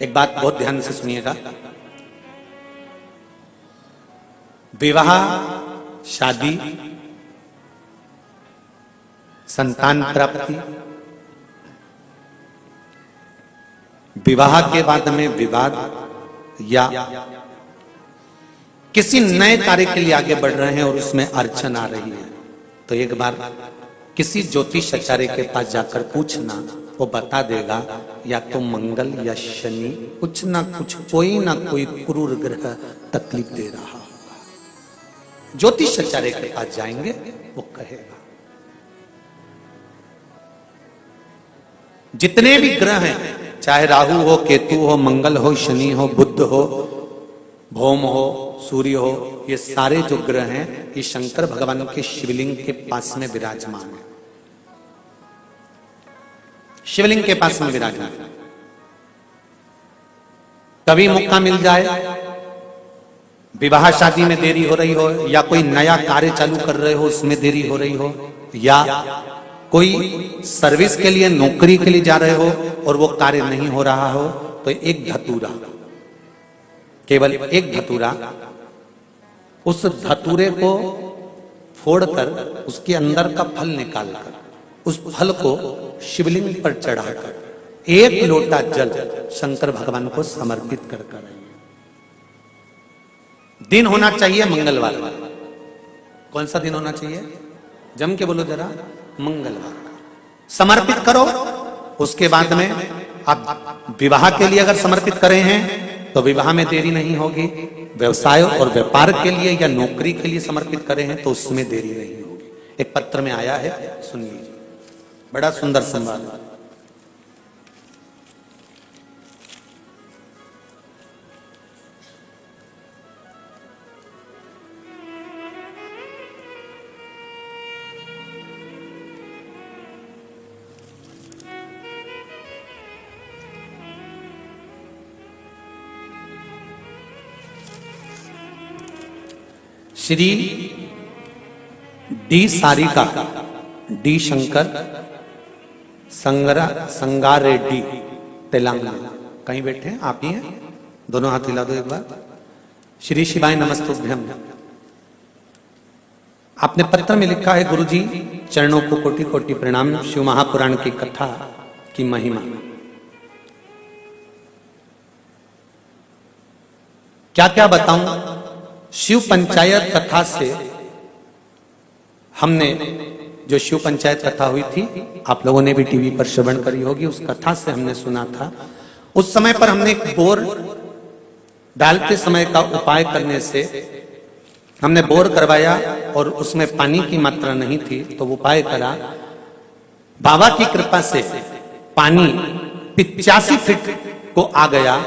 एक बात बहुत ध्यान से सुनिएगा। विवाह, शादी, संतान प्राप्ति, विवाह के बाद में विवाद, या किसी नए कार्य के लिए आगे बढ़ रहे हैं और उसमें अड़चन आ रही है, तो एक बार किसी ज्योतिष आचार्य के पास जाकर पूछना, वो बता देगा या तो मंगल या शनि कुछ ना कुछ, कोई ना कोई क्रूर ग्रह तकलीफ दे रहा होगा। ज्योतिष आचार्य के पास जाएंगे, वो कहेगा। जितने भी ग्रह हैं, चाहे राहु हो, केतु हो, मंगल हो, शनि हो, बुध हो, भौम हो, सूर्य हो, ये सारे जो ग्रह हैं ये शंकर भगवान के शिवलिंग के पास में विराजमान है। शिवलिंग के पास में विराजमान। कभी मौका मिल जाए, विवाह शादी में देरी हो रही हो, या कोई नया कार्य चालू कर रहे हो उसमें देरी हो रही हो, या कोई सर्विस के लिए, नौकरी के लिए जा रहे हो और वो कार्य नहीं हो रहा हो, तो एक धतूरा, केवल एक धतूरा, उस धतूरे को फोड़कर उसके अंदर का फल निकालकर उस फल को शिवलिंग पर चढ़ाकर एक लोटा जल शंकर भगवान को समर्पित कर कर आइए। दिन होना चाहिए मंगलवार। कौन सा दिन होना चाहिए? जम के बोलो जरा, मंगलवार। समर्पित करो। उसके बाद में आप विवाह के लिए अगर समर्पित करें हैं तो विवाह में देरी नहीं होगी। व्यवसाय और व्यापार के लिए या नौकरी के लिए समर्पित करें हैं तो उसमें देरी नहीं होगी। एक पत्र में आया है, सुन लीजिए, बड़ा सुंदर संवाद। Shri D Sarika, D Shankar, Sangareddy, Telangana. कहीं बैठे हैं? आप ही हैं? दोनों हाथ हिला दो एक बार। श्री शिवाय नमस्तुभ्यम। आपने पत्र में लिखा है, गुरुजी चरणों को कोटि कोटि प्रणाम। शिव महापुराण की कथा की महिमा। क्या क्या बताऊं? शिव पंचायत कथा से हमने, जो शिव पंचायत कथा हुई थी, आप लोगों ने भी टीवी पर श्रवण करी होगी, उस कथा से हमने सुना था। उस समय पर हमने एक बोर डालते समय का उपाय करने से हमने बोर करवाया और उसमें पानी की मात्रा नहीं थी, तो उपाय करा। बाबा की कृपा से पानी 85 फीट को आ गया।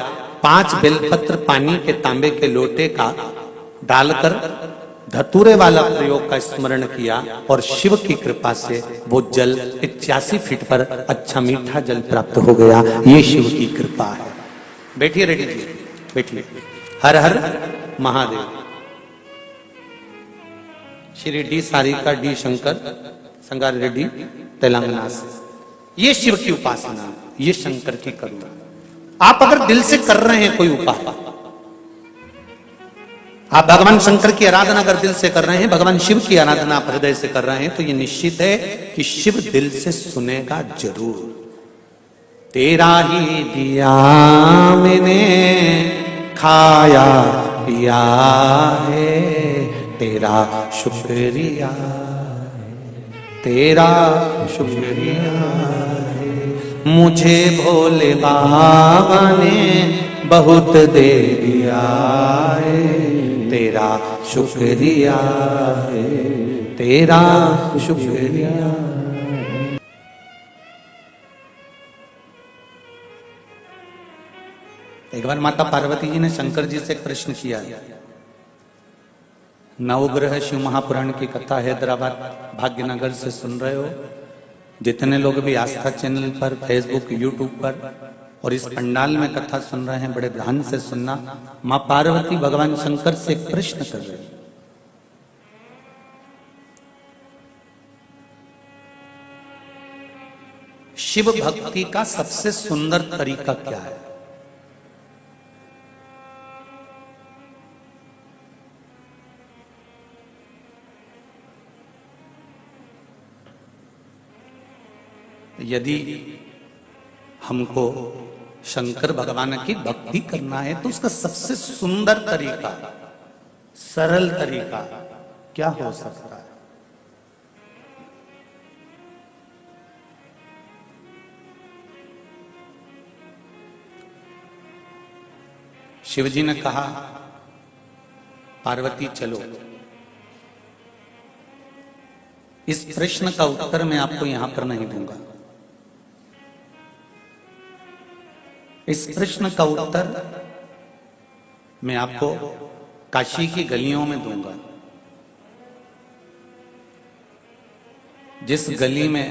5 बेलपत्र पानी के तांबे के लोटे का डालकर धतूरे वाला प्रयोग का स्मरण किया और शिव की कृपा से वो जल 85 फीट पर अच्छा मीठा जल प्राप्त हो गया। ये शिव की कृपा है। बैठिए रेड्डी जी, बैठिए। हर हर महादेव। श्री डी सारिका, डी शंकर, संगार रेड्डी, तेलंगाना से। ये शिव की उपासना, ये शंकर की करुणा। आप अगर दिल से कर रहे हैं कोई उपाय, आप भगवान शंकर की आराधना अगर दिल से कर रहे हैं, भगवान शिव की आराधना आप हृदय से कर रहे हैं, तो ये निश्चित है कि शिव दिल से सुनेगा जरूर। तेरा ही दिया मैंने खाया पिया है, तेरा शुक्रिया है, तेरा शुक्रिया है। मुझे भोले बाबा ने बहुत दे दिया है, तेरा शुक्रिया है, तेरा शुक्रिया। एक बार माता पार्वती जी ने शंकर जी से प्रश्न किया। नवग्रह शिव महापुराण की कथा हैदराबाद भाग्यनगर से सुन रहे हो। जितने लोग भी आस्था चैनल पर, फेसबुक, यूट्यूब पर और इस पंडाल में कथा सुन रहे हैं, बड़े ध्यान से सुनना। मां पार्वती भगवान शंकर से प्रश्न कर रहे हैं। शिव भक्ति का सबसे सुंदर तरीका क्या है? यदि हमको शंकर भगवान की भक्ति करना है तो उसका सबसे सुंदर तरीका, सरल तरीका क्या हो सकता है? शिवजी ने कहा, पार्वती चलो। इस प्रश्न का उत्तर मैं आपको यहां पर नहीं दूंगा। इस प्रश्न का उत्तर मैं आपको काशी की गलियों में दूंगा। जिस गली में,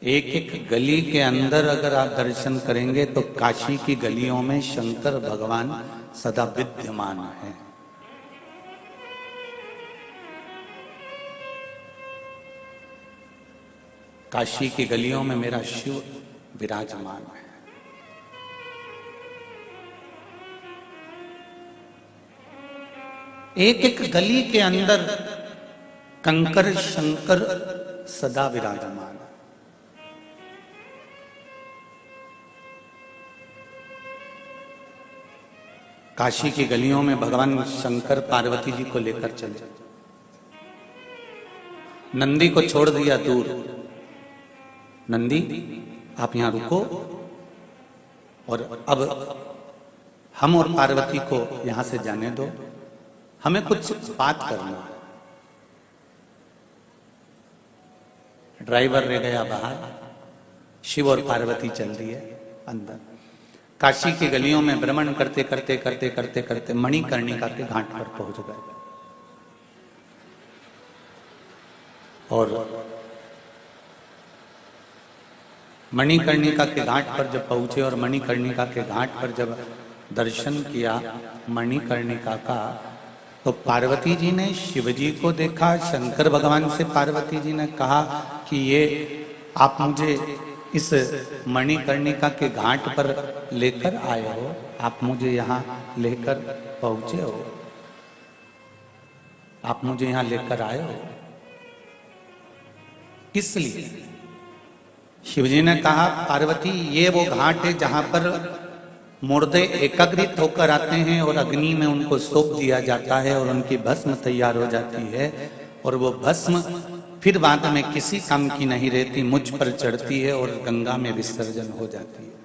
एक एक गली के अंदर अगर आप दर्शन करेंगे तो काशी की गलियों में शंकर भगवान सदा विद्यमान है। काशी की गलियों में मेरा शिव विराजमान है। एक एक गली के अंदर कंकर शंकर सदा विराजमान है। काशी की गलियों में भगवान शंकर पार्वती जी को लेकर चले। नंदी को छोड़ दिया दूर, नंदी आप यहां रुको और अब हम और पार्वती को यहां से जाने दो, हमें कुछ बात करना है। ड्राइवर रह गया बाहर, शिव और पार्वती चल रही है अंदर। काशी की गलियों में भ्रमण करते करते करते करते करते मणिकर्णिका के घाट पर पहुंच गए और मणिकर्णिका के घाट पर जब पहुंचे और मणिकर्णिका के घाट पर जब दर्शन किया मणिकर्णिका का, तो पार्वती जी ने शिवजी को देखा। शंकर भगवान से पार्वती जी ने कहा कि ये आप मुझे इस मणिकर्णिका के घाट पर लेकर आए हो, आप मुझे यहाँ लेकर पहुंचे हो, आप मुझे यहाँ लेकर आए हो, किस लिए? शिवजी ने कहा, पार्वती ये वो घाट है जहां पर मुर्दे एकाग्रित होकर आते हैं और अग्नि में उनको सौंप दिया जाता है और उनकी भस्म तैयार हो जाती है और वो भस्म फिर बाद में किसी काम की नहीं रहती, मुझ पर चढ़ती है और गंगा में विसर्जन हो जाती है।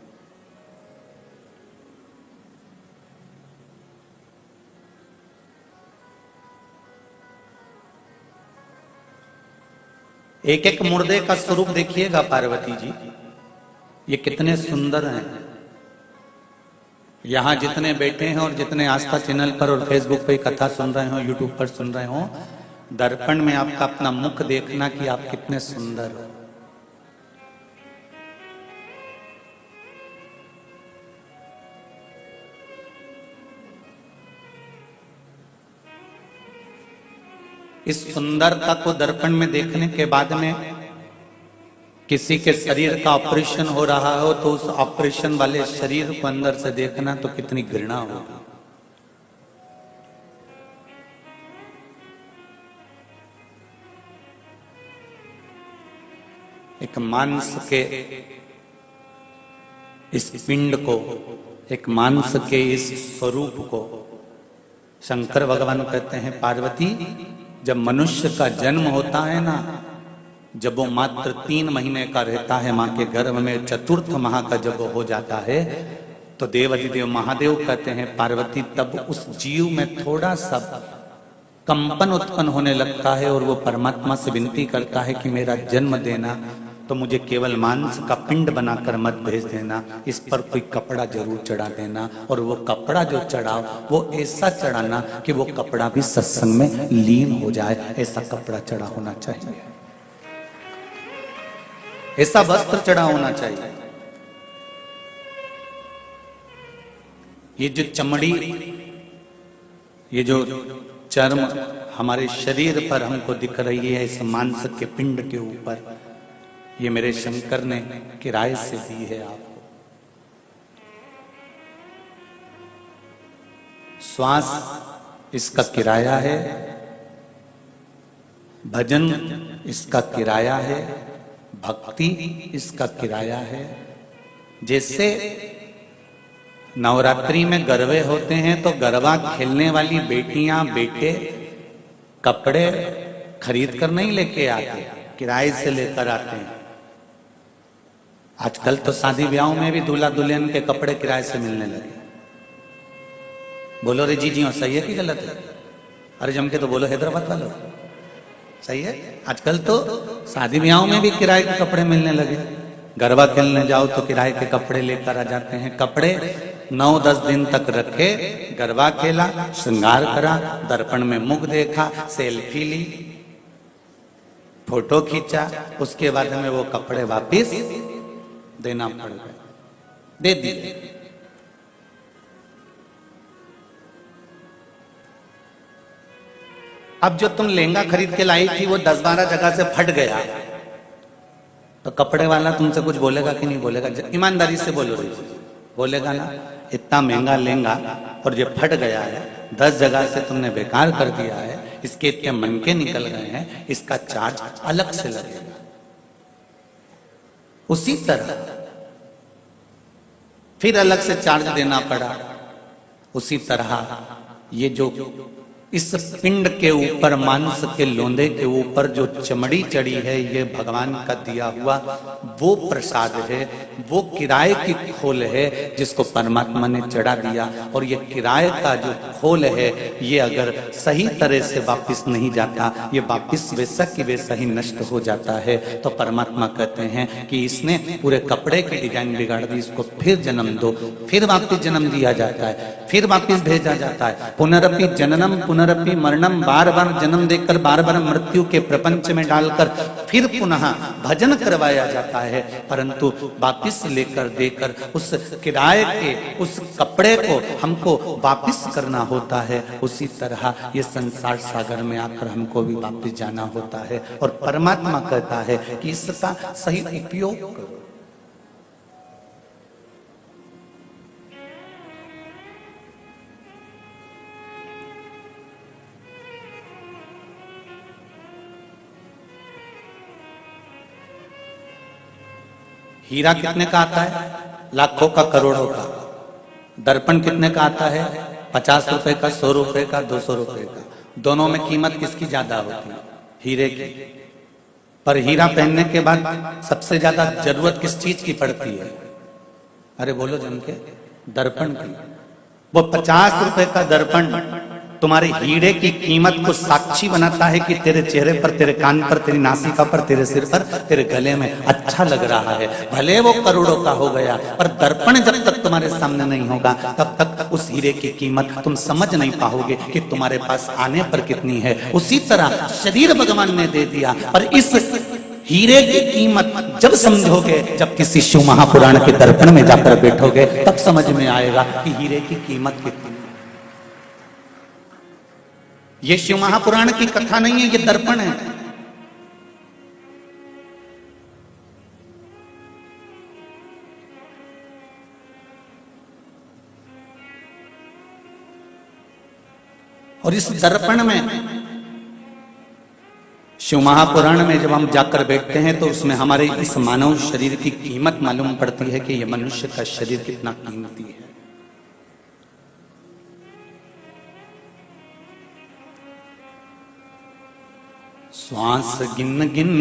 एक एक मुर्दे का स्वरूप देखिएगा पार्वती जी, ये कितने सुंदर हैं। यहां जितने बैठे हैं और जितने आस्था चैनल पर और फेसबुक पे कथा सुन रहे हो, यूट्यूब पर सुन रहे हो, दर्पण में आपका अपना मुख देखना कि आप कितने सुंदर हो। इस सुंदरता को दर्पण में देखने के बाद में किसी के शरीर का ऑपरेशन हो रहा हो तो उस ऑपरेशन वाले शरीर को अंदर से देखना तो कितनी घृणा होगी। एक मांस के इस पिंड को, एक मांस के इस स्वरूप को शंकर भगवान कहते हैं, पार्वती जब मनुष्य का जन्म होता है ना, जब वो मात्र 3 महीने का रहता है मां के गर्भ में, चतुर्थ माह का जब वो हो जाता है तो देवाधिदेव महादेव कहते हैं, पार्वती तब उस जीव में थोड़ा सा कंपन उत्पन्न होने लगता है और वो परमात्मा से विनती करता है कि मेरा जन्म देना, तो मुझे केवल मांस का पिंड बनाकर मत भेज देना, इस पर कोई कपड़ा जरूर चढ़ा देना और वो कपड़ा जो चढ़ाओ वो ऐसा चढ़ाना कि वो कपड़ा भी सत्संग में लीन हो जाए, ऐसा कपड़ा चढ़ा होना चाहिए, ऐसा वस्त्र चढ़ा होना चाहिए। ये जो चमड़ी, ये जो चर्म हमारे शरीर पर हमको दिख रही है इस मांस के पिंड के ऊपर, ये मेरे शंकर ने किराए से दी है आपको। श्वास इसका किराया है, भजन इसका किराया है, भक्ति इसका किराया है। जैसे नवरात्रि में गरबे होते हैं तो गरबा खेलने वाली बेटियां बेटे कपड़े खरीद कर नहीं लेके आते, किराए से लेकर आते हैं। आजकल तो शादी ब्याहों में भी दूल्हा दुल्हन के कपड़े किराए से मिलने लगे। बोलो रे जी सही है कि गलत है? अरे जम के तो बोलो हैदराबाद वालों, सही है। आजकल तो शादी ब्याहों में भी किराए के कपड़े मिलने लगे। गरबा खेलने जाओ तो किराए के कपड़े लेकर आ जाते हैं। कपड़े 9-10 दिन तक रखे, गरबा खेला, श्रृंगार करा, दर्पण में मुख देखा, सेल्फी ली, फोटो खींचा, उसके बाद में वो कपड़े वापिस देना पड़ गए, दे दिए। अब जो तुम लहंगा खरीद के लाई थी वो 10-12 जगह से फट गया, तो कपड़े वाला तुमसे कुछ बोलेगा कि नहीं बोलेगा? ईमानदारी से बोलो रे, बोलेगा ना? इतना महंगा लहंगा और ये फट गया है, 10 जगह से तुमने बेकार कर दिया है, इसके इतने मनके निकल गए हैं, इसका चार्ज अलग से लगेगा। उसी तरह फिर अलग से चार्ज देना पड़ा। उसी तरह ये जो इस पिंड के ऊपर, मांस के लोंदे के ऊपर जो चमड़ी चढ़ी है, ये भगवान का दिया हुआ वो प्रसाद है, वो किराए की खोल है जिसको परमात्मा ने चढ़ा दिया। और ये किराए का जो खोल है, ये अगर सही तरह से वापिस नहीं जाता, ये वापिस वैसा की वैसा ही नष्ट हो जाता है। तो परमात्मा कहते हैं कि इसने पूरे कपड़े की डिजाइन बिगाड़ दी, इसको फिर जन्म दो, फिर वापिस जन्म दिया जाता है, फिर वापिस भेजा जाता है। पुनरपि जननम पुनरपि मरणम, बार बार जन्म देकर बार बार मृत्यु के प्रपंच में डालकर फिर पुनः भजन करवाया जाता है। परंतु वापिस लेकर देकर उस किराए के उस कपड़े को हमको वापिस करना होता है। उसी तरह ये संसार सागर में आकर हमको भी वापिस जाना होता है। और परमात्मा कहता है कि इसका सही उपयोग करो। हीरा कितने का आता है? लाखों का, करोड़ों का। दर्पण कितने का आता है? 50 रुपए का, 100 रुपए का, 200 रुपए का। दोनों में कीमत किसकी ज्यादा होती है? हीरे की। पर हीरा पहनने के बाद सबसे ज्यादा जरूरत किस चीज की पड़ती है? अरे बोलो जम के, दर्पण की। वो 50 रुपए का दर्पण तुम्हारे हीरे की कीमत को साक्षी बनाता है कि तेरे चेहरे पर, तेरे कान पर, तेरी नासिका पर, तेरे सिर पर, तेरे गले में अच्छा लग रहा है। भले वो करोड़ों का हो गया, पर दर्पण जब तक तुम्हारे सामने नहीं होगा तब तक उस हीरे की कीमत तुम समझ नहीं पाओगे कि तुम्हारे पास आने पर कितनी है। उसी तरह शरीर भगवान ने दे दिया, पर इस हीरे की कीमत जब समझोगे, जब किसी शिव महापुराण के दर्पण में जाकर बैठोगे, तब समझ में आएगा कि हीरे की कीमत कितनी। ये शिव महापुराण की कथा नहीं है, ये दर्पण है। और इस दर्पण में, शिव महापुराण में जब हम जाकर बैठते हैं तो उसमें हमारे इस मानव शरीर की कीमत मालूम पड़ती है कि यह मनुष्य का शरीर कितना कीमती है। श्वास गिन गिन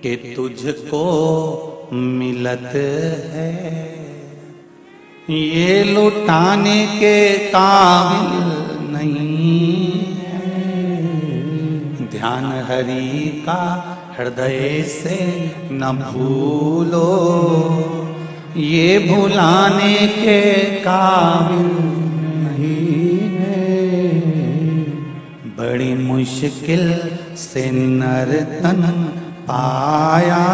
के तुझको मिलत है, ये लुटाने के काबिल नहीं है। ध्यान हरि का हृदय से न भूलो, ये भुलाने के काबिल नहीं है। बड़ी मुश्किल से नर्तन पाया,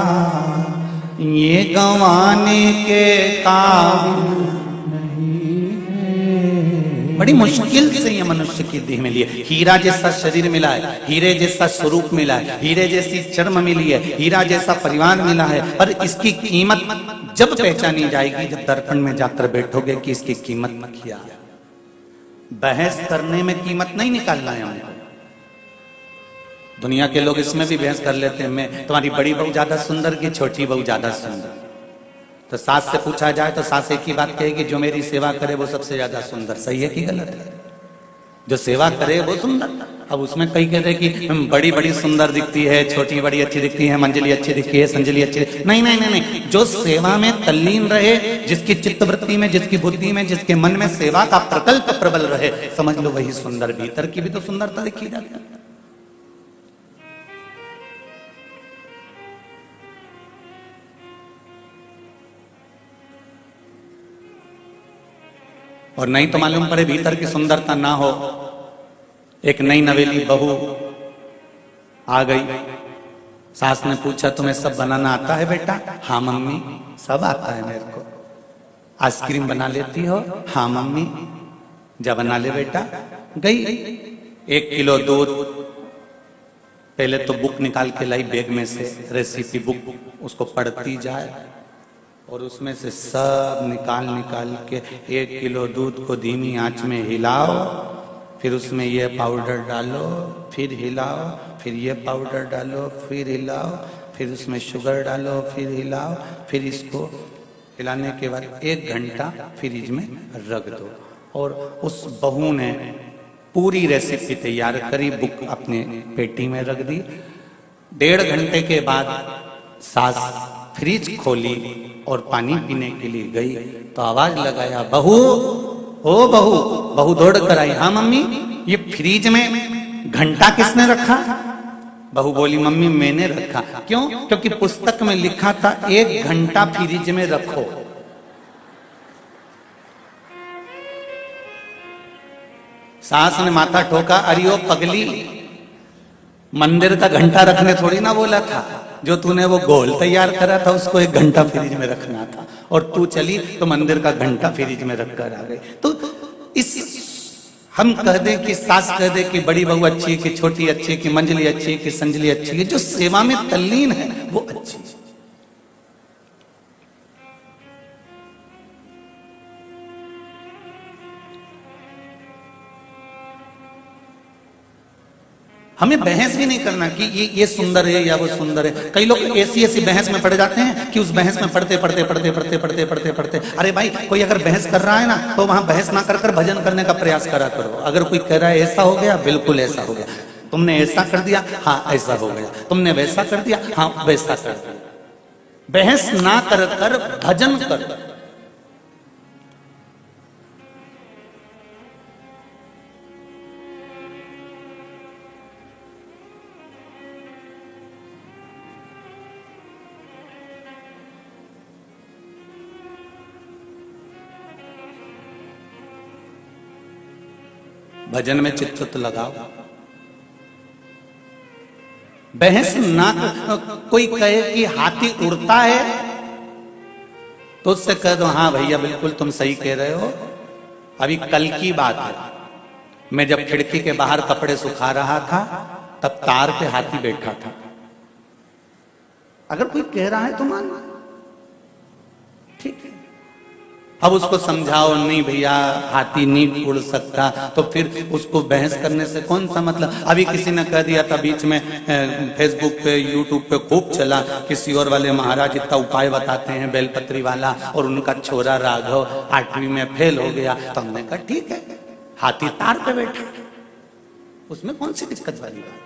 ये गंवाने के काबिल नहीं है। बड़ी मुश्किल से ये मनुष्य की देह मिली है। हीरा जैसा शरीर मिला है, हीरे जैसा स्वरूप मिला है, हीरे जैसी चर्म मिली है, हीरा जैसा परिवार मिला है। पर इसकी कीमत जब पहचानी जाएगी, जब दर्पण में जाकर बैठोगे कि इसकी कीमत क्या है। बहस करने में कीमत नहीं निकालना है हमको। दुनिया के लोग इसमें भी बहस कर लेते हैं, मैं तुम्हारी बड़ी बहू ज्यादा सुंदर की छोटी बहू ज्यादा सुंदर। तो सास से पूछा जाए तो सास एक ही बात कहेगी, जो मेरी सेवा करे वो सबसे ज्यादा सुंदर। सही है कि गलत है? जो सेवा करे वो सुंदर। अब उसमें कई कहते हैं कि बड़ी बड़ी सुंदर दिखती है, छोटी बड़ी अच्छी दिखती है, मंजली अच्छी दिखती है, संजली अच्छी। नहीं नहीं नहीं नहीं, जो सेवा में तल्लीन रहे, जिसकी चित्तवृत्ति में, जिसकी बुद्धि में, जिसके मन में सेवा का प्रकल्प प्रबल रहे, समझ लो वही सुंदर। भीतर की भी तो सुंदरता दिखी जाती है। और नहीं तो मालूम पड़े भीतर की सुंदरता ना हो। एक नई नवेली बहू आ गई, सास ने पूछा तुम्हें सब बनाना आता है बेटा? हाँ मम्मी सब आता है मेरे को। आइसक्रीम बना लेती हो? हाँ मम्मी। जा बना ले बेटा। गई 1 किलो दूध, पहले तो बुक निकाल के लाई बैग में से, रेसिपी बुक, उसको पढ़ती जाए और उसमें से सब निकाल निकाल के 1 किलो दूध को धीमी आंच में हिलाओ, फिर उसमें ये पाउडर डालो, फिर हिलाओ, फिर ये पाउडर डालो, फिर हिलाओ, फिर उसमें शुगर डालो, फिर हिलाओ, फिर इसको हिलाने के बाद 1 घंटा फ्रिज में रख दो। और उस बहू ने पूरी रेसिपी तैयार करी, बुक अपने पेटी में रख दी। 1.5 घंटे के बाद सास फ्रिज खोली और पानी पीने के लिए गई तो आवाज लगाया, बहू ओ बहू। बहू दौड़ कर आई, हाँ मम्मी ये फ्रिज में घंटा किसने रखा? बहू बोली, मम्मी मैंने रखा। क्यों? क्योंकि पुस्तक में लिखा था 1 घंटा फ्रिज में रखो। सास ने माथा ठोका, अरे ओ पगली, मंदिर का घंटा रखने थोड़ी ना बोला था, जो तूने वो गोल तैयार करा था उसको 1 घंटा फ्रिज में रखना था, और तू चली तो मंदिर का घंटा फ्रिज में रखकर आ गई। तो इस हम कह दें कि सास कह दे कि बड़ी बहू अच्छी है, कि छोटी अच्छी है, कि मंजली अच्छी है, कि संजली अच्छी है, जो सेवा में तल्लीन है वो अच्छी है। हमें बहस भी नहीं करना कि ये सुंदर है या वो सुंदर है। कई लोग ऐसी ऐसी बहस में पड़ जाते हैं कि उस बहस में पढ़ते पढ़ते पढ़ते पढ़ते पढ़ते पढ़ते पढ़ते अरे भाई, कोई अगर बहस कर रहा है ना तो वहां बहस ना कर बभजन करने का प्रयास करा करो। अगर कोई कह रहा है ऐसा हो गया, बिल्कुल ऐसा हो गया, तुमने ऐसा कर दिया, हाँ ऐसा हो गया, तुमने वैसा कर दिया, हाँ वैसा कर दिया। बहस ना कर भजन कर। भजन में चित्त लगाओ, बहस ना। कोई कहे कि हाथी उड़ता है तो उससे कह दो, हाँ भैया बिल्कुल तुम सही कह रहे हो। अभी कल की बात है, मैं जब खिड़की के बाहर कपड़े सुखा रहा था तब तार पे हाथी बैठा था। अगर कोई कह रहा है तो मान, ठीक है। अब उसको समझाओ, नहीं भैया हाथी नहीं उड़ सकता, तो फिर उसको बहस करने से कौन सा मतलब। अभी किसी ने कह दिया था बीच में, फेसबुक पे यूट्यूब पे खूब चला, किसी और वाले महाराज इतना उपाय बताते हैं बेलपत्री वाला, और उनका छोरा राघव 8वीं में फेल हो गया। तो हमने कहा ठीक है, हाथी तार पे बैठा, उसमें कौन सी दिक्कत वाली बात।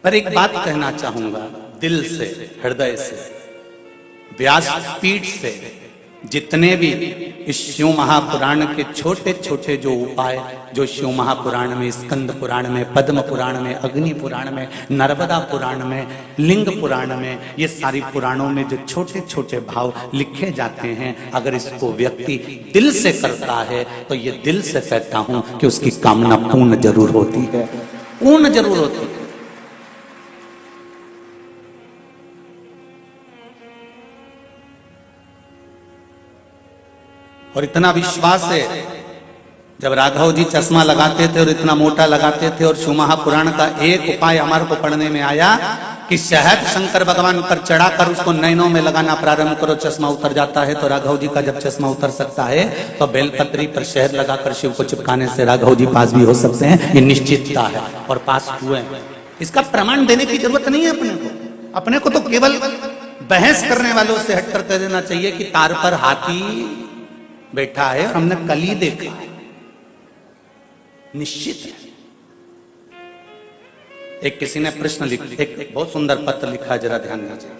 पर एक बात कहना चाहूंगा दिल से, हृदय से, व्यासपीठ से, जितने भी इस शिव महापुराण के छोटे छोटे जो उपाय, जो शिव महापुराण में, स्कंद पुराण में, पद्म पुराण में, अग्नि पुराण में, नर्मदा पुराण में, लिंग पुराण में, ये सारी पुराणों में जो छोटे छोटे भाव लिखे जाते हैं, अगर इसको व्यक्ति दिल से करता है तो ये दिल से कहता हूं कि उसकी कामना पूर्ण जरूर होती है, पूर्ण जरूर होती है। और इतना विश्वास है, जब राघव जी चश्मा लगाते थे और इतना मोटा लगाते थे, और शिव महापुराण का एक उपाय हमारे को पढ़ने में आया कि शहद शंकर भगवान पर चढ़ाकर उसको नैनों में लगाना प्रारंभ करो, चश्मा उतर जाता है। तो राघव जी का जब चश्मा उतर सकता है तो बेलपत्री पर शहद लगाकर शिव को चिपकाने से राघव जी पास भी हो सकते हैं। ये निश्चितता है और पास हुए हैं। इसका प्रमाण देने की जरूरत नहीं है अपने को तो केवल बहस करने वालों से हटकर कह देना चाहिए कि तार पर हाथी बैठा है और हमने कल ही देखा है, निश्चित है। एक किसी ने प्रश्न लिखा, एक बहुत सुंदर पत्र लिखा, जरा ध्यान दीजिए।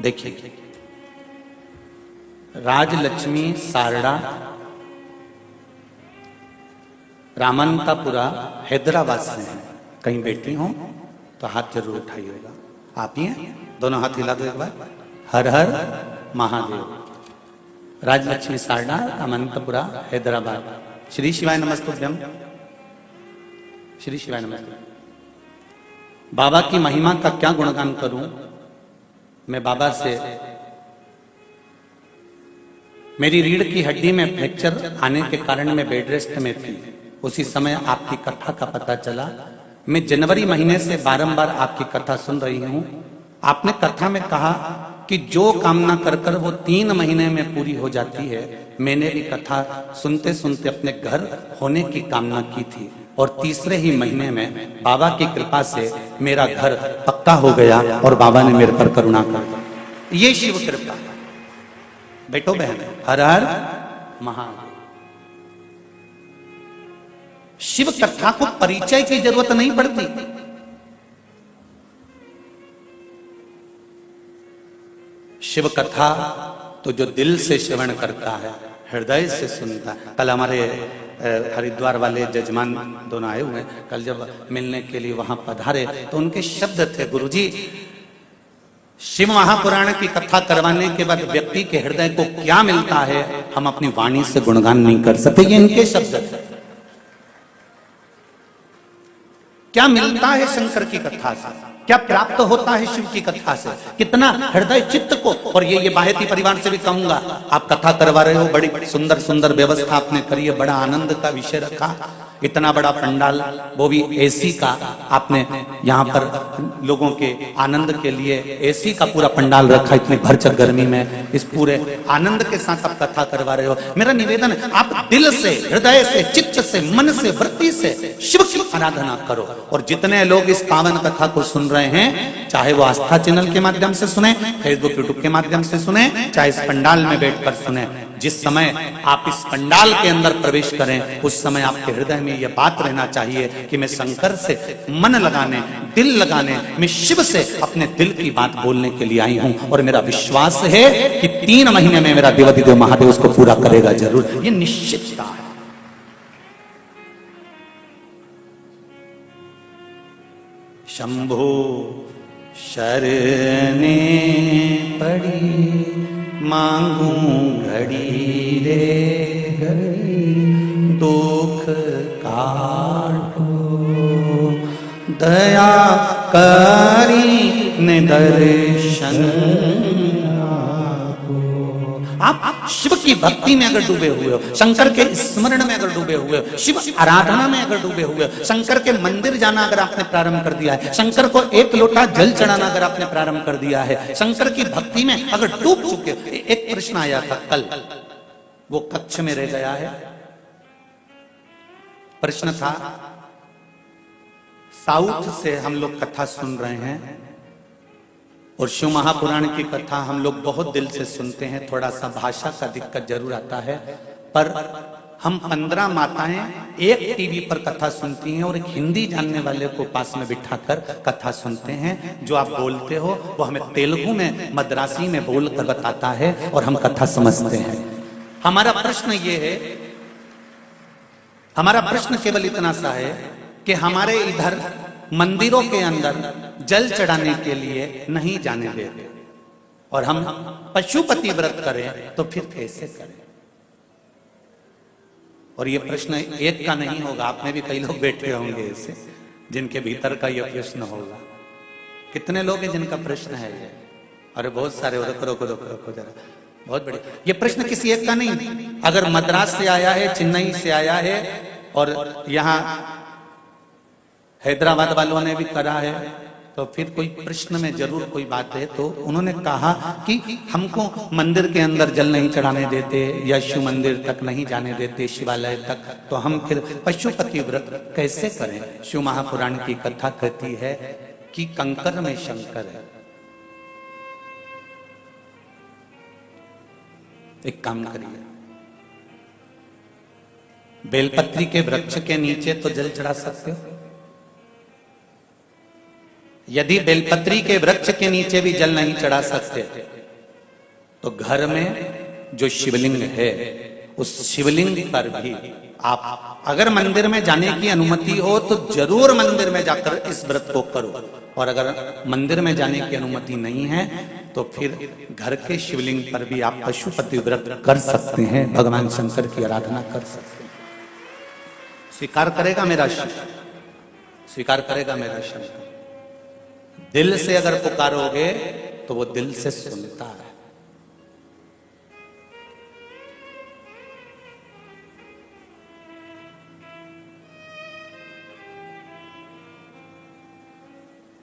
देखिए, राजलक्ष्मी सारड़ा, रामंतापुरा, हैदराबाद से हैं। कहीं बैठी हो तो हाथ जरूर उठाइएगा। आप ही हैं? दोनों हाथ हिला दो एक बार। हर हर महादेव। राजलक्ष्मी सारड़ा, रामंतपुरा, हैदराबाद। श्री शिवाय नमस्तुभ्यम। श्री शिवाय नमस्तुभ्यम। बाबा की महिमा का क्या गुणगान करूं मैं। बाबा से मेरी रीढ़ की हड्डी में फ्रैक्चर आने के कारण मैं बेड रेस्ट में थी। उसी समय आपकी कथा का पता चला। मैं जनवरी महीने से बारंबार आपकी कथा सुन रही हूं। आपने कथा में कहा कि जो कामना कर कर वो 3 महीने में पूरी हो जाती है। मैंने भी कथा सुनते सुनते अपने घर होने की कामना की थी और तीसरे ही महीने में बाबा की कृपा से मेरा घर पक्का हो गया और बाबा ने मेरे पर करुणा कर दी। ये शिव कृपा। बेटो बहन, हर हर महादेव। शिव कथा को परिचय की जरूरत नहीं पड़ती। शिव कथा तो जो दिल से श्रवण करता है, हृदय से सुनता है। कल हमारे हरिद्वार वाले जजमान दोनों आए हुए हैं। कल जब मिलने के लिए वहां पधारे तो उनके शब्द थे, गुरुजी शिव महापुराण की कथा करवाने के बाद व्यक्ति के हृदय को क्या मिलता है हम अपनी वाणी से गुणगान नहीं कर सकते। ये इनके शब्द थे। क्या मिलता है शंकर की कथा से, क्या प्राप्त होता है शिव की कथा से, कितना हृदय चित्त को। और ये बाहेती परिवार से भी कहूंगा, आप कथा करवा रहे हो, बड़ी सुंदर सुंदर व्यवस्था आपने करी है, बड़ा आनंद का विषय रखा। इतना बड़ा पंडाल, वो भी एसी का, आपने यहाँ पर लोगों के आनंद के लिए एसी का पूरा पंडाल रखा इतनी भरचक गर्मी में। इस पूरे आनंद के साथ आप कथा करवा रहे हो। मेरा निवेदन है, आप दिल से, हृदय से, चित्त से, मन से, वृत्ति से शिव की आराधना करो। और जितने लोग इस पावन कथा को सुन रहे हैं, चाहे वो आस्था चैनल के माध्यम से सुने, फेसबुक यूट्यूब के माध्यम से सुने, चाहे इस पंडाल में बैठकर सुने, जिस समय आप इस पंडाल के अंदर प्रवेश करें उस समय आपके हृदय में यह बात रहना चाहिए कि मैं शंकर से मन लगाने, दिल लगाने, मैं शिव से अपने दिल की बात बोलने के लिए आई हूं। और मेरा विश्वास है कि 3 महीने में मेरा देवाधिदेव महादेव उसको पूरा करेगा जरूर। ये निश्चितता है। शंभो शरणे पड़ी मांगू घड़ी रे घड़ी, दुख काटो दया करी ने दर्शन। आप शिव की भक्ति में अगर डूबे हुए हो, शंकर के स्मरण में अगर डूबे हुए हो, शिव आराधना में अगर डूबे हुए हो, शंकर के मंदिर जाना अगर आपने प्रारंभ कर दिया है, शंकर को 1 लोटा जल चढ़ाना अगर आपने प्रारंभ कर दिया है, शंकर की भक्ति में अगर डूब चुके हो। एक प्रश्न आया था कल, वो कक्ष में रह गया है। प्रश्न था, साउथ से हम लोग कथा सुन रहे हैं और शिव महापुराण की कथा हम लोग बहुत दिल से सुनते हैं। थोड़ा सा भाषा का दिक्कत जरूर आता है, पर हम 15 माताएं एक टीवी पर कथा सुनती हैं और एक हिंदी जानने वाले को पास में बिठाकर कथा सुनते हैं। जो आप बोलते हो वो हमें तेलुगु में, मद्रासी में बोलकर बताता है और हम कथा समझते हैं। हमारा प्रश्न ये है, हमारा प्रश्न केवल इतना सा है कि हमारे इधर मंदिरों के अंदर जल चढ़ाने के लिए नहीं जाने देते और हम पशुपति व्रत करें तो फिर कैसे करें। और ये प्रश्न एक का नहीं होगा, आप में भी कई लोग बैठे होंगे ऐसे जिनके भीतर का ये प्रश्न होगा। कितने लोग हैं जिनका प्रश्न है ये? अरे बहुत सारे। रोको रोको रोको रोको जरा, बहुत बढ़िया। ये प्रश्न किसी एक का नहीं, अगर मद्रास से आया है, चेन्नई से आया है और यहाँ हैदराबाद वालों ने भी करा है, तो फिर कोई प्रश्न में जरूर कोई बात है। तो उन्होंने कहा कि हमको मंदिर के अंदर जल नहीं चढ़ाने देते या शिव मंदिर तक नहीं जाने देते, शिवालय तक, तो हम फिर पशुपति व्रत कैसे करें? शिव महापुराण की कथा कहती है कि कंकर में शंकर है। एक काम करिए, बेलपत्री के वृक्ष के नीचे तो जल चढ़ा सकते हो। यदि बेलपत्री के वृक्ष के नीचे भी जल नहीं चढ़ा सकते तो घर में जो शिवलिंग है उस शिवलिंग पर भी आप, अगर मंदिर में जाने की अनुमति हो तो जरूर मंदिर में जाकर इस व्रत को करो, और अगर मंदिर में जाने की अनुमति नहीं है तो फिर घर के शिवलिंग पर भी आप पशुपति व्रत कर सकते हैं, भगवान शंकर की आराधना कर सकते हैं। स्वीकार करेगा मेरा शिव, स्वीकार करेगा मेरा शंकर। दिल से अगर पुकारोगे तो वो दिल से सुनता है।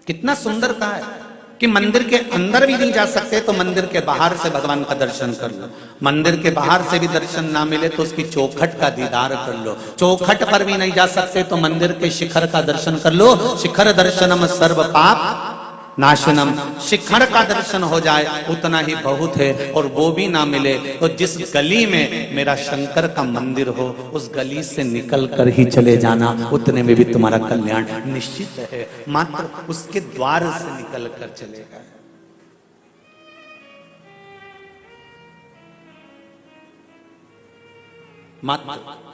कितना सुंदर कहा है कि मंदिर के अंदर भी नहीं जा सकते तो मंदिर के बाहर से भगवान का दर्शन कर लो। मंदिर के बाहर से भी दर्शन ना मिले तो उसकी चौखट का दीदार कर लो। चौखट पर भी नहीं जा सकते तो मंदिर के शिखर का दर्शन कर लो। शिखर दर्शनम सर्व पाप नाशनम, शिखर का दर्शन हो जाए उतना ही बहुत है। और वो भी ना मिले तो जिस गली में मेरा शंकर का मंदिर हो उस गली से निकल कर ही चले जाना, उतने में भी तुम्हारा कल्याण निश्चित है। मात्र उसके द्वार से निकल कर चलेगा। मात्र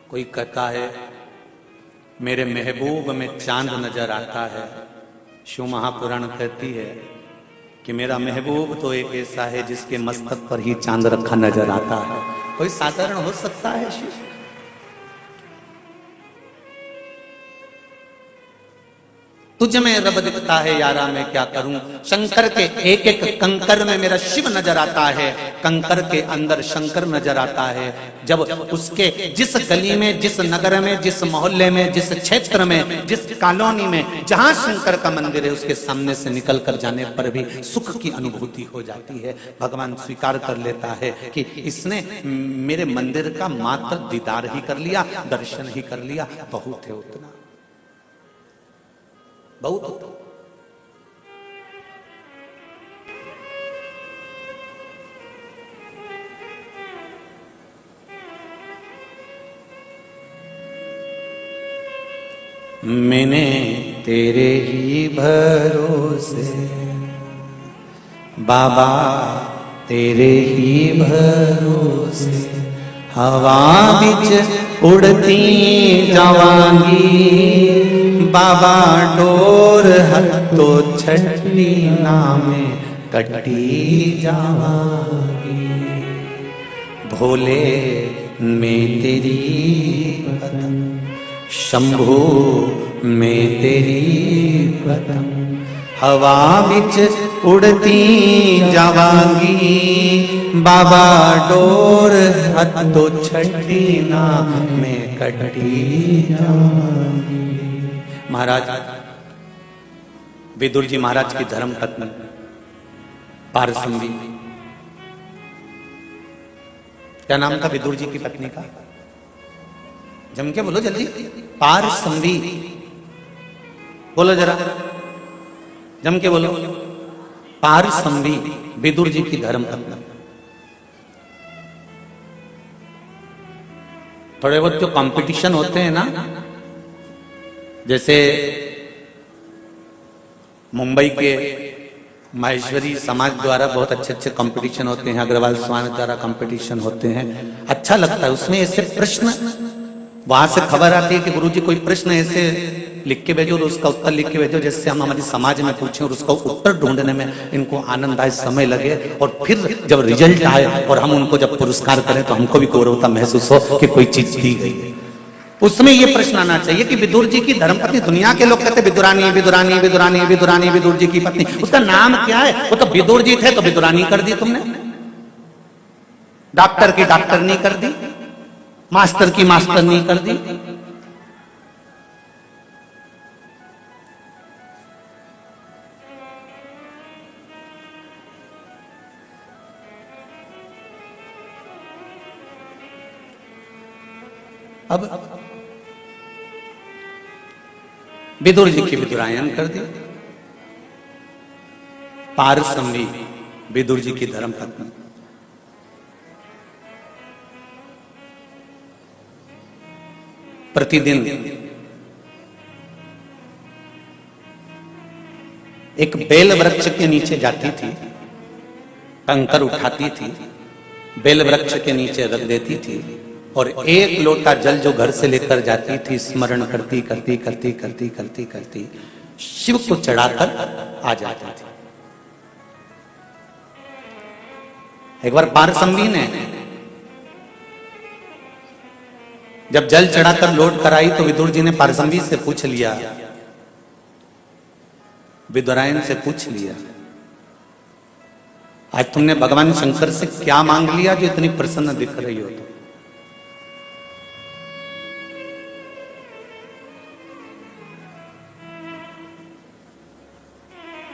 कोई कहता है मेरे महबूब में चांद नजर आता है। शिव महापुराण कहती है कि मेरा महबूब तो एक ऐसा है जिसके मस्तक पर ही चांद रखा नजर आता है। कोई साधारण हो सकता है शिव? तुझ में रब दिखता है यारा मैं क्या करूं। शंकर के एक एक कंकर में मेरा शिव नजर आता है, कंकर के अंदर शंकर नजर आता है। जब उसके जिस गली में, जिस नगर में, जिस मोहल्ले में, जिस क्षेत्र में, जिस कॉलोनी में जहां शंकर का मंदिर है उसके सामने से निकल कर जाने पर भी सुख की अनुभूति हो जाती है। भगवान स्वीकार कर लेता है कि इसने मेरे मंदिर का मात्र दीदार ही कर लिया, दर्शन ही कर लिया, बहुत है उतना, बहुत। मैंने तेरे ही भरोसे बाबा, तेरे ही भरोसे हवा बिच उड़ती जावांगी। बाबा डोर हत्तो छठी नामे कटी जावांगी। भोले में तेरी पतंग, शंभू में तेरी पतंग हवा बिच उड़ती जावांगी। बाबा डोर हत्तो छठी नामे कटी जावांगी। महाराज विदुर जी महाराज की धर्म पत्नी पारसंवी, क्या नाम था विदुर जी की पत्नी का? जम के बोलो जल्दी। पारसंवी बोलो जरा, जम के बोलो। पारसंवी विदुर जी की धर्म पत्नी। थोड़े बहुत जो कंपटीशन होते हैं ना, जैसे मुंबई के माहेश्वरी समाज द्वारा बहुत अच्छे अच्छे कंपटीशन होते हैं, अग्रवाल स्वामी द्वारा कंपटीशन होते हैं, अच्छा लगता है। उसमें ऐसे प्रश्न, वहां से खबर आती है कि गुरुजी कोई प्रश्न ऐसे लिख के भेजो और उसका उत्तर लिख के भेजो जिससे हम हमारे समाज में पूछें और उसका उत्तर ढूंढने में इनको आनंद आए, समय लगे, और फिर जब रिजल्ट आए और हम उनको जब पुरस्कार करें तो हमको भी गौरवता महसूस हो कि कोई चीज दी गई। उसमें ये प्रश्न आना चाहिए कि विदुर जी की धर्मपत्नी, दुनिया के लोग कहते विदुरानी विदुरानी विदुरानी विदुरानी विदुर जी की पत्नी, उसका नाम क्या है? वो तो विदुर जी थे तो विदुरानी कर दी तुमने, डॉक्टर की डॉक्टरनी कर दी, मास्टर की मास्टरनी कर दी। अब विदुर जी की विदुरायन कर दी, पारसमणी विदुर जी की धर्मपत्नी। प्रतिदिन एक बेल वृक्ष के नीचे जाती थी, कंकर उठाती थी, बेल वृक्ष के नीचे रख देती थी और एक लोटा जल जो घर से लेकर जाती थी, स्मरण करती करती करती करती करती करती शिव को चढ़ाकर आ जाती थी। एक बार पारसमणी ने जब जल चढ़ाकर लौट कर आई तो विदुर जी ने पारसमणी से पूछ लिया, विदुरायन से पूछ लिया, आज तुमने भगवान शंकर से क्या मांग लिया जो इतनी प्रसन्न दिख रही हो? तो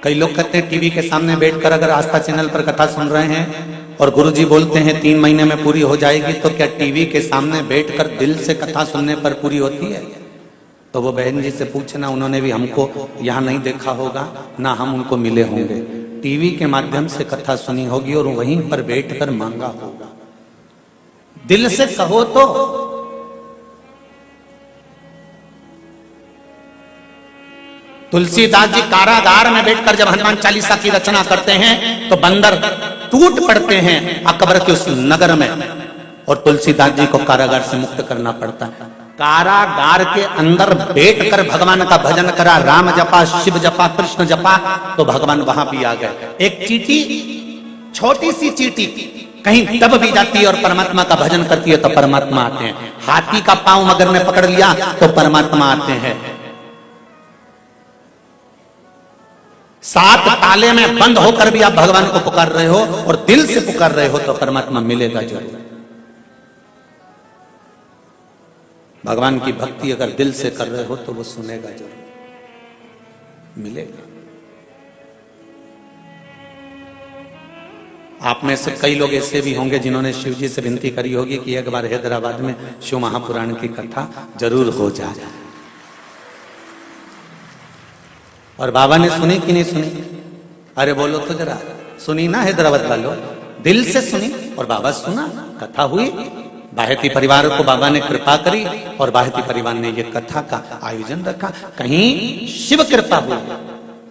कई लोग कहते हैं टीवी के सामने बैठकर अगर आस्था चैनल पर कथा सुन रहे हैं और गुरुजी बोलते हैं 3 महीने में पूरी हो जाएगी, तो क्या टीवी के सामने बैठकर दिल से कथा सुनने पर पूरी होती है? तो वो बहन जी से पूछना, उन्होंने भी हमको यहाँ नहीं देखा होगा, ना हम उनको मिले होंगे, टीवी के माध्यम से कथा सुनी होगी और वहीं पर बैठकर मांगा होगा। दिल से कहो तो तुलसीदास जी कारागार में बैठकर जब हनुमान चालीसा की रचना करते हैं तो बंदर टूट पड़ते हैं अकबर के उस नगर में और तुलसीदास जी को कारागार से मुक्त करना पड़ता है। कारागार के अंदर बैठकर भगवान का भजन करा, राम जपा, शिव जपा, कृष्ण जपा, तो भगवान वहां भी आ गए। एक चींटी, छोटी सी चींटी कहीं दब भी जाती है और परमात्मा का भजन करती है तो परमात्मा आते हैं। हाथी का पांव मगर ने पकड़ लिया तो परमात्मा आते हैं। 7 ताले में बंद होकर भी आप भगवान को पुकार रहे हो और दिल से पुकार रहे हो तो परमात्मा मिलेगा जरूर। भगवान की भक्ति अगर दिल से कर रहे हो तो वो सुनेगा जरूर, मिलेगा। आप में से कई लोग ऐसे भी होंगे जिन्होंने शिव जी से विनती करी होगी कि एक बार हैदराबाद में शिव महापुराण की कथा जरूर हो जाए। और बाबा ने सुनी कि नहीं सुनी? अरे बोलो तो जरा, सुनी ना हैदराबाद वालों? दिल से सुनी और बाबा सुना, कथा हुई। बाहेती परिवार को बाबा ने कृपा करी और बाहेती परिवार ने ये कथा का आयोजन रखा। कहीं शिव कृपा हुई,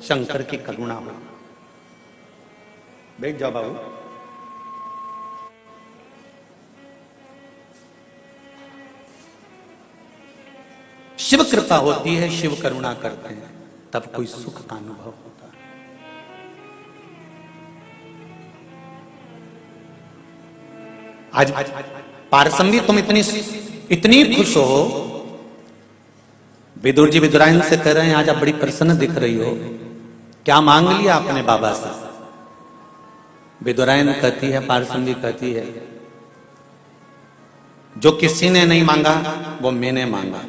शंकर की करुणा हुई। बैठ जाओ बाबू। शिव कृपा होती है, शिव करुणा करते हैं, तब कोई सुख का अनुभव होता है। आज पारसमणी तुम इतनी खुश हो, विदुर जी विदुरायन से कह रहे हैं आज आप बड़ी प्रसन्न दिख रही हो, क्या मांग लिया आपने बाबा से? विदुरायन कहती है, पारसमणी कहती है, जो किसी ने नहीं मांगा वो मैंने मांगा।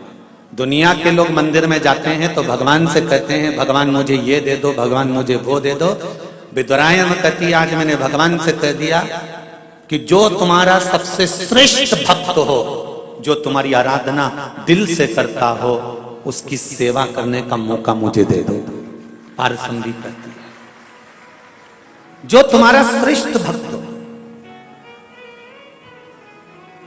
दुनिया के लोग मंदिर में जाते हैं तो भगवान से कहते हैं भगवान मुझे ये दे दो, भगवान मुझे वो दे दो। विदुरायन कहती है आज मैंने भगवान से कह दिया कि जो तुम्हारा सबसे श्रेष्ठ भक्त हो, जो तुम्हारी आराधना दिल से करता हो, उसकी सेवा करने का मौका मुझे दे दो। पारसमणी कहती है जो तुम्हारा श्रेष्ठ भक्त हो,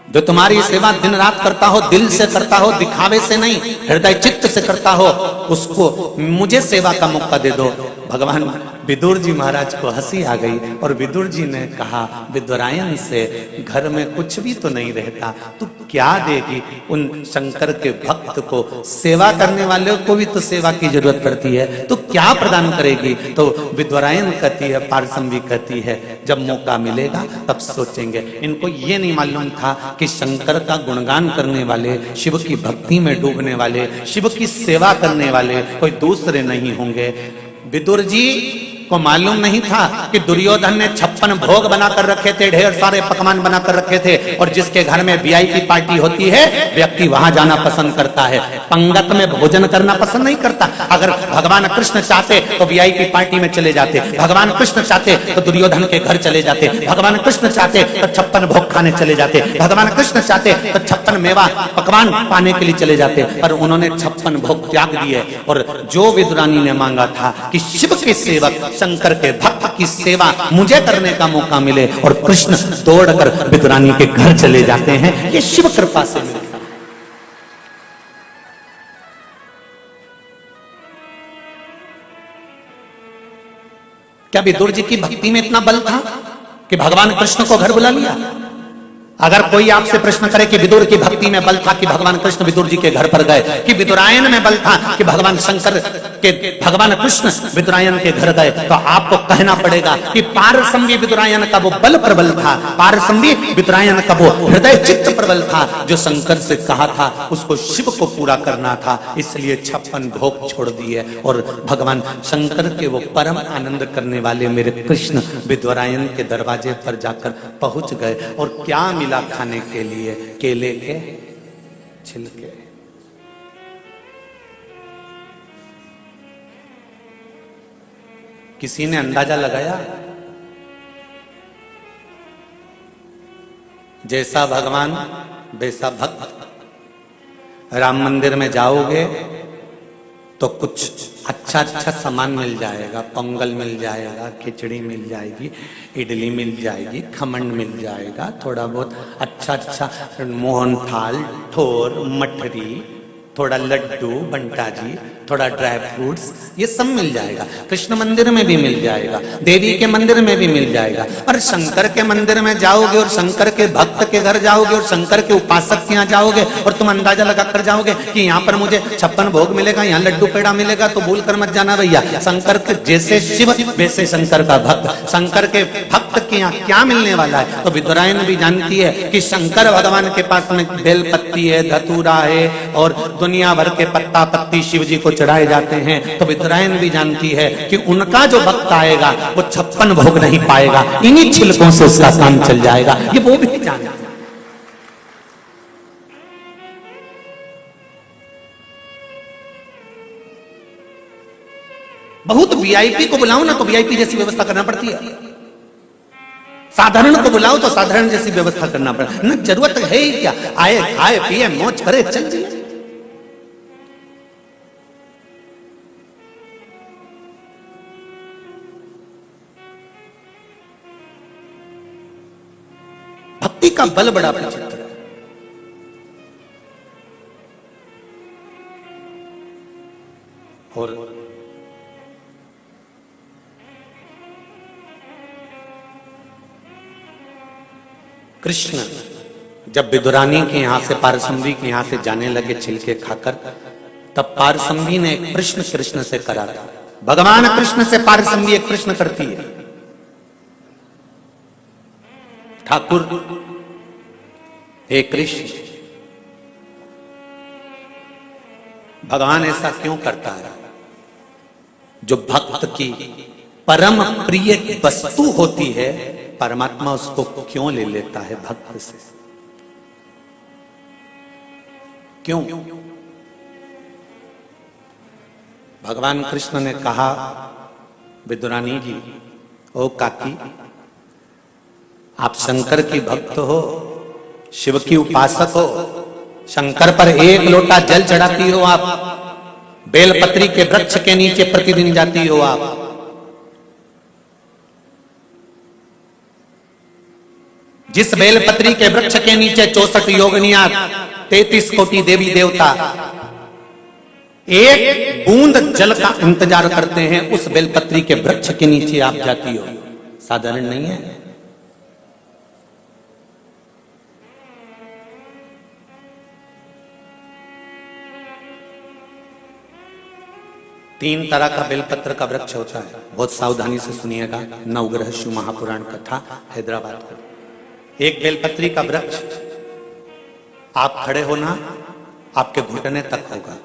जो तुम्हारी सेवा दिन रात करता हो, दिल से करता हो, दिखावे से नहीं, हृदय चित्त से करता हो, उसको मुझे सेवा का मौका दे दो। भगवान विदुर जी महाराज को हंसी आ गई और विदुर जी ने कहा विदुरायन से, घर में कुछ भी तो नहीं रहता, तू क्या देगी उन शंकर के भक्त को? सेवा करने वाले को भी तो सेवा की जरूरत पड़ती है, तो क्या प्रदान करेगी? तो विदुरायन कहती है, पारसम्भी कहती है, जब मौका मिलेगा तब सोचेंगे। इनको ये नहीं मालूम था कि शंकर का गुणगान करने वाले, शिव की भक्ति में डूबने वाले, शिव की सेवा करने वाले कोई दूसरे नहीं होंगे। विदुर जी को मालूम नहीं था कि दुर्योधन ने 56 भोग बनाकर रखे थे, ढेर सारे पकवान बनाकर रखे थे, और जिसके घर में वीआईपी पार्टी होती है व्यक्ति वहां जाना पसंद करता है, पंगत में भोजन करना पसंद नहीं करता। अगर भगवान कृष्ण चाहते तो वीआईपी पार्टी में चले जाते, भगवान कृष्ण चाहते तो दुर्योधन के घर चले जाते, भगवान कृष्ण चाहते तो 56 भोग खाने चले जाते, भगवान कृष्ण चाहते तो 56 मेवा पकवान पाने के लिए चले जाते। पर उन्होंने 56 भोग त्याग दिए, और जो विदुरानी ने मांगा था कि शिव के सेवक शंकर के भक्त की सेवा मुझे करने का मौका मिले, और कृष्ण दौड़कर विदुरानी के घर चले जाते हैं, ये शिव कृपा से मिलता है। क्या विदुर जी की भक्ति में इतना बल था कि भगवान कृष्ण को घर बुला लिया? अगर कोई आपसे प्रश्न करे कि विदुर की भक्ति में बल था कि भगवान कृष्ण विदुर जी के घर पर गए, कि विदुरायन में बल था कि भगवान शंकर के भगवान कृष्ण विदुरायन के घर गए, तो आपको कहना पड़ेगा कि पारसम्भी विदुरायन का वो बल प्रबल था, पारसम्भी विदुरायन का वो हृदय चित्त प्रबल था, जो शंकर से कहा था उसको शिव को पूरा करना था, इसलिए 56 भोग छोड़ दिए और भगवान शंकर के वो परम आनंद करने वाले मेरे कृष्ण विदुरायन के दरवाजे पर जाकर पहुंच गए। और क्या मिला खाने के लिए? केले के छिलके। किसी ने अंदाजा लगाया? जैसा भगवान वैसा भक्त। राम मंदिर में जाओगे तो कुछ अच्छा अच्छा सामान मिल जाएगा, पोंगल मिल जाएगा, खिचड़ी मिल जाएगी, इडली मिल जाएगी, खमन मिल जाएगा, थोड़ा बहुत अच्छा अच्छा मोहन थाल, ठोर, मठरी, थोड़ा लड्डू, बंटा जी, थोड़ा ड्राई फ्रूट्स, ये सब मिल जाएगा। कृष्ण मंदिर में भी मिल जाएगा, देवी के मंदिर में भी मिल जाएगा। और शंकर के मंदिर में जाओगे और शंकर के भक्त के घर जाओगे और शंकर के उपासक के यहाँ जाओगे और तुम अंदाजा लगा कर जाओगे कि यहाँ पर मुझे 56 भोग मिलेगा, यहाँ लड्डू पेड़ा मिलेगा, तो भूल कर मत जाना भैया। शंकर के जैसे शिव वैसे शंकर का भक्त, शंकर के भक्त के यहाँ क्या मिलने वाला है? तो विदुरायन भी जानती है कि शंकर भगवान के पास में बेलपत्ती है, धतूरा है और दुनिया भर के पत्ता पत्ती शिव जी को चढ़ाए जाते हैं। तो विदुरायन भी जानती है कि उनका जो भक्त आएगा वो 56 भोग नहीं पाएगा, इन्हीं छिलकों से उसका काम चल जाएगा, ये वो भी जानती है। बहुत वीआईपी को बुलाओ ना तो वीआईपी जैसी व्यवस्था करना पड़ती है, साधारण को बुलाओ तो साधारण जैसी व्यवस्था करना पड़ता है। ना जरूरत है ही क्या, आए खाए पिए मौज करे चल जाए। भक्ति का बल बड़ा विचित्र है। और कृष्ण जब विदुरानी के यहां से पारसम्भी के यहां से जाने लगे छिलके खाकर, तब पारसम्भी ने एक प्रश्न कृष्ण से करा था। भगवान कृष्ण से पारसम्भी एक प्रश्न करती है, ठाकुर हे कृष्ण, भगवान ऐसा क्यों करता है? जो भक्त की परम प्रिय वस्तु होती है परमात्मा उसको क्यों ले लेता है भक्त से? क्यों? भगवान कृष्ण ने कहा, विदुरानी जी, ओ काकी, आप शंकर की भक्त हो, शिव की उपासक हो, शंकर पर 1 लोटा जल चढ़ाती हो आप, बेलपत्री के वृक्ष के नीचे प्रतिदिन जाती हो आप, जिस बेलपत्री के वृक्ष के नीचे 64 योगिनियां, 33 कोटि देवी देवता एक बूंद जल का इंतजार करते हैं, उस बेलपत्री के वृक्ष के नीचे आप जाती हो, साधारण नहीं है। तीन तरह का बेलपत्र का वृक्ष होता है, बहुत सावधानी से सुनिएगा। नवग्रह शिव महापुराण कथा हैदराबाद को। एक बेलपत्री का वृक्ष आप खड़े होना आपके घुटने तक होगा,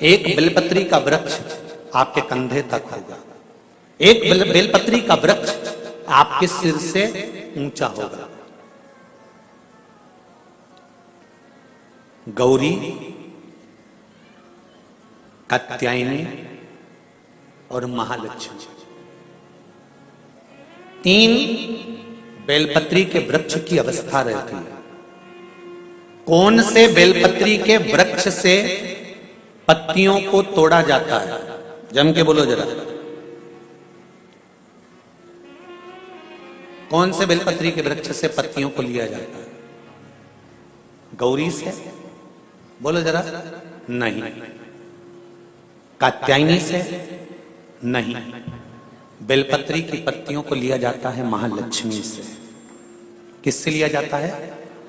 एक बेलपत्री का वृक्ष आपके कंधे तक होगा, एक बेलपत्री का वृक्ष आपके सिर से ऊंचा होगा। गौरी, कात्यायनी और महालक्ष्मी, तीन बेलपत्री के वृक्ष की अवस्था रहती है। कौन से बेलपत्री के वृक्ष से पत्तियों को तोड़ा जाता है? जम के बोलो जरा, कौन से बेलपत्री के वृक्ष से पत्तियों को लिया जाता है? गौरी से? बोलो जरा। नहीं। कात्यायनी से? नहीं। बेलपत्री की पत्तियों को लिया जाता है महालक्ष्मी से। किससे लिया जाता है?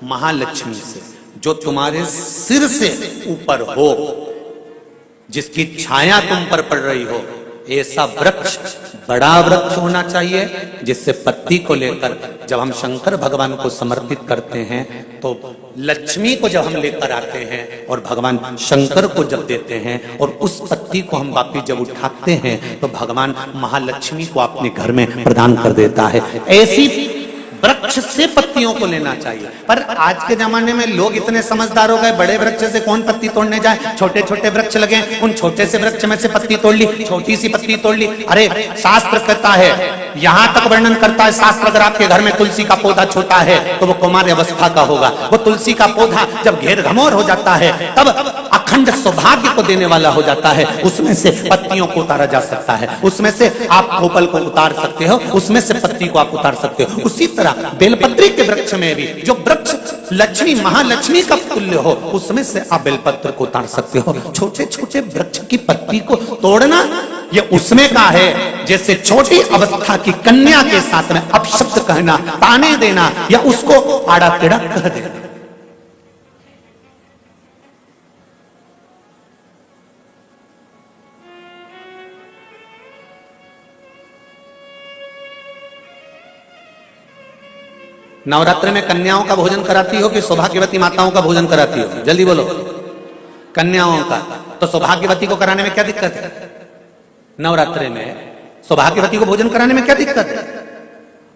महालक्ष्मी से, जो तुम्हारे सिर से ऊपर हो, जिसकी छाया तुम पर पड़ रही हो। ऐसा वृक्ष बड़ा वृक्ष होना चाहिए, जिससे पत्ती को लेकर जब हम शंकर भगवान को समर्पित करते हैं तो लक्ष्मी को जब हम लेकर आते हैं और भगवान शंकर को जब देते हैं और उस पत्ती को हम वापिस जब उठाते हैं तो भगवान महालक्ष्मी को अपने घर में प्रदान कर देता है। ऐसी वृक्ष से पत्तियों को लेना चाहिए। पर आज के जमाने में लोग इतने समझदार हो गए, बड़े वृक्ष से कौन पत्ती तोड़ने जाए, छोटे छोटे वृक्ष लगे, उन छोटे से वृक्ष में से पत्ती तोड़ ली, छोटी सी पत्ती तोड़ ली। अरे शास्त्र कहता है, यहां तक वर्णन करता है शास्त्र, अगर आपके घर में तुलसी का पौधा छोटा है तो वो कुमार अवस्था का होगा। वो तुलसी का पौधा जब घेर घमौर हो जाता है तब अखंड सौभाग्य को देने वाला हो जाता है। उसमें से पत्तियों को उतारा जा सकता है, उसमें से आप कोपल को उतार सकते हो, उसमें से पत्ती को आप उतार सकते हो। उसी तरह बेलपत्री के वृक्ष में भी जो वृक्ष लक्ष्मी महालक्ष्मी का तुल्य हो, उसमें से आप बेलपत्र को उतार सकते हो। छोटे छोटे वृक्ष की पत्ती को तोड़ना ये उसमें का है जैसे छोटी अवस्था की कन्या के साथ में अपशब्द कहना, ताने देना या उसको आड़ा टेढ़ा कह देना। नवरात्र में कन्याओं का भोजन कराती हो कि सौभाग्यवती माताओं का भोजन कराती हो? जल्दी बोलो। कन्याओं का। तो सौभाग्यवती को कराने में क्या दिक्कत है? नवरात्र में सौभाग्यवती को भोजन कराने में क्या दिक्कत है?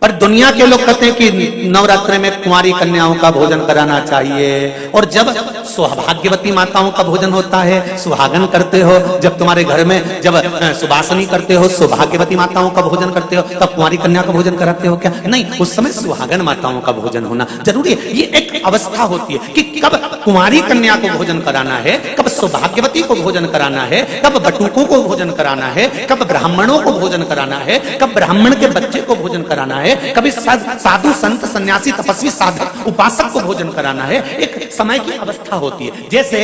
पर दुनिया के लोग कहते हैं कि नवरात्र में कुंवारी कन्याओं का भोजन कराना चाहिए। और जब सौभाग्यवती माताओं का भोजन होता है, सुहागन करते हो, जब तुम्हारे घर में जब सुबासनी करते हो, सौभाग्यवती माताओं का भोजन करते हो, तब कुंवारी कन्या का भोजन कराते हो क्या? नहीं, उस समय सुहागन माताओं का भोजन होना जरूरी है। ये एक अवस्था होती है कि कब कुंवारी कन्या को भोजन कराना है, कब सौभाग्यवती को भोजन कराना है, कब बटुकों को भोजन कराना है, कब ब्राह्मणों को भोजन कराना है, कब ब्राह्मण के बच्चे को भोजन कराना है, कभी साधु संत सन्यासी तपस्वी साधक उपासक को भोजन कराना है। एक समय की अवस्था होती है। जैसे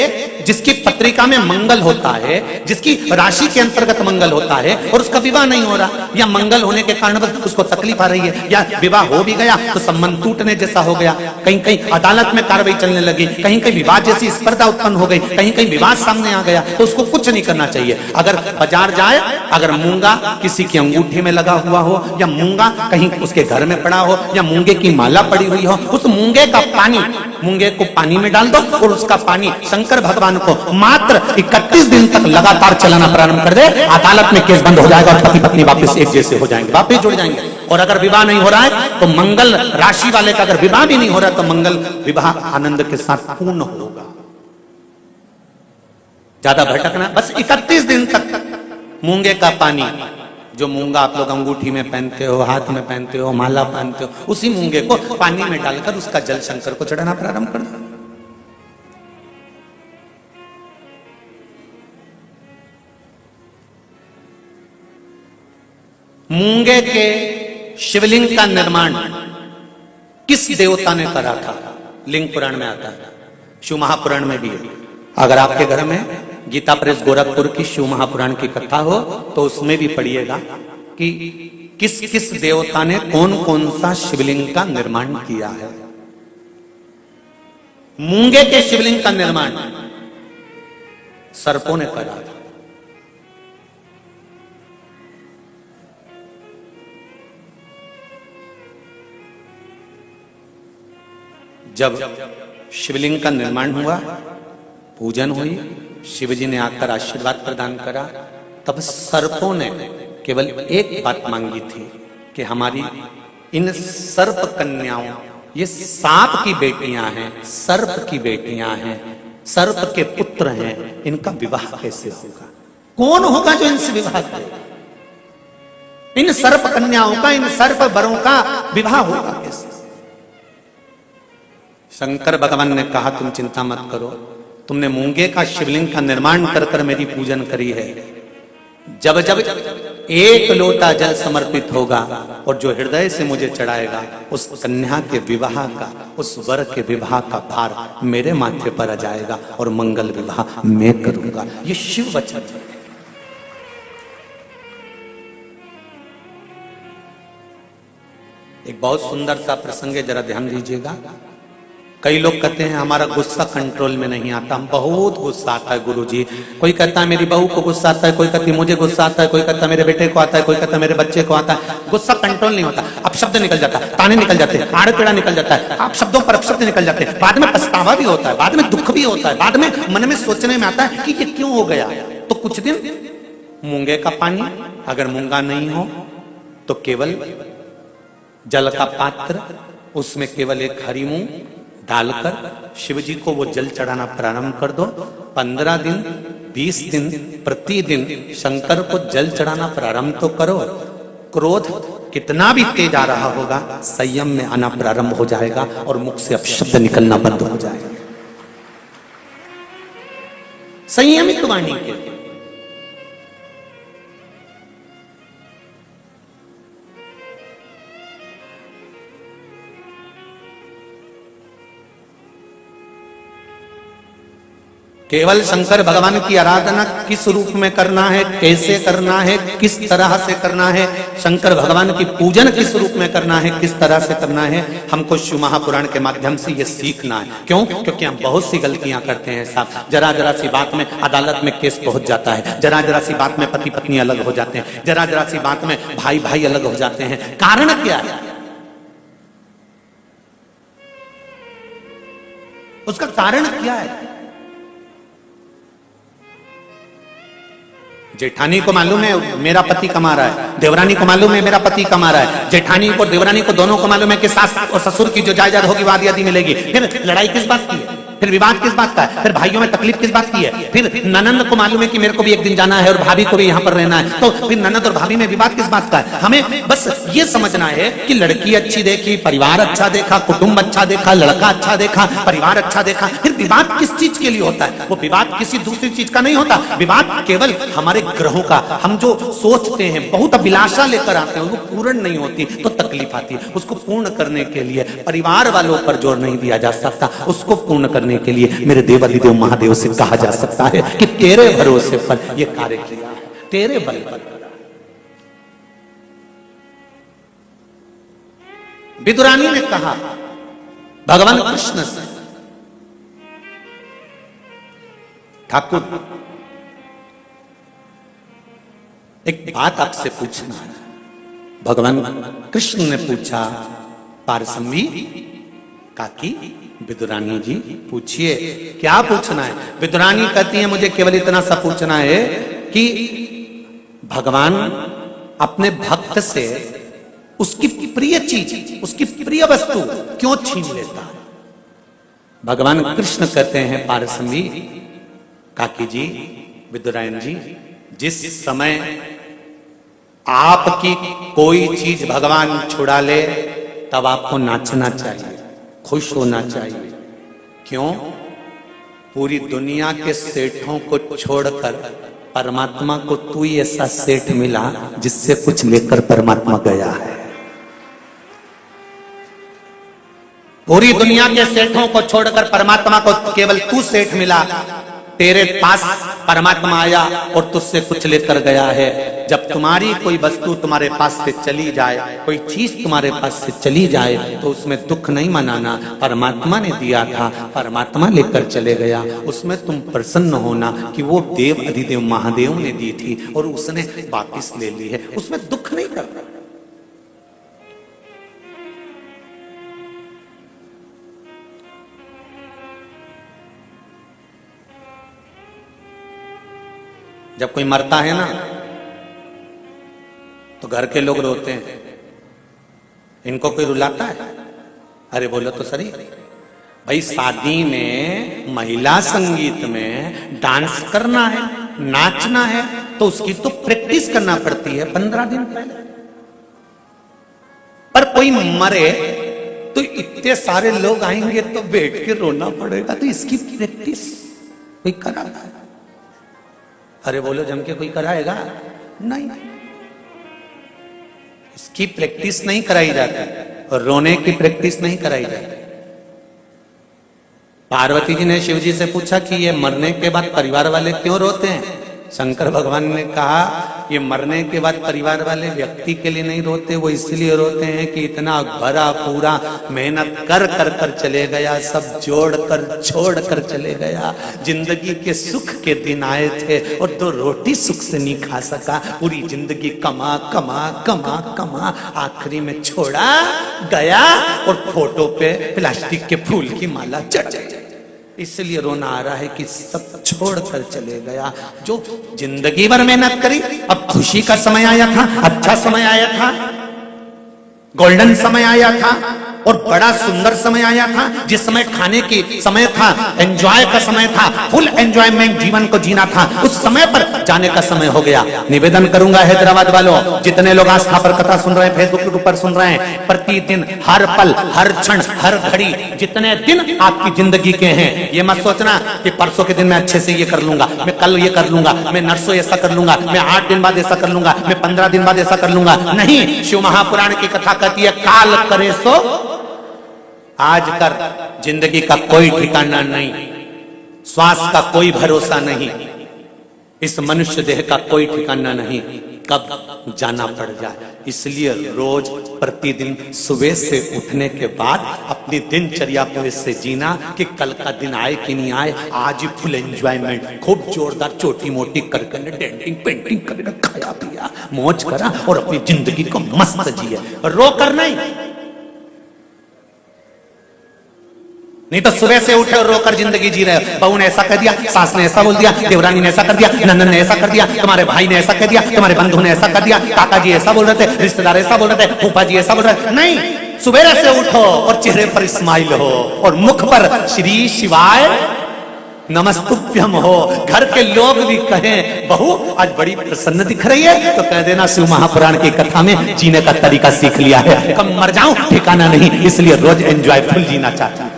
जिसकी पत्रिका में मंगल होता है, जिसकी राशि के अंतर्गत मंगल होता है और उसका विवाह नहीं हो रहा, या मंगल होने के कारण उसको तकलीफ आ रही है, या विवाह हो भी गया तो संबंध टूटने जैसा हो गया, कहीं कहीं अदालत में कार्रवाई चलने लगी, कहीं कहीं विवाद जैसी स्पर्धा उत्पन्न हो गई, कहीं कहीं विवाद सामने आ गया, तो उसको कुछ नहीं करना चाहिए। अगर बाजार जाए, अगर मूंगा किसी की अंगूठी में लगा हुआ हो, या मूंगा कहीं उसके घर में पड़ा हो, या मूंगे की माला पड़ी हुई हो, उस मूंगे का पानी, मूंगे को पानी में डाल दो और उसका पानी शंकर भगवान को मात्र 31 दिन तक लगातार चलाना प्रारंभ कर दे, अदालत में केस बंद हो जाएगा, पति पत्नी वापस एक जैसे हो जाएंगे, वापस जुड़ जाएंगे। और अगर विवाह नहीं हो रहा है तो मंगल राशि वाले का अगर विवाह भी नहीं हो रहा तो मंगल विवाह आनंद के साथ पूर्ण होगा। ज्यादा भटकना, बस 31 दिन तक मूंगे का पानी, जो मूंगा आप लोग अंगूठी में पहनते हो, हाथ में पहनते हो, माला पहनते हो, उसी मूंगे को पानी में डालकर उसका जल शंकर को चढ़ाना प्रारंभ कर दो। मूंगे के शिवलिंग का निर्माण किस देवता ने करा था? लिंग पुराण में आता है, शिव महापुराण में भी है। अगर आपके घर में गीता प्रेस गोरखपुर की शिव महापुराण की कथा हो तो उसमें भी पढ़िएगा कि किस किस देवता ने कौन कौन सा शिवलिंग का निर्माण किया है। मूंगे के शिवलिंग का निर्माण सर्पों ने करा था। जब शिवलिंग का निर्माण हुआ, पूजन हुई, शिवजी ने आकर आशीर्वाद प्रदान करा, तब सर्पों ने केवल एक बात मांगी थी कि हमारी इन सर्प कन्याओं, ये सांप की बेटियां हैं, सर्प की बेटियां हैं, सर्प के पुत्र हैं, इनका विवाह कैसे होगा? कौन होगा जो इनसे विवाह करे? इन सर्प कन्याओं का, इन सर्प वरों का विवाह होगा कैसे? शंकर भगवान ने कहा तुम चिंता मत करो, तुमने मूंगे का शिवलिंग का निर्माण कर कर मेरी पूजन करी है। जब जब एक लोटा जल समर्पित होगा और जो हृदय से मुझे चढ़ाएगा, उस कन्या के विवाह का, उस वर के विवाह का भार मेरे माथे पर आ जाएगा और मंगल विवाह मैं करूंगा। ये शिव वचन है। एक बहुत सुंदर सा प्रसंग है, जरा ध्यान दीजिएगा। कई लोग कहते हैं हमारा गुस्सा कंट्रोल में नहीं आता, हम बहुत गुस्सा आता है गुरुजी। कोई कहता है मेरी बहू को गुस्सा आता है, कोई कहती है मुझे गुस्सा आता है, कोई कहता है मेरे बेटे को आता है, कोई कहता है मेरे बच्चे को आता है। गुस्सा कंट्रोल नहीं होता, अब शब्द निकल जाता है, ताने निकल जाते हैं, आड़े टेढ़ा निकल जाता है, आप शब्दों पर अपशब्द निकल जाते हैं, बाद में पछतावा भी होता है, बाद में दुख भी होता है, बाद में मन में सोचने में आता है कि ये क्यों हो गया। तो कुछ दिन मूंगे का पानी, अगर मूंगा नहीं हो तो केवल जल का पात्र, उसमें केवल एक हरी मूंग डालकर शिव जी को वो जल चढ़ाना प्रारंभ कर दो। 15 दिन 20 दिन प्रतिदिन शंकर को जल चढ़ाना प्रारंभ तो करो। क्रोध कितना भी तेज आ रहा होगा, संयम में आना प्रारंभ हो जाएगा और मुख से अपशब्द निकलना बंद हो जाएगा। संयमित वाणी के केवल शंकर भगवान की आराधना किस रूप में करना है, कैसे करना है, किस तरह से करना है, शंकर भगवान की पूजन किस रूप में करना है, किस तरह से करना है, हमको शिव महापुराण के माध्यम से ये सीखना है। क्यों? क्योंकि हम बहुत सी गलतियां करते हैं साहब। जरा जरा सी बात में अदालत में केस पहुंच जाता है, जरा जरा सी बात में पति पत्नी अलग हो जाते हैं, जरा जरा सी बात में भाई भाई अलग हो जाते हैं। कारण क्या है? उसका कारण क्या है? जेठानी को मालूम है मेरा पति कमा रहा है, देवरानी को मालूम है मेरा पति कमा रहा है, जेठानी को देवरानी को दोनों को मालूम है कि सास और ससुर की जो जायदाद होगी वो आधी आधी मिलेगी। फिर लड़ाई किस बात की है? फिर विवाद किस बात का है? फिर भाइयों में तकलीफ किस बात की है? फिर ननंद को मालूम है कि मेरे को भी एक दिन जाना है और भाभी को भी यहाँ पर रहना है, तो फिर ननंद और भाभी में विवाद किस बात का है? हमें बस ये समझना है कि लड़की अच्छी देखी, परिवार अच्छा देखा, कुटुंब अच्छा देखा, लड़का अच्छा देखा, परिवार अच्छा देखा, फिर विवाद किस चीज के लिए होता है? वो विवाद किसी दूसरी चीज का नहीं होता। विवाद केवल हमारे ग्रहों का, हम जो सोचते हैं, बहुत अभिलाषा लेकर आते हैं, वो पूर्ण नहीं होती तो तकलीफ आती है। उसको पूर्ण करने के लिए परिवार वालों पर जोर नहीं दिया जा सकता, उसको पूर्ण करने के लिए मेरे देवाधिदेव महादेव से कहा जा सकता है कि तेरे भरोसे पर यह कार्य किया है, तेरे बल पर। विदुरानी ने कहा भगवान कृष्ण से, ठाकुर एक बात आपसे पूछना है। भगवान कृष्ण ने पूछा, पारसमवी काकी विदुरानी जी पूछिए, क्या पूछना है? विदुरानी कहती है मुझे केवल इतना सा पूछना है कि भगवान अपने भक्त से उसकी प्रिय चीज, उसकी प्रिय वस्तु क्यों छीन लेता है? भगवान कृष्ण कहते हैं, पारसमवी काकी जी, विदुरानी जी, जिस समय आपकी कोई चीज भगवान छुड़ा ले तब आपको नाचना चाहिए, खुश होना चाहिए। क्यों? पूरी दुनिया के सेठों को छोड़कर परमात्मा को तू ही ऐसा सेठ मिला जिससे कुछ लेकर परमात्मा गया है। पूरी दुनिया के सेठों को छोड़कर परमात्मा को केवल तू सेठ मिला तेरे पास परमात्मा आया और तुझसे कुछ लेकर गया है। जब तुम्हारी कोई वस्तु तुम्हारे पास से चली जाए, कोई चीज तुम्हारे पास से चली जाए, तो उसमें दुख नहीं मनाना। परमात्मा ने दिया था, परमात्मा लेकर चले गया, उसमें तुम प्रसन्न होना कि वो देव अधिदेव महादेव ने दी थी और उसने वापिस ले ली है, उसमें दुख नहीं करना। जब कोई मरता है ना तो घर के लोग रोते हैं, इनको कोई रुलाता है? अरे बोलो तो सही भाई, शादी में महिला संगीत में डांस करना है, नाचना है, तो उसकी तो प्रैक्टिस करना पड़ती है 15 दिन पहले। पर कोई मरे तो इतने सारे लोग आएंगे तो बैठ के रोना पड़ेगा, तो इसकी प्रैक्टिस कोई कराता है? अरे बोलो जम के कोई कराएगा? नहीं, इसकी प्रैक्टिस नहीं कराई जाती और रोने की प्रैक्टिस नहीं कराई जाती। पार्वती जी ने शिव जी से पूछा कि ये मरने के बाद परिवार वाले क्यों रोते हैं? शंकर भगवान ने कहा ये मरने के बाद परिवार वाले व्यक्ति के लिए नहीं रोते, वो इसलिए रोते हैं कि इतना भरा पूरा मेहनत कर कर कर चले गया, सब जोड़ कर छोड़ कर चले गया, जिंदगी के सुख के दिन आए थे और 2 रोटी सुख से नहीं खा सका, पूरी जिंदगी कमा कमा कमा कमा आखिरी में छोड़ा गया और फोटो पे प्लास्टिक के फूल की माला चढ़ गई। इसलिए रोना आ रहा है कि सब छोड़ कर चले गया, जो जिंदगी भर मेहनत करी। अब खुशी का समय आया था, अच्छा समय आया था, गोल्डन समय आया था और बड़ा सुंदर समय आया था, जिस समय खाने की समय था, एंजॉय का समय था, फुल एंजॉयमेंट जीवन को जीना था, उस समय पर जाने का समय हो गया। निवेदन करूंगा हैदराबाद वालों, जितने लोग आस्था पर कथा सुन रहे हैं, फेसबुक के ऊपर सुन रहे हैं, प्रतिदिन हर पल हर क्षण हर घड़ी जितने दिन आपकी जिंदगी के हैं, ये मत सोचना कि परसों के दिन मैं अच्छे से ये कर लूंगा, मैं कल ये कर लूंगा, मैं नरसों ऐसा कर लूंगा, मैं 8 दिन बाद ऐसा कर लूंगा, मैं 15 दिन बाद ऐसा कर लूंगा। नहीं, शिव महापुराण की कथा कहती है काल करे सो आज कर। जिंदगी का कोई ठिकाना नहीं, श्वास का कोई भरोसा नहीं, इस मनुष्य देह का कोई ठिकाना नहीं, कब जाना पड़ जाए। इसलिए रोज प्रतिदिन सुबह से उठने के बाद अपनी दिनचर्या को इससे जीना कि कल का दिन आए कि नहीं आए, आज ही फुल एंजॉयमेंट, खूब जोरदार छोटी मोटी करके डेंटिंग पेंटिंग करके खाया पिया मौज करा और अपनी जिंदगी को मस्त जिए, रो कर नहीं। नहीं तो सुबह से उठे और रोकर जिंदगी जी रहे हो। बहू ने ऐसा कह दिया, सास ने ऐसा बोल दिया, देवरानी ने ऐसा कर दिया, नंदन ने ऐसा कर दिया, तुम्हारे भाई ने ऐसा कह दिया, तुम्हारे बंधु ने ऐसा कर दिया, काका जी ऐसा बोल रहे थे, रिश्तेदार ऐसा बोल रहे थे, फूफा जी ऐसा बोल रहे थे। नहीं, सुबह से उठो और चेहरे पर स्माइल हो और मुख पर श्री शिवाय नमस्तुभ्यम हो। घर के लोग भी कहें बहू आज बड़ी प्रसन्न दिख रही है, तो कह देना शिव महापुराण की कथा में जीने का तरीका सीख लिया है, कब मर जाऊं ठिकाना नहीं, इसलिए रोज एंजॉयफुल जीना चाहता हूं,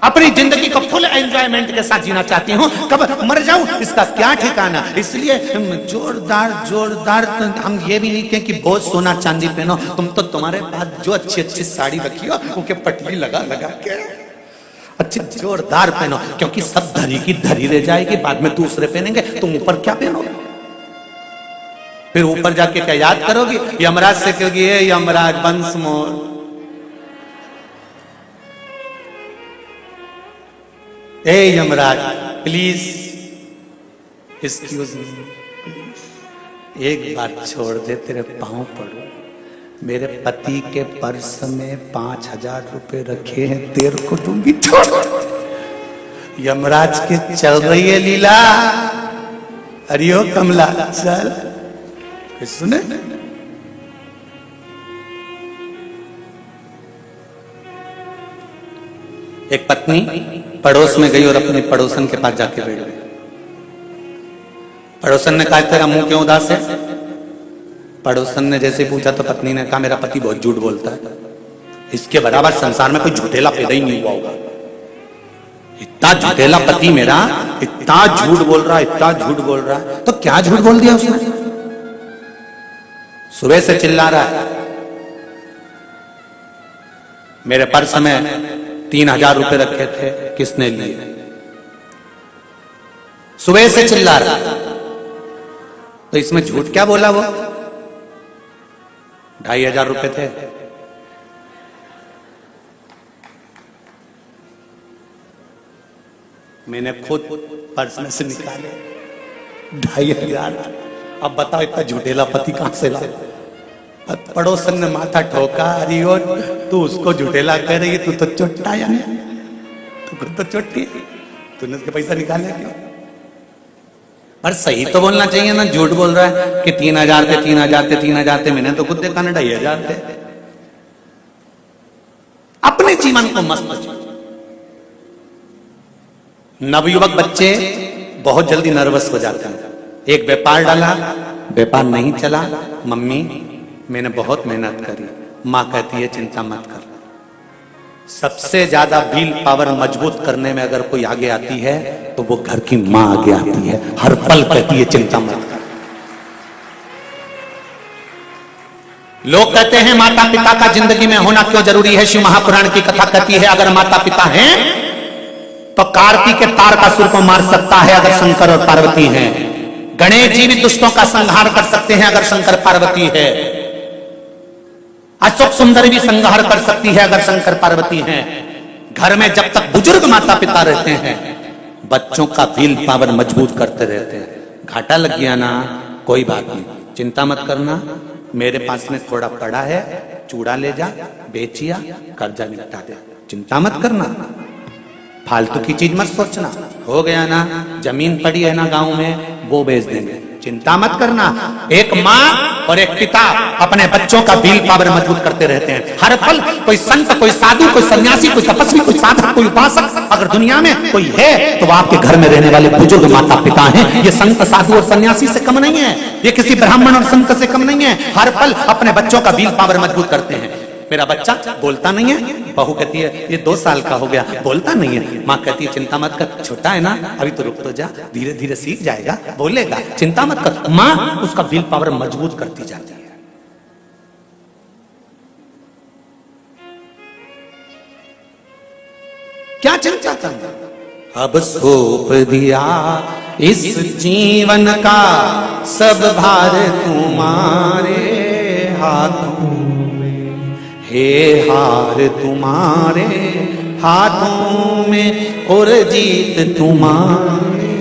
अपनी जिंदगी को फुल एंजॉयमेंट के साथ जीना चाहती हूँ, कब मर जाऊं इसका क्या ठिकाना। इसलिए जोरदार जोरदार हम ये भी नहीं कहें कि बहुत सोना चांदी पहनो, तुम तो तुम्हारे पास जो अच्छी अच्छी साड़ी रखी हो उनके पटली लगा लगा के अच्छी जोरदार पहनो, क्योंकि सब धरी की धरी रह जाएगी, बाद में दूसरे पहनेंगे, तुम ऊपर क्या पहनोगे? फिर ऊपर जाके क्या याद करोगी? यमराज से कहोगी यमराज वंश मोर, ए यमराज प्लीज एक्सक्यूज मी, एक बार छोड़ दे, तेरे पांव पड़ो, मेरे पति के पर्स में 5000 रुपए रखे हैं, तेरे को दूंगी, छोड़। यमराज के चल रही है लीला, अरियो कमला चल, सुने एक पत्नी पड़ोस में गई और अपने पड़ोसन के पास जाके बैठ गई। पड़ोसन ने कहा तेरा मुंह क्यों उदास है? पड़ोसन ने जैसे पूछा तो पत्नी ने कहा मेरा पति बहुत झूठ बोलता है, इसके बराबर संसार में कोई झूठेला पैदा ही नहीं हुआ होगा, इतना झूठेला पति मेरा, इतना झूठ बोल रहा है, इतना झूठ बोल रहा है। तो क्या झूठ बोल दिया उसने? सुबह से चिल्ला रहा है मेरे पर्स में 3000 रुपए रखे थे, किसने लिए? सुबह से चिल्ला रहा, तो इसमें झूठ क्या बोला वो? 2,500 रुपए थे। मैंने खुद पर्स में से निकाले 2,500। अब बताओ इतना झूठेला पति कहां से ला? पड़ोसन ने माथा ठोका, अरे और तू उसको झूठेला कह रही है, तू तो चोट्टा या नहीं, तू खुद तो चोट्टी है, तूने उसके पैसा निकाले क्यों? पर सही तो बोलना चाहिए ना, झूठ बोल रहा है कि 3,000 थे, 3,000 थे, 3,000 थे। मैंने तो खुद देखा ना 2,500 थे। अपने जीवन को मस्त जी। नवयुवक बच्चे बहुत जल्दी नर्वस हो जाते हैं। एक व्यापार डाला, व्यापार नहीं चला, मम्मी मैंने बहुत मेहनत करी। मां कहती है चिंता मत कर। सबसे ज्यादा विल पावर मजबूत करने में अगर कोई आगे आती है तो वो घर की मां आगे आती है, हर पल कहती है चिंता मत कर। लोग कहते हैं माता पिता का जिंदगी में होना क्यों जरूरी है? शिव महापुराण की कथा कहती है अगर माता पिता हैं तो कार्तिक के तारकासुर को मार सकता है अगर शंकर और पार्वती हैं। गणेश जी भी दुष्टों का संहार कर सकते हैं अगर शंकर पार्वती है। अशोक सुंदर भी संहार कर सकती है अगर शंकर पार्वती हैं। घर में जब तक बुजुर्ग माता पिता रहते हैं बच्चों का विल पावर मजबूत करते रहते हैं। घाटा लग गया ना, कोई बात नहीं, चिंता मत करना, मेरे पास में थोड़ा पड़ा है, चूड़ा ले जा, बेचिया, कर्जा निपटा दे, चिंता मत करना, फालतू की चीज मत सोचना। हो गया ना, जमीन पड़ी है ना गांव में, वो बेच देंगे, चिंता मत करना। एक माँ और एक पिता अपने बच्चों का विल पावर मजबूत करते रहते हैं हर पल। कोई संत, कोई साधु, कोई सन्यासी, कोई तपस्वी, कोई साधक, कोई उपासक अगर दुनिया में कोई है तो वो आपके घर में रहने वाले बुजुर्ग माता पिता हैं। ये संत, साधु और सन्यासी से कम नहीं है, ये किसी ब्राह्मण और संत से कम नहीं है। हर पल अपने बच्चों का विल पावर मजबूत करते हैं। मेरा बच्चा बोलता नहीं है, बहू कहती है ये 2 साल का हो गया बोलता नहीं है, माँ कहती है चिंता मत कर, छोटा है ना, अभी तो रुक तो जा, धीरे धीरे सीख जाएगा, बोलेगा, चिंता मत कर। माँ उसका विल पावर मजबूत करती जाती है। क्या चिंता करना, अब सौंप दिया इस जीवन का सब भार तुम्हारे हाथों, हे हार तुम्हारे हाथों में और जीत तुम्हारे।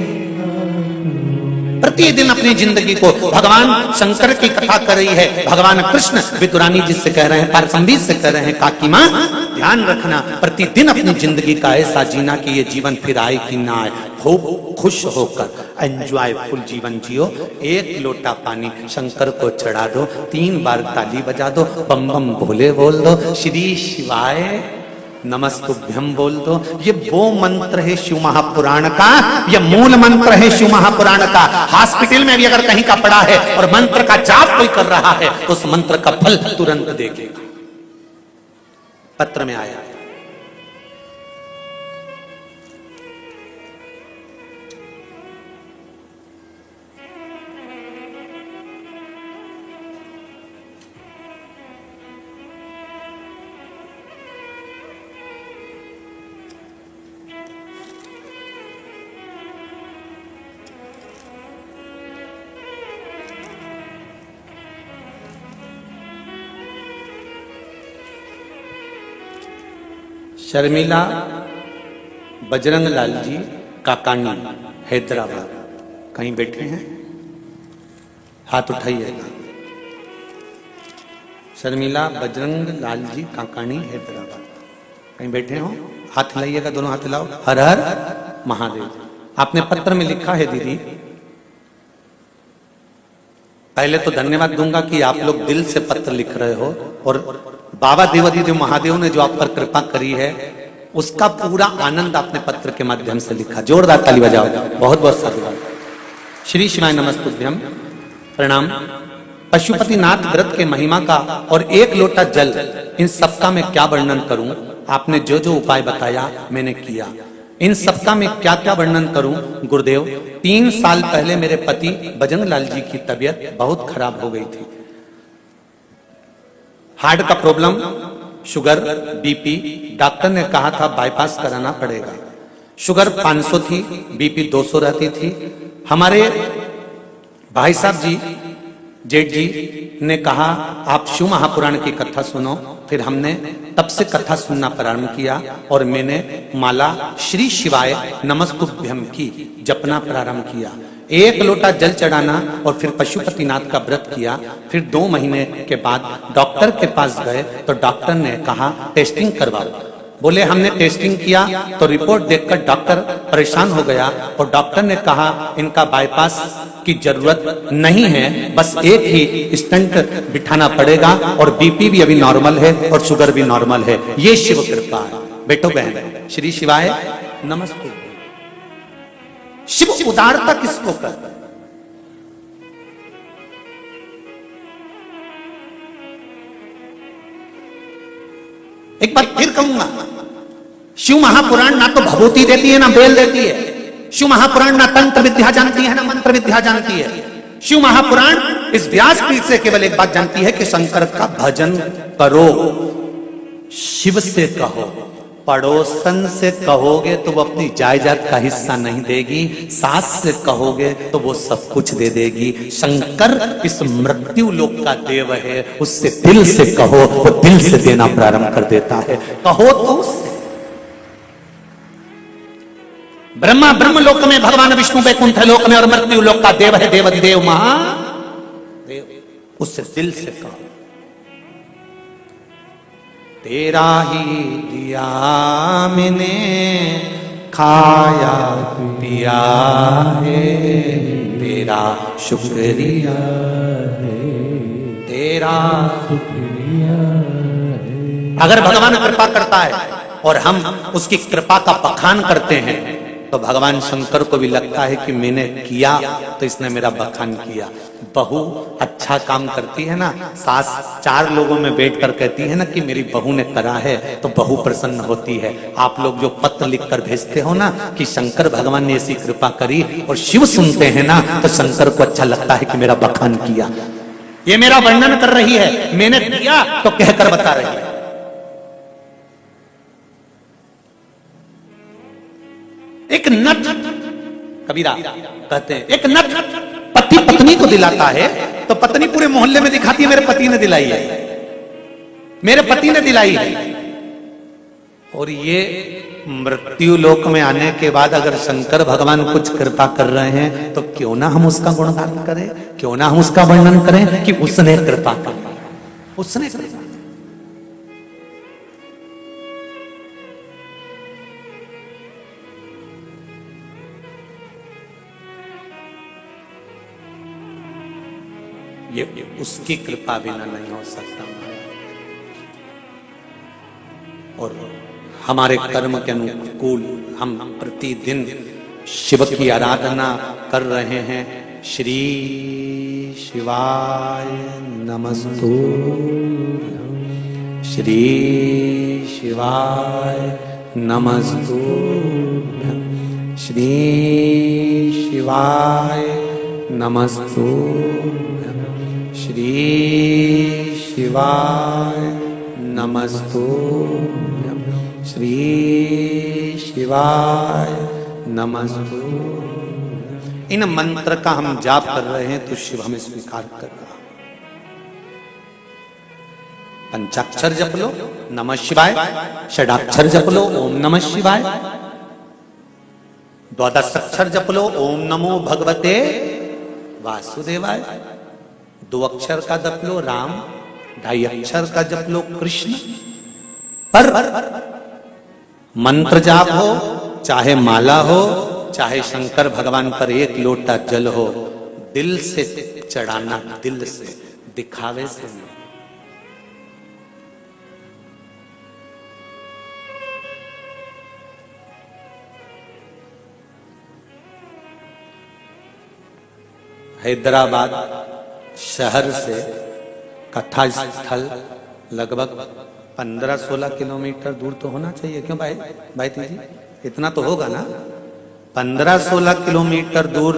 प्रतिदिन अपनी जिंदगी को भगवान शंकर की कथा कर रही है। भगवान कृष्ण विदुरानी जी से कह रहे हैं, पारसंबीज से कह रहे हैं, काकी मां ध्यान रखना, प्रतिदिन अपनी जिंदगी का ऐसा जीना कि ये जीवन फिर आए कि ना आए, खूब खुश होकर एंजॉय फुल जीवन जियो। 1 लोटा पानी शंकर को चढ़ा दो, 3 बार ताली बजा दो, बम बम भोले बोल दो, श्री शिवाय नमस्तुभ्यम बोल दो। ये वो मंत्र है शिव महापुराण का, ये मूल मंत्र है शिव महापुराण का। हॉस्पिटल में भी अगर कहीं का पड़ा है और मंत्र का जाप कोई कर रहा है तो उस मंत्र का फल तुरंत देखेगा। पत्र में आया है। शर्मिला बजरंग लाल जी काकानी हैदराबाद, कहीं बैठे हैं? हाथ उठाइएगा। शर्मिला बजरंग लाल जी काकानी हैदराबाद, कहीं बैठे हो? हाथ हिलाइएगा, दोनों हाथ हिलाओ। हर हर महादेव। आपने पत्र में लिखा है दीदी, पहले तो धन्यवाद दूंगा कि आप लोग दिल से पत्र लिख रहे हो और बाबा देवाधिदेव महादेव ने जो आप पर कृपा करी है उसका पूरा आनंद आपने पत्र के माध्यम से लिखा। जोरदार ताली बजाओ, बहुत बहुत साधुवाद। श्री शिवाय नमस्तुभ्यम, प्रणाम। पशुपतिनाथ व्रत के महिमा का और 1 लोटा जल, इन सबका मैं क्या वर्णन करूं? आपने जो जो उपाय बताया मैंने किया, इन सबका मैं क्या क्या वर्णन करूं? गुरुदेव, 3 साल पहले मेरे पति बजरंग लाल जी की तबीयत बहुत खराब हो गई थी। हार्ट का प्रॉब्लम, शुगर, बीपी, डॉक्टर ने कहा था बाईपास कराना पड़ेगा। शुगर 500 थी, बीपी 200 रहती थी। हमारे भाई साहब जी, जेठ जी ने कहा आप शिव महापुराण की कथा सुनो। फिर हमने तब से कथा सुनना प्रारंभ किया और मैंने माला श्री शिवाय नमस्तुभ्यम की जपना प्रारंभ किया। 1 लोटा जल चढ़ाना और फिर पशुपतिनाथ का व्रत किया। फिर 2 महीने के बाद डॉक्टर के पास गए तो डॉक्टर ने कहा टेस्टिंग करवाओ। बोले हमने टेस्टिंग किया तो रिपोर्ट देखकर डॉक्टर परेशान हो गया और डॉक्टर ने कहा इनका बाईपास की जरूरत नहीं है, बस एक ही स्टंट बिठाना पड़ेगा और बीपी भी अभी नॉर्मल है और शुगर भी नॉर्मल है। ये शिव कृपा है। बेटो बहन, श्री शिवाय नमस्ते। शिव उदारता किसको कर? एक बार फिर कहूंगा, शिव महापुराण ना तो भभूति देती है ना बेल देती है। शिव महापुराण ना तंत्र विद्या जानती है ना मंत्र विद्या जानती है। शिव महापुराण इस व्यासपीठ से केवल एक बात जानती है कि शंकर का भजन करो। शिव से कहो, पड़ोसन से कहोगे तो वो अपनी जायदाद का हिस्सा नहीं देगी, सास से कहोगे तो वो सब कुछ दे देगी। शंकर इस मृत्यु लोक का देव है, उससे दिल से कहो, वो दिल से देना प्रारंभ कर देता है। कहो तो उससे। ब्रह्मा ब्रह्म लोक में, भगवान विष्णु वैकुंठ लोक में और मृत्यु लोक का देव है देवाधिदेव महादेव, उससे दिल से कहो। तेरा ही दिया मैंने खाया पिया है, तेरा शुक्रिया है, तेरा शुक्रिया है। अगर भगवान कृपा करता है और हम उसकी कृपा का बखान करते हैं तो भगवान शंकर को भी लगता है कि मैंने किया तो इसने मेरा बखान किया। बहू अच्छा काम करती है ना, सास 4 लोगों में बैठकर कहती है ना कि मेरी बहू ने करा है, तो बहू प्रसन्न होती है। आप लोग जो पत्र लिखकर भेजते हो ना कि शंकर भगवान ने ऐसी कृपा करी और शिव सुनते हैं ना तो शंकर को अच्छा लगता है कि मेरा बखान किया, ये मेरा वर्णन कर रही है, मैंने दिया तो कहकर बता रही है। एक नट, कबीरा कहते हैं, एक नट पति पत्नी को दिलाता है तो पत्नी पूरे मोहल्ले में दिखाती है मेरे पति ने दिलाई है, मेरे पति ने दिलाई है। और ये मृत्यु लोक में आने के बाद अगर शंकर भगवान कुछ कृपा कर रहे हैं तो क्यों ना हम उसका गुणगान करें, क्यों ना हम उसका वर्णन करें कि उसने कृपा की, उसने कृपा। ये उसकी कृपा बिना नहीं हो सकता। और हमारे कर्म के अनुकूल हम प्रतिदिन शिव की आराधना कर रहे हैं। श्री शिवाय नमस्तु, श्री शिवाय नमस्तु, श्री शिवाय नमस्तु, श्री शिवाय नमस्तु, श्री शिवाय नमस्तु। इन मंत्र का हम जाप कर रहे हैं तो शिव हमें स्वीकार कर रहा। पंचाक्षर जप लो नमः शिवाय, षडाक्षर जप लो ओम नमः शिवाय, द्वादशाक्षर जप लो ओम नमो भगवते वासुदेवाय, 2 अक्षर का जप लो राम, 2.5 अक्षर का जप लो कृष्ण। पर मंत्र जाप हो, चाहे माला हो, चाहे शंकर भगवान पर 1 लोटा जल हो, दिल से चढ़ाना, दिल से, दिखावे से नहीं। हैदराबाद शहर से कथा स्थल लगभग 15-16 किलोमीटर दूर तो होना चाहिए, क्यों भाई जी इतना तो होगा ना। 15-16 किलोमीटर दूर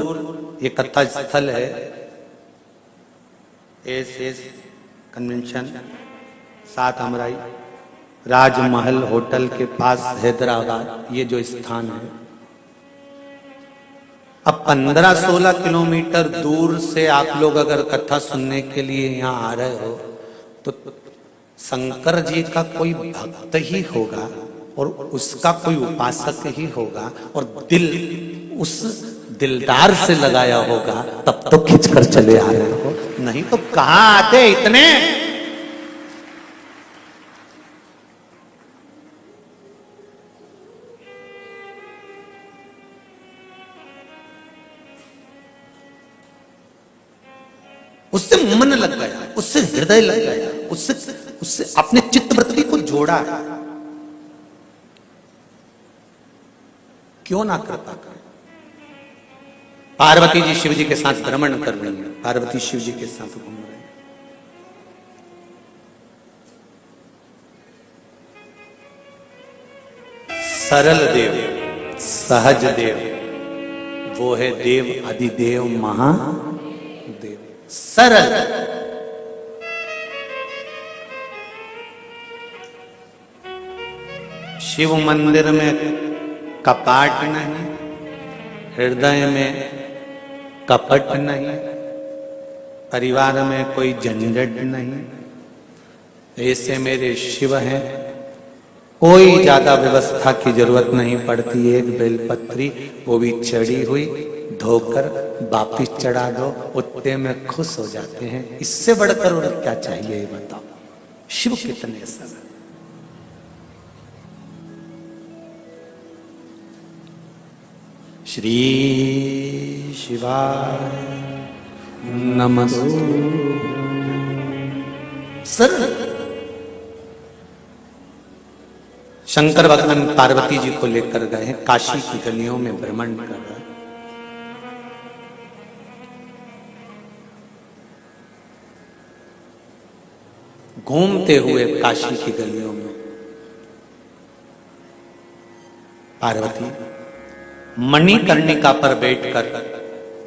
ये कथा स्थल है। एस कन्वेंशन 7 अमराई राजमहल होटल के पास हैदराबाद, ये जो स्थान है अब 15-16 किलोमीटर दूर से आप लोग अगर कथा सुनने के लिए यहाँ आ रहे हो तो शंकर जी का कोई भक्त ही होगा और उसका कोई उपासक ही होगा और दिल उस दिलदार से लगाया होगा, तब तो खिंचकर चले आ रहे हो, नहीं तो कहां आते इतने। उससे मन लग गया, उससे हृदय लग गया, उससे अपने चित्तवृत्ति को जोड़ा है। क्यों ना कृपा करें। पार्वती जी शिव जी के साथ भ्रमण कर रही है, पार्वती शिव जी के साथ घूम रहे हैं। सरल देव, सहज देव, वो है देव अधिदेव महादेव। सरल, शिव मंदिर में कपाट नहीं, हृदय में कपट नहीं, परिवार में कोई झंझट नहीं। ऐसे मेरे शिव हैं, कोई ज्यादा व्यवस्था की जरूरत नहीं पड़ती। एक बेलपत्री वो भी चढ़ी हुई धोकर वापिस चढ़ा दो, उतने में खुश हो जाते हैं। इससे बढ़कर और क्या चाहिए ये बताओ। शिव कितने सरल। श्री शिवाय नमस्ते। सरल। शंकर भगवान पार्वती जी को लेकर गए हैं, काशी की गलियों में भ्रमण कर रहे हैं। घूमते हुए काशी की गलियों में पार्वती मणिकर्णिका पर बैठकर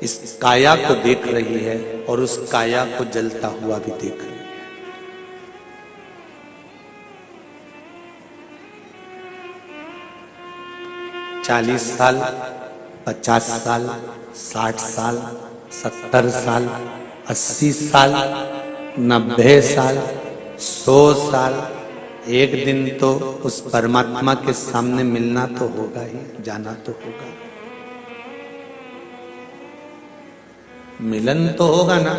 इस काया को देख रही है और उस काया को जलता हुआ भी देख रही है। चालीस साल, 50 साल, 60 साल, 70 साल, 80 साल, 90 साल, 100 साल, एक दिन तो उस परमात्मा के सामने मिलना तो होगा ही, जाना तो होगा, मिलन तो होगा ना।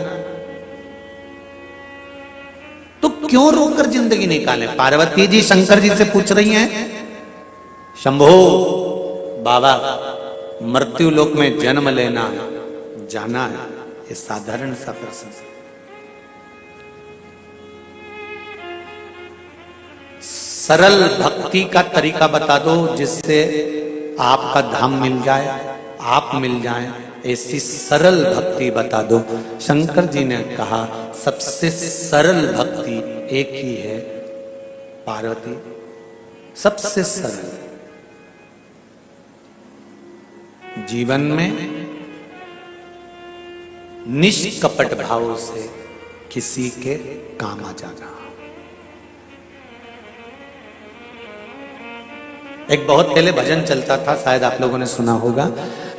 तो क्यों रोकर जिंदगी निकालें। पार्वती जी शंकर जी से पूछ रही हैं, शंभो बाबा मृत्यु लोक में जन्म लेना है, जाना है, ये साधारण सा प्रश्न है। सरल भक्ति का तरीका बता दो जिससे आपका धाम मिल जाए, आप मिल जाएं, ऐसी सरल भक्ति बता दो। शंकर जी ने कहा सबसे सरल भक्ति एक ही है, पार्वती सबसे सरल। जीवन में निष्कपट भाव से किसी के काम आ जाना। एक बहुत पहले भजन चलता था, शायद आप लोगों ने सुना होगा,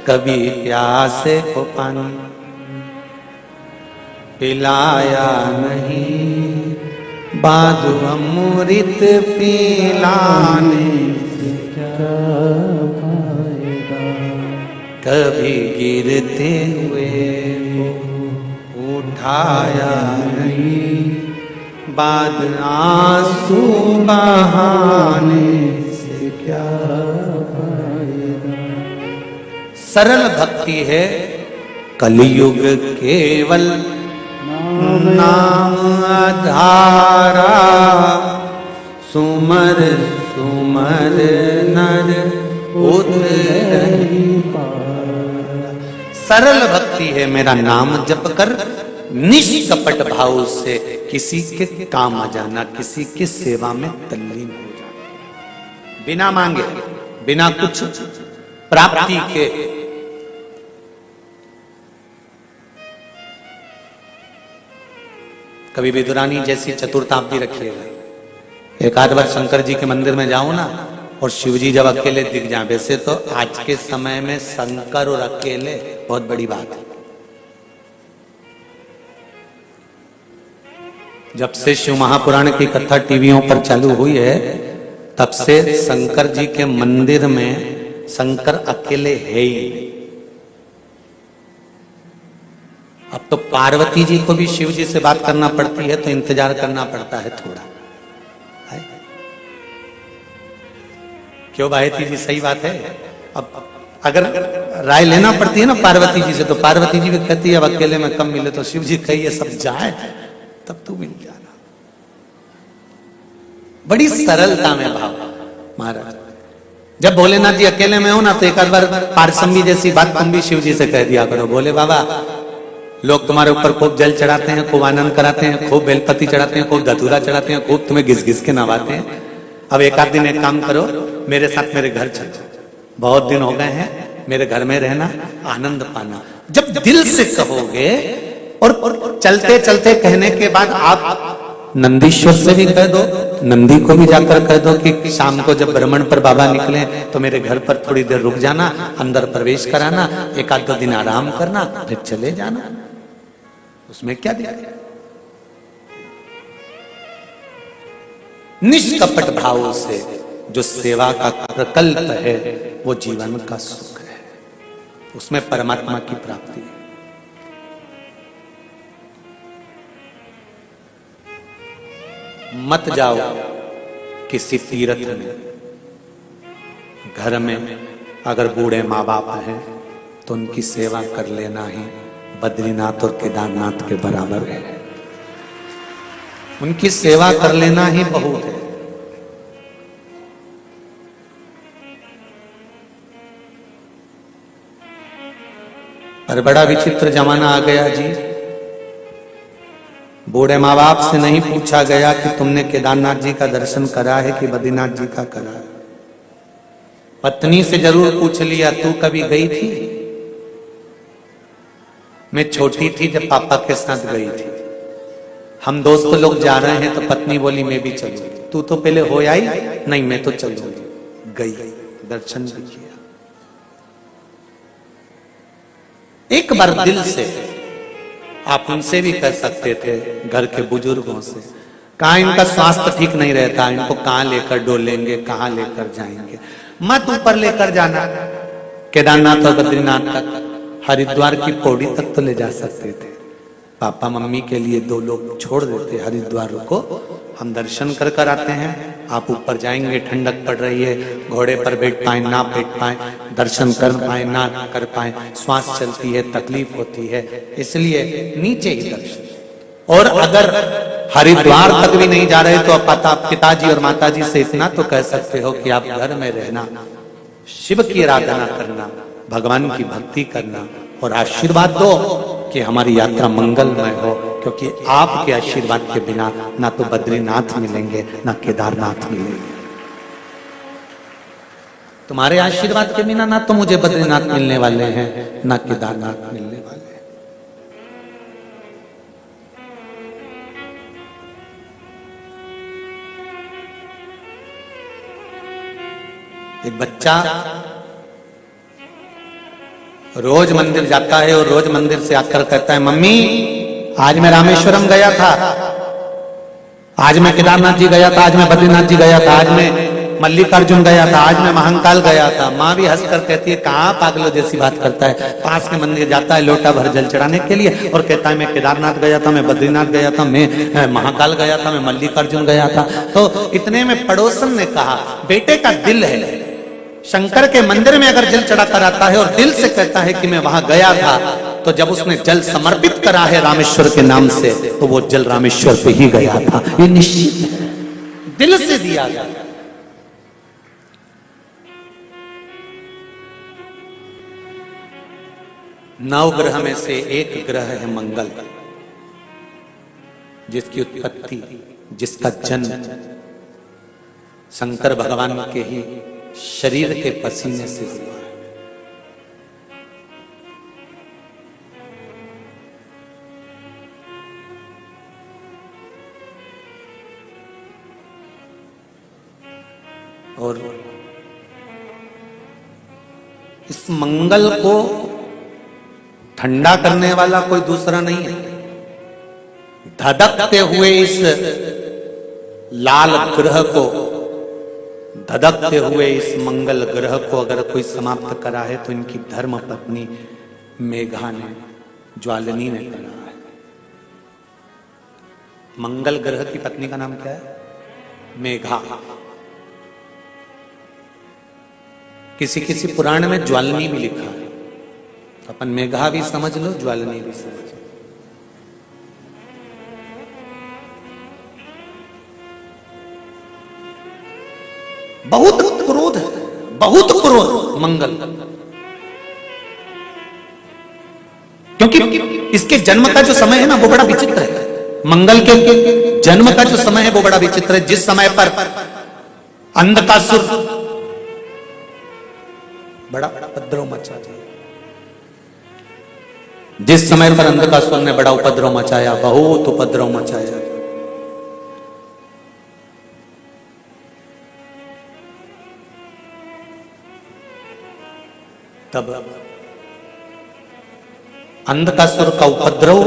कभी प्यासे को पानी पिलाया नहीं, बादू अमृत पिलाने से क्या फायदा, कभी गिरते हुए को उठाया नहीं, बाद आंसू बहाने से क्या फायदा। सरल भक्ति है कलयुग केवल नाम आधारा, सुमर सुमर नर उतरहि पारा। सरल भक्ति है मेरा नाम जप कर निष्कपट भाव से किसी के काम आ जाना, किसी की सेवा में तल्लीन हो जाना, बिना मांगे, बिना कुछ प्राप्ति के। कभी विदुरानी जैसी चतुरता आप भी रखिएगा। एक आध बार शंकर जी के मंदिर में जाओ ना और शिव जी जब अकेले दिख जाए, वैसे तो आज के समय में शंकर और अकेले बहुत बड़ी बात है। जब से शिव महापुराण की कथा टीवियों पर चालू हुई है, तब से शंकर जी के मंदिर में शंकर अकेले है ही नहीं। अब तो पार्वती जी को भी शिव जी से बात करना पड़ती है, तो इंतजार करना पड़ता है थोड़ा। है? क्यों भाई जी, सही बात है। अब अगर राय लेना पड़ती है ना पार्वती जी से, तो पार्वती जी भी कहती है अब अकेले में कम मिले, तो शिव जी कहिए सब जाए तब तू मिल जाना। बड़ी सरलता में भाव महाराज। जब भोलेनाथ जी अकेले में हो ना, तो एक आध बार पारसम्बी जैसी बात तुम भी शिव जी से कह दिया करो, बोले बाबा लोग तुम्हारे ऊपर खूब जल चढ़ाते हैं, खूब आनंद कराते हैं, खूब बेलपति चढ़ाते हैं, खूब धतूरा चढ़ाते हैं, खूब तुम्हें घिस घिस के नवाते हैं। अब एक आध दिन एक काम करो, मेरे साथ मेरे घर चलो, बहुत दिन हो गए हैं, मेरे घर में रहना, आनंद पाना। जब दिल से कहोगे, और चलते चलते कहने के बाद आप नंदीश्वर से भी कह दो, नंदी को भी जाकर कह दो कि शाम को जब भ्रमण पर बाबा निकले तो मेरे घर पर थोड़ी देर रुक जाना, अंदर प्रवेश कराना, एक आध दो दिन आराम करना, फिर चले जाना। उसमें क्या दिक्कत? निष्कपट भाव से जो सेवा का प्रकल्प है वो जीवन का सुख है, उसमें परमात्मा की प्राप्ति है। मत जाओ किसी तीर्थ में, घर में अगर बूढ़े माँ बाप हैं तो उनकी सेवा कर लेना ही बद्रीनाथ और केदारनाथ के बराबर है। उनकी सेवा कर लेना ही बहुत है। पर बड़ा विचित्र जमाना आ गया जी। बूढ़े माँ बाप से नहीं पूछा गया कि तुमने केदारनाथ जी का दर्शन करा है कि बद्रीनाथ जी का करा है। पत्नी से जरूर पूछ लिया, तू कभी गई थी? मैं छोटी थी जब पापा के साथ गई थी। हम दोस्त लोग जा रहे हैं तो पत्नी बोली मैं भी चलूंगी। तू तो पहले हो आई? नहीं मैं तो चलूंगी। गई, दर्शन भी किया। एक बार दिल से आप उनसे भी कह सकते थे, घर के बुजुर्गों से, कहा इनका स्वास्थ्य ठीक नहीं रहता, इनको कहां लेकर डोलेंगे, कहां लेकर जाएंगे। मत ऊपर लेकर जाना, केदारनाथ और बद्रीनाथ तक, हरिद्वार की पौड़ी तक तो ले जा सकते थे। पापा मम्मी के लिए 2 लोग छोड़ देते हरिद्वार को, हम दर्शन कर कर आते हैं। आप ऊपर जाएंगे, ठंडक पड़ रही है, घोड़े पर बैठ पाए ना बैठ पाए, दर्शन कर पाए ना कर पाए, श्वास चलती है, तकलीफ होती है, इसलिए नीचे ही दर्शन। और अगर हरिद्वार तक भी नहीं जा रहे तो आप पिताजी और माताजी से इतना तो कह सकते हो कि आप घर में रहना, शिव की आराधना करना, भगवान की भक्ति करना और आशीर्वाद दो कि हमारी यात्रा मंगलमय हो, क्योंकि आपके आशीर्वाद के बिना ना तो बद्रीनाथ मिलेंगे ना केदारनाथ मिलेंगे। तुम्हारे आशीर्वाद के बिना ना तो मुझे बद्रीनाथ मिलने वाले हैं ना केदारनाथ मिलने वाले हैं। एक बच्चा रोज मंदिर जाता है और रोज मंदिर से आकर कहता है, मम्मी आज मैं रामेश्वरम गया था, आज मैं केदारनाथ जी गया था, आज मैं बद्रीनाथ जी गया था, आज मैं मल्लिकार्जुन गया था, आज मैं महाकाल गया था। माँ भी हंसकर कहती है, कहाँ पागलों जैसी बात करता है। पास के मंदिर जाता है लोटा भर जल चढ़ाने के लिए और कहता है मैं केदारनाथ गया था, मैं बद्रीनाथ गया था, मैं महाकाल गया था, मैं मल्लिकार्जुन गया था। तो इतने में पड़ोसन ने कहा, बेटे का दिल है, शंकर के मंदिर में अगर जल चढ़ाकर आता है और दिल से कहता है कि मैं वहां गया था, तो जब उसने जल समर्पित करा है रामेश्वर के नाम से, तो वो जल रामेश्वर पे ही गया था। ये निश्चित है, दिल से दिया गया। नवग्रह में से एक ग्रह है मंगल, जिसकी उत्पत्ति, जिसका जन्म शंकर भगवान के ही शरीर के पसीने से हुआ है। और इस मंगल को ठंडा करने वाला कोई दूसरा नहीं है। धधकते हुए इस लाल ग्रह को, धधकते हुए इस मंगल ग्रह को अगर कोई समाप्त करा है तो इनकी धर्म पत्नी मेघा ने, ज्वालिनी ने करा है। मंगल ग्रह की पत्नी का नाम क्या है? मेघा। किसी किसी पुराण में ज्वालिनी भी लिखा है, अपन मेघा भी समझ लो, ज्वालिनी भी समझ लो। बहुत क्रोध है, बहुत क्रोध मंगल, क्योंकि इसके जन्म का जो समय है ना वो बड़ा विचित्र है। मंगल के जन्म का जो समय है वो बड़ा विचित्र है। जिस समय पर अंधकासुर बड़ा उपद्रव मचा दिया, जिस समय पर अंधकासुर ने बड़ा उपद्रव मचाया, बहुत उपद्रव मचाया, तब अंधकासुर का उपद्रव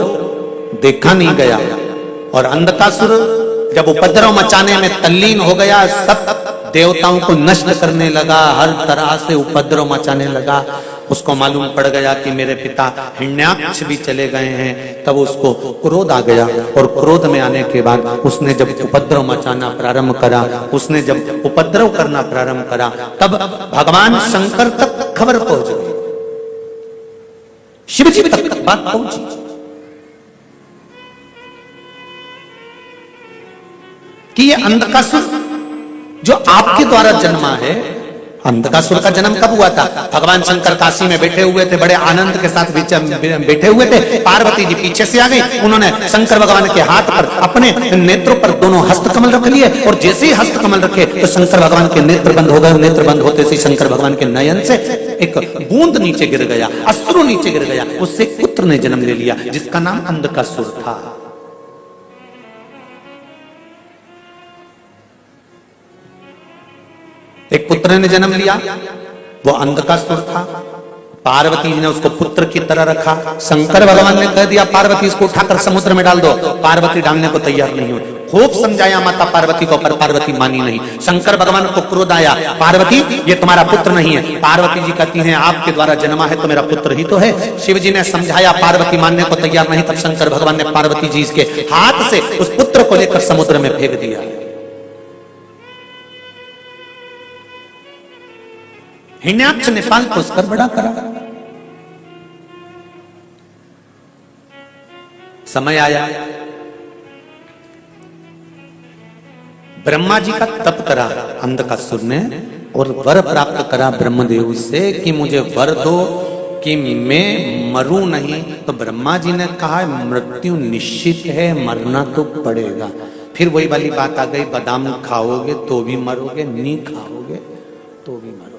देखा नहीं गया और अंधकासुर जब उपद्रव मचाने में तल्लीन हो गया, सब देवताओं को नष्ट करने लगा, हर तरह से उपद्रव मचाने लगा। उसको मालूम पड़ गया कि मेरे पिता हिरण्याक्ष भी चले गए हैं। तब उसको क्रोध आ गया और क्रोध में आने के बाद उसने जब उपद्रव मचाना प्रारंभ करा, उसने जब उपद्रव करना प्रारंभ करा, तब भगवान शंकर तक खबर पहुंच गई, शिव जी तक बात पहुंची कि ये अंधकासुर जो आपके द्वारा जन्मा है। अंधकासुर का जन्म कब हुआ था? भगवान शंकर काशी में बैठे हुए थे, बड़े आनंद के साथ बैठे हुए थे। पार्वती जी पीछे से आ गई, उन्होंने शंकर भगवान के हाथ पर, अपने नेत्रों पर दोनों हस्तकमल रख लिए और जैसे ही हस्तकमल रखे तो शंकर भगवान के नेत्र बंद हो गए। नेत्र बंद होते से शंकर भगवान के नयन से एक बूंद नीचे गिर गया, अश्रु नीचे गिर गया। उससे एक पुत्र ने जन्म ले लिया जिसका नाम अंधकासुर था। एक पुत्र ने जन्म लिया, वो अंधकासुर था। पार्वती जी ने उसको पुत्र की तरह रखा। शंकर भगवान ने कह दिया पार्वती इसको उठाकर समुद्र में डाल दो। पार्वती डालने को तैयार नहीं हुई। खूब समझाया माता पार्वती को, पर पार्वती मानी नहीं। शंकर भगवान को क्रोध आया, पार्वती ये तुम्हारा पुत्र नहीं है। पार्वती जी कहती हैं आपके द्वारा जन्मा है तो मेरा पुत्र ही तो है। शिव जी ने समझाया, पार्वती मानने को तैयार नहीं। तब शंकर भगवान ने पार्वती जी के हाथ से उस पुत्र को लेकर समुद्र में फेंक दिया। हिरण्याक्ष ने पाल पोसकर बड़ा करा। समय आया, ब्रह्मा जी का तप करा अंधकासुर ने और वर प्राप्त करा ब्रह्मदेव से कि मुझे वर दो कि मैं मरूं नहीं। तो ब्रह्मा जी ने कहा मृत्यु निश्चित है, मरना तो पड़ेगा। फिर वही वाली बात आ गई, बादाम खाओगे तो भी मरोगे, नहीं खाओगे तो भी मरोगे,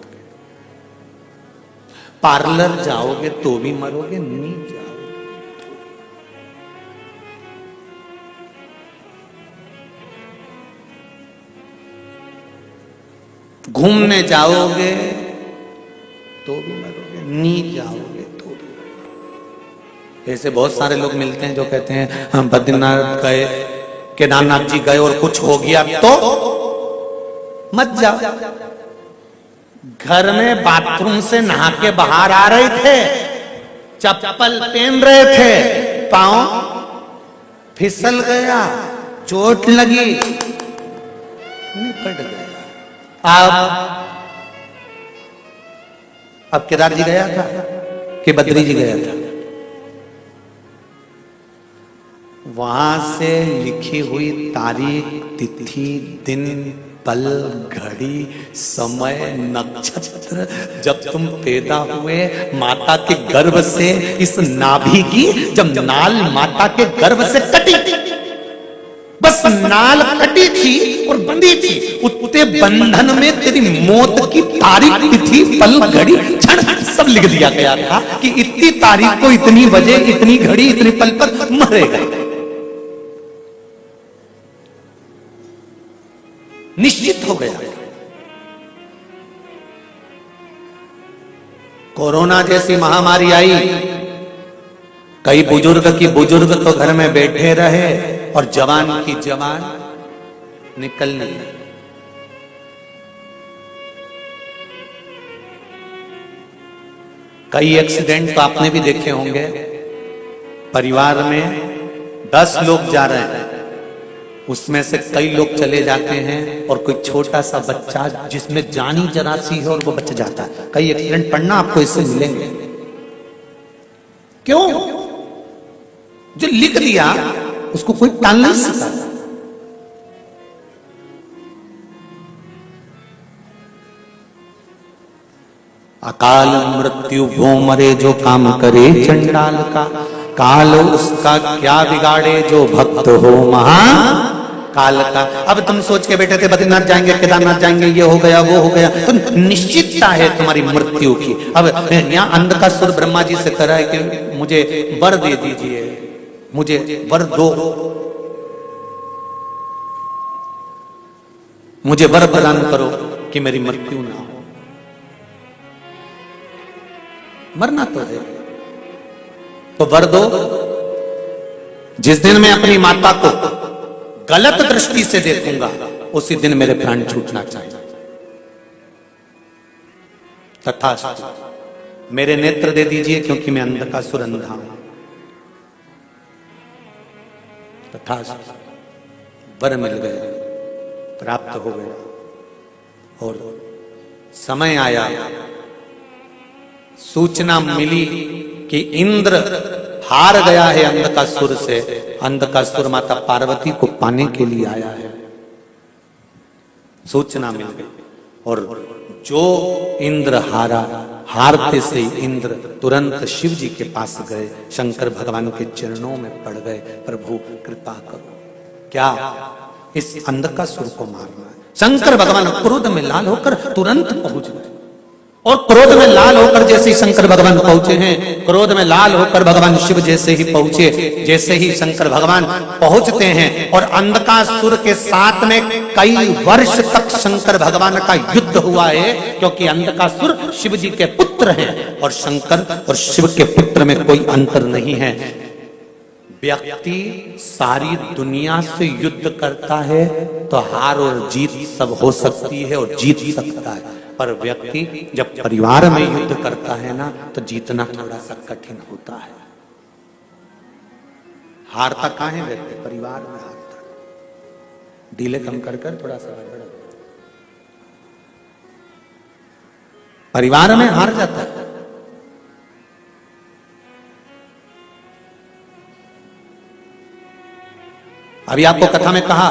पार्लर जाओगे तो भी मरोगे, नहीं जाओगे। घूमने जाओगे तो भी मरोगे, नहीं जाओगे तो भी मरोगे। ऐसे बहुत सारे लोग मिलते हैं जो कहते हैं हम बद्रीनाथ गए, केदारनाथ जी गए और कुछ हो गया तो मत जाओ। घर में बाथरूम से नहा के बाहर आ रहे थे, चप्पल पहन रहे थे, पांव फिसल गया, चोट लगी, निपट गया। अब केदार जी गया था कि बद्री जी गया था? वहां से लिखी हुई तारीख, तिथि, दिन, पल, घड़ी, समय, नक्षत्र, जब तुम पैदा हुए माता के गर्भ से, इस नाभि की जब नाल माता के गर्भ से कटी, बस नाल कटी थी और बंधी थी, उतने बंधन में तेरी मौत की तारीख, तिथि, पल, घड़ी, क्षण सब लिख दिया गया था कि इतनी तारीख को, इतनी बजे, इतनी घड़ी, इतने पल पर मरेगा। निश्चित हो गया। कोरोना जैसी महामारी आई कई बुजुर्ग की बुजुर्ग तो घर में बैठे रहे और जवान की जवान निकल ली। कई एक्सीडेंट तो आपने भी देखे होंगे, परिवार में 10 लोग जा रहे हैं, उसमें से कई लोग चले जाते हैं और कोई छोटा सा बच्चा जिसमें जानी जरा सी है और वो बच जाता है। कई एक्सीडेंट पढ़ना आपको इससे मिलेंगे। क्यों? जो लिख दिया उसको कोई टाल नहीं सकता। अकाल मृत्यु वो मरे जो काम करे चंडाल का, काल उसका क्या बिगाड़े जो भक्त हो महा काल का। अब तुम सोच के बैठे थे बद्रीनाथ जाएंगे, केदारनाथ जाएंगे, ये हो गया वो हो गया, तो निश्चितता है तुम्हारी मृत्यु की। अब यहाँ अंधकासुर ब्रह्मा जी से कह रहा है कि मुझे वर दे दीजिए, मुझे वर दो, मुझे वर प्रदान करो कि मेरी मृत्यु ना हो। मरना तो है तो वर दो। जिस दिन मैं अपनी माता को गलत दृष्टि से देखूंगा उसी दिन मेरे प्राण छूटना चाहिए। तथास्तु, मेरे नेत्र दे दीजिए क्योंकि मैं अंधकासुर अंधा हूं। तथास्तु, वर मिल गए, प्राप्त हो गए और समय आया, सूचना मिली कि इंद्र हार गया है अंधकासुर से। अंधकासुर माता पार्वती को पाने के लिए आया है। सूचना मिल गई और जो इंद्र हारा, हारते से इंद्र तुरंत शिव जी के पास गए, शंकर भगवान के चरणों में पड़ गए, प्रभु कृपा करो, क्या इस अंधकासुर को मारना है। शंकर भगवान क्रोध में लाल होकर तुरंत पहुंच गए और क्रोध में लाल होकर जैसे ही शंकर भगवान पहुंचे हैं, क्रोध में लाल होकर भगवान शिव जैसे ही पहुंचे, जैसे ही शंकर भगवान पहुंचते हैं और अंधकासुर के साथ में कई वर्ष तक शंकर भगवान का युद्ध हुआ है, क्योंकि अंधकासुर शिव जी के पुत्र हैं और शंकर और शिव के पुत्र में कोई अंतर नहीं है। व्यक्ति सारी दुनिया से युद्ध करता है तो हार और जीत सब हो सकती है और जीत सकता है, पर व्यक्ति जब परिवार में युद्ध करता है ना तो जीतना थोड़ा सा कठिन होता है। हारता कहां है व्यक्ति? परिवार में हारता। ढीले कम कर थोड़ा सा परिवार में हार जाता है। अभी आपको कथा में कहा,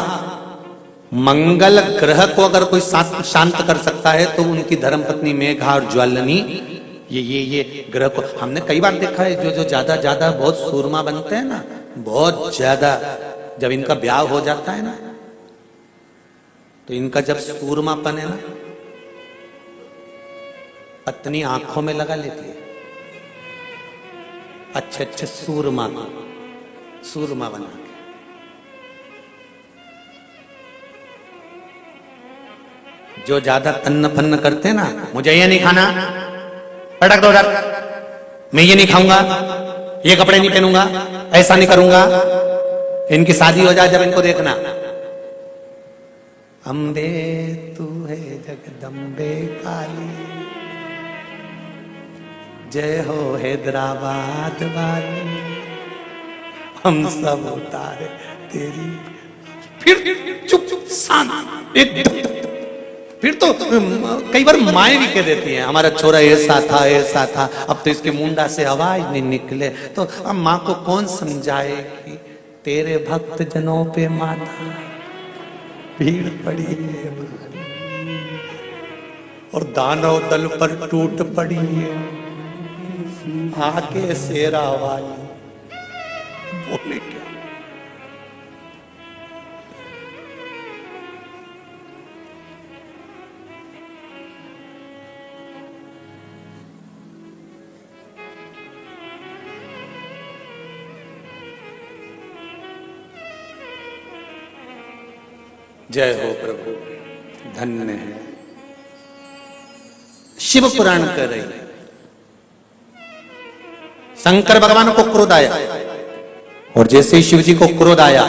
मंगल ग्रह को अगर कोई शांत कर सकता है तो उनकी धर्मपत्नी मेघा और ज्वालनी, ये ग्रह को हमने कई बार देखा है। जो ज्यादा बहुत सूरमा बनते हैं ना, बहुत ज्यादा, जब इनका ब्याह हो जाता है ना तो इनका जब सूरमापन है ना, पत्नी आंखों में लगा लेती है, अच्छे सूरमा बना के। जो ज्यादा तन्न फन्न करते हैं ना, मुझे ये नहीं खाना, पटक दो उधर, मैं ये नहीं खाऊंगा, ये कपड़े नहीं पहनूंगा, ऐसा नहीं करूंगा। इनकी शादी हो जाए जब इनको देखना, अम्बे तू है जगदम्बे काली, जय हो हैदराबाद वाली, हम सब उतारे तेरी। फिर चुप शांत एकदम। फिर तो कई बार माएँ भी कह देती हैं, हमारा छोरा ऐसा था, अब तो इसके मुंडा से आवाज नहीं निकले। तो अब माँ को कौन समझाए कि तेरे भक्त जनों पे माता भीड़ पड़ी है और दानव दल पर टूट पड़ी है, आके शेरा वाली बोले क्या। जय हो प्रभु, धन्य है। शिव पुराण कर रही है, शंकर भगवान को क्रोध आया और जैसे ही शिव जी को क्रोध आया,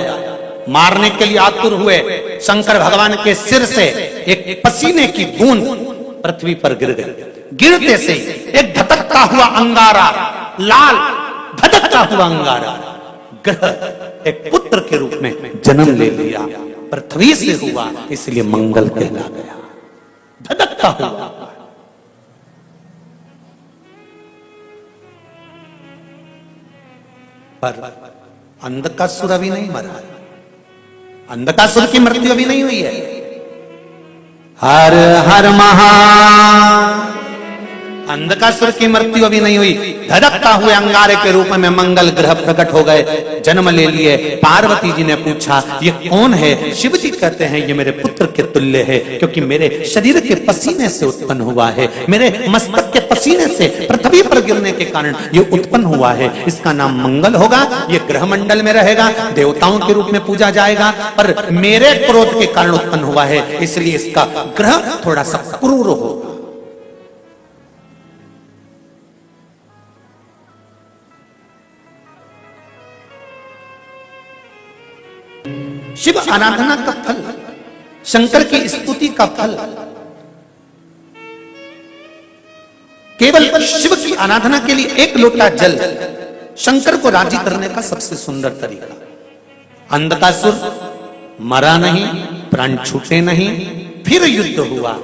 मारने के लिए आतुर हुए, शंकर भगवान के सिर से एक पसीने की बूंद पृथ्वी पर गिर गई। गिरते से एक धधकता हुआ अंगारा, लाल धधकता हुआ अंगारा ग्रह एक पुत्र के रूप में जन्म ले लिया। पृथ्वी से हुआ, इसलिए मंगल कहला गया। धधकता हुआ। पर अंधकासुर अभी नहीं मरा। अंधकासुर की मृत्यु अभी नहीं हुई है। हर हर महा, अंधकासुर की मृत्यु अभी नहीं हुई। धधकता हुए अंगारे के रूप में मंगल ग्रह प्रकट हो गए, जन्म ले लिए। पार्वती जी ने पूछा ये कौन है? शिव जी कहते हैं ये मेरे पुत्र के तुल्य है, क्योंकि मेरे शरीर के पसीने से उत्पन्न हुआ है, मेरे मस्तक के पसीने से पृथ्वी पर गिरने के कारण ये उत्पन्न हुआ है। इसका नाम मंगल होगा। ये ग्रह मंडल में रहेगा, देवताओं के रूप में पूजा जाएगा, पर मेरे क्रोध के कारण उत्पन्न हुआ है, इसलिए इसका ग्रह थोड़ा सा क्रूर होगा। शिव आराधना का फल, शंकर की स्तुति का फल, केवल शिव की आराधना के लिए एक लोटा जल शंकर को राजी करने का सबसे सुंदर तरीका। अंधकासुर मरा नहीं, प्राण छूटे नहीं, फिर युद्ध हुआ।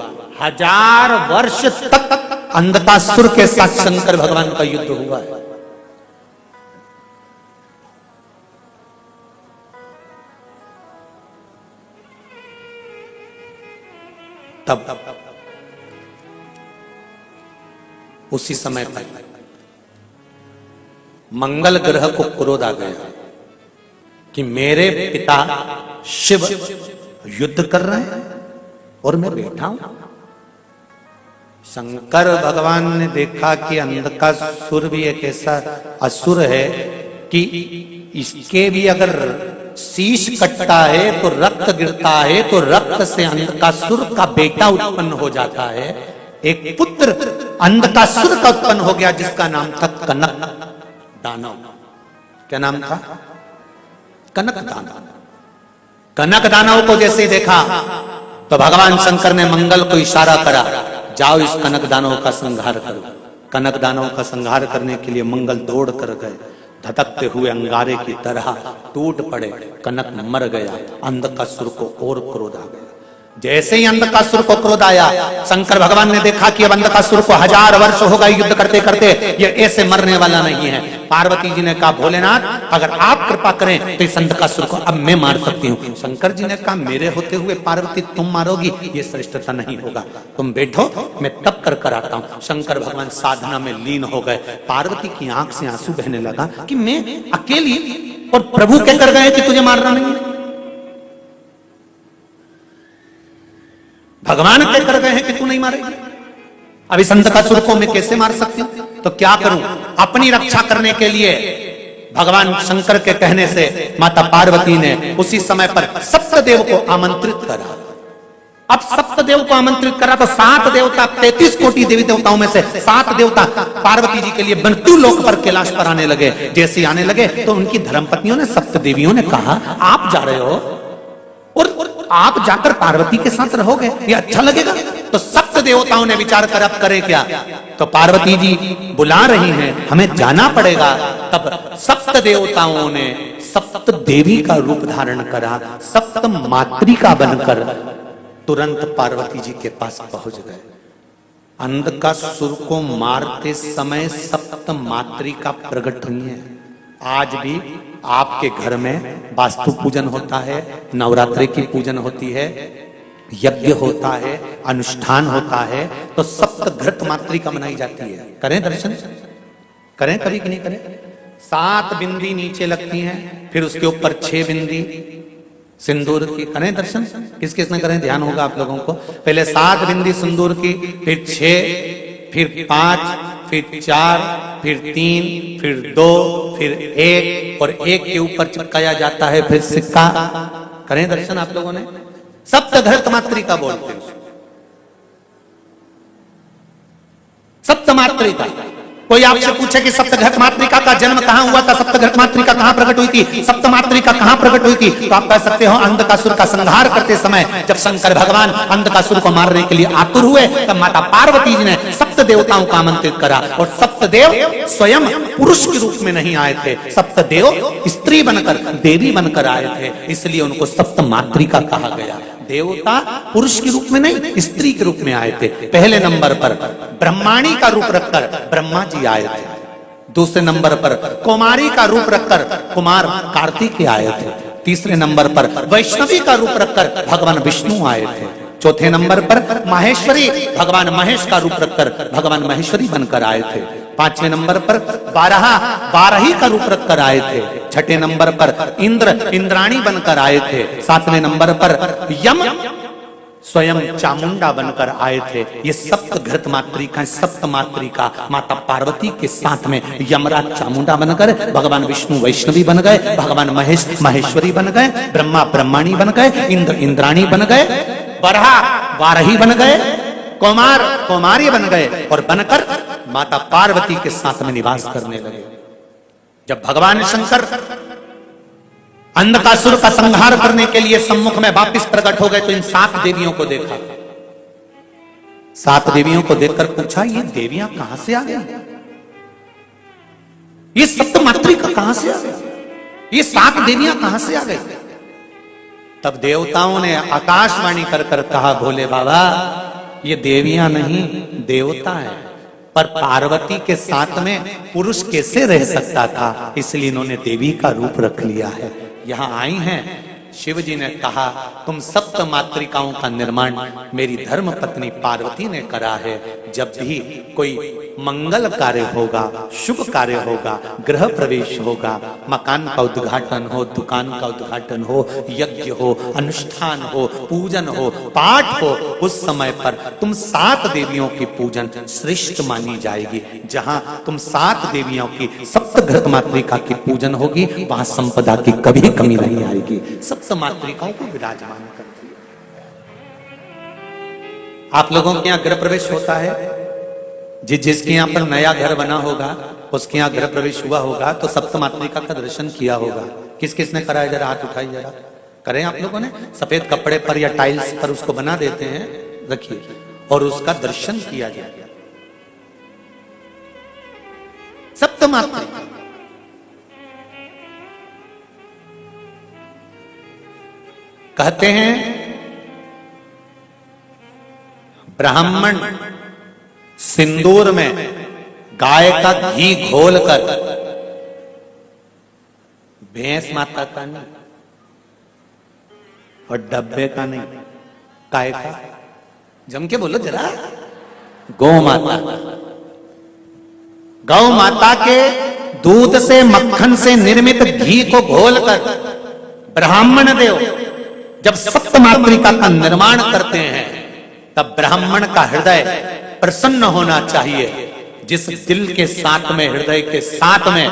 1000 वर्ष तक अंधकासुर के साथ शंकर भगवान का युद्ध हुआ है। तब उसी समय पर मंगल ग्रह को क्रोध आ गया कि मेरे पिता शिव युद्ध कर रहे हैं और मैं बैठा हूं। शंकर भगवान ने देखा कि अंधकासुर भी एक ऐसा असुर है कि इसके भी अगर शीश कटता है तो रक्त गिरता है, तो रक्त से अंधकासुर का बेटा उत्पन्न हो जाता है। एक पुत्र अंधकासुर का उत्पन्न हो गया जिसका नाम था कनक दानव। क्या नाम था? कनक दानव। कनक दानव को जैसे देखा तो भगवान शंकर ने मंगल को इशारा करा, जाओ इस कनक दानव का संहार करो। कनक दानव का संहार करने के लिए मंगल दौड़ कर गए। धधकते हुए अंगारे की तरह टूट पड़े, कनक मर गया। अंधकासुर को और क्रोध आ गया। जैसे ही अंधकासुर को क्रोध आया, शंकर भगवान ने देखा कि अब अंधकासुर को 1000 वर्ष हो गए युद्ध करते करते, ये ऐसे मरने वाला नहीं है। पार्वती जी ने कहा भोलेनाथ अगर आप कृपा करें तो इस अंधकासुर को अब मैं मार सकती हूँ। शंकर जी ने कहा मेरे होते हुए पार्वती तुम मारोगी, ये श्रेष्ठता नहीं होगा, तुम बैठो मैं तब कर कर आता हूँ। शंकर भगवान साधना में लीन हो गए। पार्वती की आंख से आंसू बहने लगा कि मैं अकेली और प्रभु कहकर गए कि तुझे मारना नहीं है। भगवान कहकर गए हैं कि तू नहीं मारेगी, अब इस अंधकासुर को मैं कैसे मार सकती हूं? तो क्या करूं? अपनी रक्षा करने के लिए भगवान शंकर के कहने से माता पार्वती ने उसी समय पर सप्तदेव को आमंत्रित करा। अब सप्तदेव को आमंत्रित करा तो 7 देवता, 33 कोटि देवी देवताओं में से 7 देवता पार्वती जी के लिए मृत्यु लोक पर कैलाश पर आने लगे। जैसे आने लगे तो उनकी धर्मपत्नियों ने, सप्तदेवियों ने कहा आप जा रहे हो और आप जाकर पार्वती के साथ रहोगे, ये अच्छा लगेगा? तो सप्त देवताओं ने विचार कर अब करे क्या? तो पार्वती जी बुला रही हैं, हमें जाना पड़ेगा। तब सप्त देवताओं ने सप्त देवी का रूप धारण करा, सप्त मातृका बनकर तुरंत पार्वती जी के पास पहुंच गए। अंधकासुर को मारते समय सप्त मातृका प्रकट हुई है। आज भी आपके घर में वास्तु पूजन होता है, नवरात्रि की पूजन होती है, यज्ञ होता है, अनुष्ठान होता है, तो सप्तघृत मातृका मनाई जाती है। करें दर्शन, करें कभी कि नहीं करें? 7 बिंदी नीचे लगती हैं, फिर उसके ऊपर 6 बिंदी सिंदूर की। करें दर्शन, किस किस ने करें? ध्यान होगा आप लोगों को। पहले 7 बिंदी सिंदूर की, फिर 6, फिर 5, फिर 4, फिर 3, फिर 2, फिर 1 और 1 के ऊपर चिपकाया जाता है फिर सिक्का। करें दर्शन आप लोगों ने? सप्तघृत मातृका बोलते हैं। सप्त मातृका कोई आपसे पूछे कि सप्तघट मातृका का जन्म कहां हुआ था, सप्तघट मातृका कहां प्रकट हुई थी, सप्त मातृका कहां प्रकट हुई थी, तो आप कह सकते हो अंधकासुर का संहार करते समय जब शंकर भगवान अंधकासुर को मारने के लिए आतुर हुए, तब माता पार्वती जी ने सप्त देवताओं को आमंत्रित करा। और सप्त देव स्वयं पुरुष के रूप में नहीं आए थे, सप्त देव स्त्री बनकर, देवी बनकर आए थे, इसलिए उनको सप्त मातृका कहा गया। देवता पुरुष के रूप में नहीं, स्त्री के रूप में आए थे। पहले नंबर पर ब्रह्माणी का रूप रखकर ब्रह्मा जी आए थे। दूसरे नंबर पर कुमारी का रूप रखकर कुमार कार्तिक आए थे। तीसरे नंबर पर वैष्णवी का रूप रखकर भगवान विष्णु आए थे। चौथे नंबर पर माहेश्वरी, भगवान महेश का रूप रखकर भगवान महेश्वरी बनकर आए थे। पांचवें नंबर पर बारही का रूप रखकर आए थे। छठे नंबर पर इंद्राणी बनकर आए थे। सातवें नंबर पर यम स्वयं चामुंडा बनकर आए थे। ये सप्त घृत मातृका, सप्त मातृका माता पार्वती के साथ में यमराज चामुंडा बनकर, भगवान विष्णु वैष्णवी बन गए, भगवान महेश महेश्वरी बन गए, ब्रह्मा ब्रह्माणी बन गए, इंद्र इंद्राणी बन गए, बरहा वारही बन गए, कुमार कुमारी बन गए और बनकर माता पार्वती के साथ में निवास करने लगे। जब भगवान शंकर अंधकासुर का संहार करने के लिए सम्मुख में वापिस प्रकट हो गए तो इन 7 देवियों को देखा। 7 देवियों को देखकर पूछा, ये देवियां कहां से आ गई, ये सप्त मातृका कहां से आ गई, ये 7 देवियां कहां से आ गई। तब देवताओं ने आकाशवाणी कर कर कहा, भोले बाबा ये देवियां नहीं देवता है, पर पार्वती के साथ में पुरुष कैसे रह सकता था, इसलिए इन्होंने देवी का रूप रख लिया है। यहां आई हैं, शिव जी ने कहा तुम सप्त मातृकाओं का निर्माण मेरी धर्म पत्नी पार्वती ने करा है। जब भी कोई मंगल कार्य होगा, शुभ कार्य होगा, गृह प्रवेश होगा, मकान का उद्घाटन हो, दुकान का उद्घाटन हो, यज्ञ हो, अनुष्ठान हो, पूजन हो, पाठ हो, उस समय पर तुम 7 देवियों की पूजन श्रेष्ठ मानी जाएगी। जहां तुम 7 देवियों की सप्त घृत मातृका की पूजन होगी, वहां संपदा की कभी कमी नहीं आएगी। सप्त मातृकाओं को विराजमान करती है। आप लोगों के यहां गृह प्रवेश होता है, जिसके यहां पर नया घर बना होगा उसके यहां गृह प्रवेश हुआ होगा तो सप्त मातृका का दर्शन किया होगा। किस किसने कराया, जरा हाथ उठाइए, जरा करें आप लोगों ने। सफेद कपड़े पर या टाइल्स पर उसको बना देते हैं, रखिए और उसका दर्शन किया जाए। सप्त मातृका कहते हैं ब्राह्मण सिंदूर में गाय का घी घोलकर, भैंस माता का नहीं और डब्बे का नहीं, गाय का, जम के बोलो जरा, गौ माता, गौ माता के दूध से मक्खन से निर्मित घी को घोलकर ब्राह्मण देव जब सप्त मातृका का निर्माण करते हैं तब ब्राह्मण का हृदय प्रसन्न होना चाहिए। जिस दिल के साथ में, हृदय के साथ में,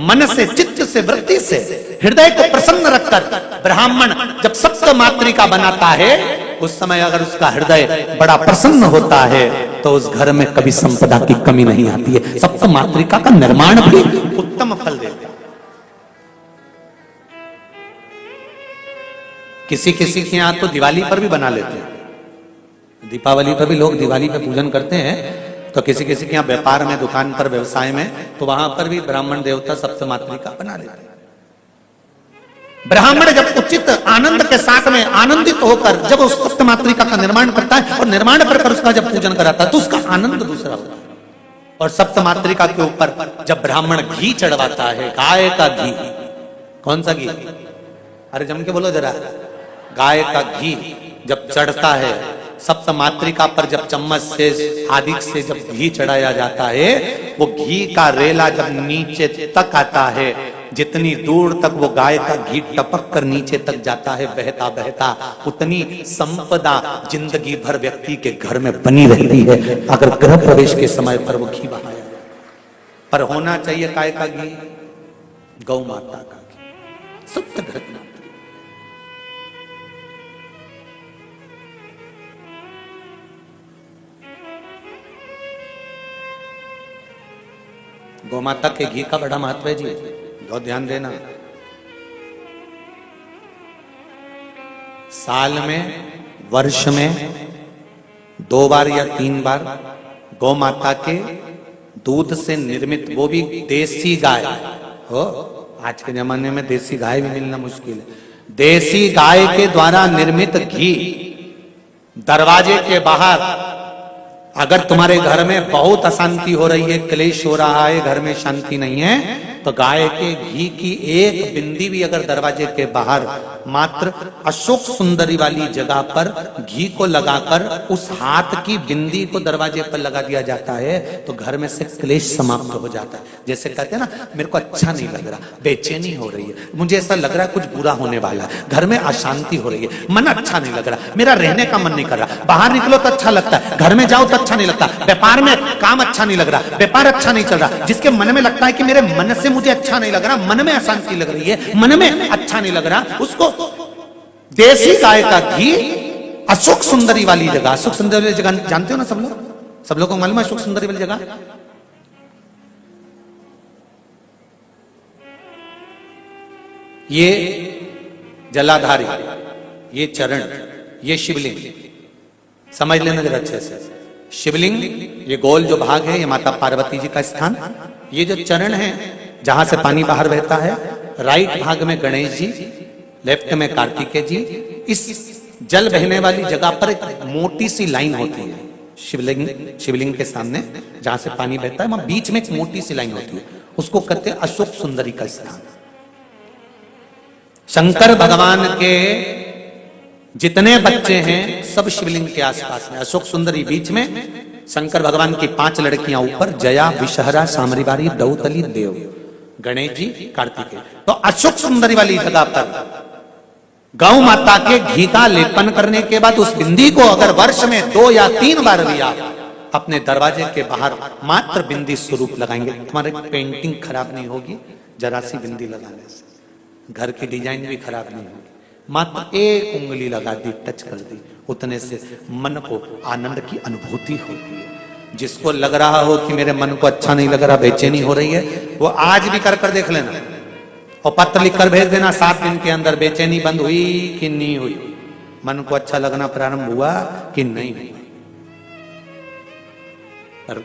मन से, चित्त से, वृत्ति से हृदय को प्रसन्न रखकर ब्राह्मण जब सप्त मातृका बनाता है, उस समय अगर उसका हृदय बड़ा प्रसन्न होता है तो उस घर में कभी संपदा की कमी नहीं आती है। सप्त मातृका का निर्माण भी उत्तम फल देते हैं। किसी किसी के यहां तो दिवाली पर भी बना लेते हैं, दीपावली पर भी लोग दिवाली पे पूजन करते हैं, तो किसी किसी के यहाँ व्यापार में, दुकान पर, व्यवसाय में, तो वहां पर भी ब्राह्मण देवता सप्त मातृका बना लेते हैं। ब्राह्मण जब उचित आनंद के साथ में आनंदित होकर जब उस सप्त मातृका का निर्माण करता है और निर्माण कर उसका जब पूजन कराता है तो उसका आनंद दूसरा होता है। और सप्त मातृका के ऊपर जब ब्राह्मण घी चढ़वाता है, गाय का घी, कौन सा घी, अरे जम के बोलो जरा, गाय का घी जब चढ़ता है सप्त मातृका पर, जब चम्मच से आदि से जब घी चढ़ाया जाता है, वो घी का रेला जब नीचे तक आता है, जितनी दूर तक वो गाय का घी टपक कर नीचे तक जाता है बहता बहता, उतनी संपदा जिंदगी भर व्यक्ति के घर में बनी रहती है अगर गृह प्रवेश के समय पर वो घी बहाया जाए। पर होना चाहिए गाय का घी, गौ माता का घी, सप्त घृत मातृका। गौमाता के घी का बड़ा महत्व है जी, बहुत ध्यान देना। साल में, वर्ष में 2 बार या 3 बार गौ माता के दूध से निर्मित, वो भी देसी गाय हो, आज के जमाने में देसी गाय भी मिलना मुश्किल है, देसी गाय के द्वारा निर्मित घी दरवाजे के बाहर, अगर तुम्हारे घर में बहुत अशांति हो रही है, क्लेश हो रहा है, घर में शांति नहीं है, तो गाय के घी की एक बिंदी भी अगर दरवाजे के बाहर मात्र अशोक सुंदरी वाली जगह पर घी को लगाकर उस हाथ की बिंदी को दरवाजे पर लगा दिया जाता है, तो घर में से क्लेश समाप्त हो जाता है। जैसे कहते हैं ना, मेरे को अच्छा नहीं लग रहा, बेचैनी हो रही है, मुझे ऐसा लग रहा है कुछ बुरा होने वाला है, घर में अशांति हो रही है, मन अच्छा नहीं लग रहा, मेरा रहने का मन नहीं कर रहा, बाहर निकलो तो अच्छा लगता है, घर में जाओ तो अच्छा नहीं लगता, व्यापार में काम अच्छा नहीं लग रहा, व्यापार अच्छा नहीं चल रहा, जिसके मन में लगता है कि मेरे मन से मुझे अच्छा नहीं लग रहा, मन में अशांति लग रही है, मन में अच्छा नहीं लग रहा, उसको देसी गाय का घी अशोक सुंदरी वाली जगह, अशोक सुंदरी वाली जगह जानते हो ना सब लोगों को मालूम है अशोक सुंदरी वाली जगह? ये जलाधारी, ये चरण, ये शिवलिंग, समझ लेना जरा अच्छे से। शिवलिंग ये गोल जो भाग है, ये माता पार्वती जी का स्थान, ये जो चरण है जहां से पानी बाहर बहता है, राइट भाग में गणेश जी, लेफ्ट में कार्तिकेय जी। इस जल बहने वाली जगह पर एक मोटी सी लाइन होती है शिवलिंग के सामने, जहां से पानी बहता है, वहां बीच में एक मोटी सी लाइन होती है, उसको कहते हैं अशोक सुंदरी का स्थान। शंकर भगवान के जितने बच्चे हैं सब शिवलिंग के आसपास में, अशोक सुंदरी बीच में, शंकर भगवान की 5 लड़कियां ऊपर, जया, विषहरा, सामरीबारी, दौतली, देव, गणेश जी, कार्तिकेय। तो अशोक सुंदरी वाली जगह पर गौ माता के घी का लेपन करने के बाद उस बिंदी को अगर वर्ष में 2 या 3 बार भी आप अपने दरवाजे के बाहर मात्र बिंदी स्वरूप लगाएंगे, तुम्हारी पेंटिंग खराब नहीं होगी जरा सी बिंदी लगाने से, घर की डिजाइन भी खराब नहीं होगी, मात्र एक उंगली लगा दी, टच कर दी, उतने से मन को आनंद की अनुभूति होती है। जिसको लग रहा हो कि मेरे मन को अच्छा नहीं लग रहा, बेचैनी हो रही है, वो आज भी कर देख लेना और पत्र लिखकर भेज देना 7 दिन के अंदर, बेचैनी बंद हुई कि नहीं हुई, मन को अच्छा लगना प्रारंभ हुआ कि नहीं हुआ। पर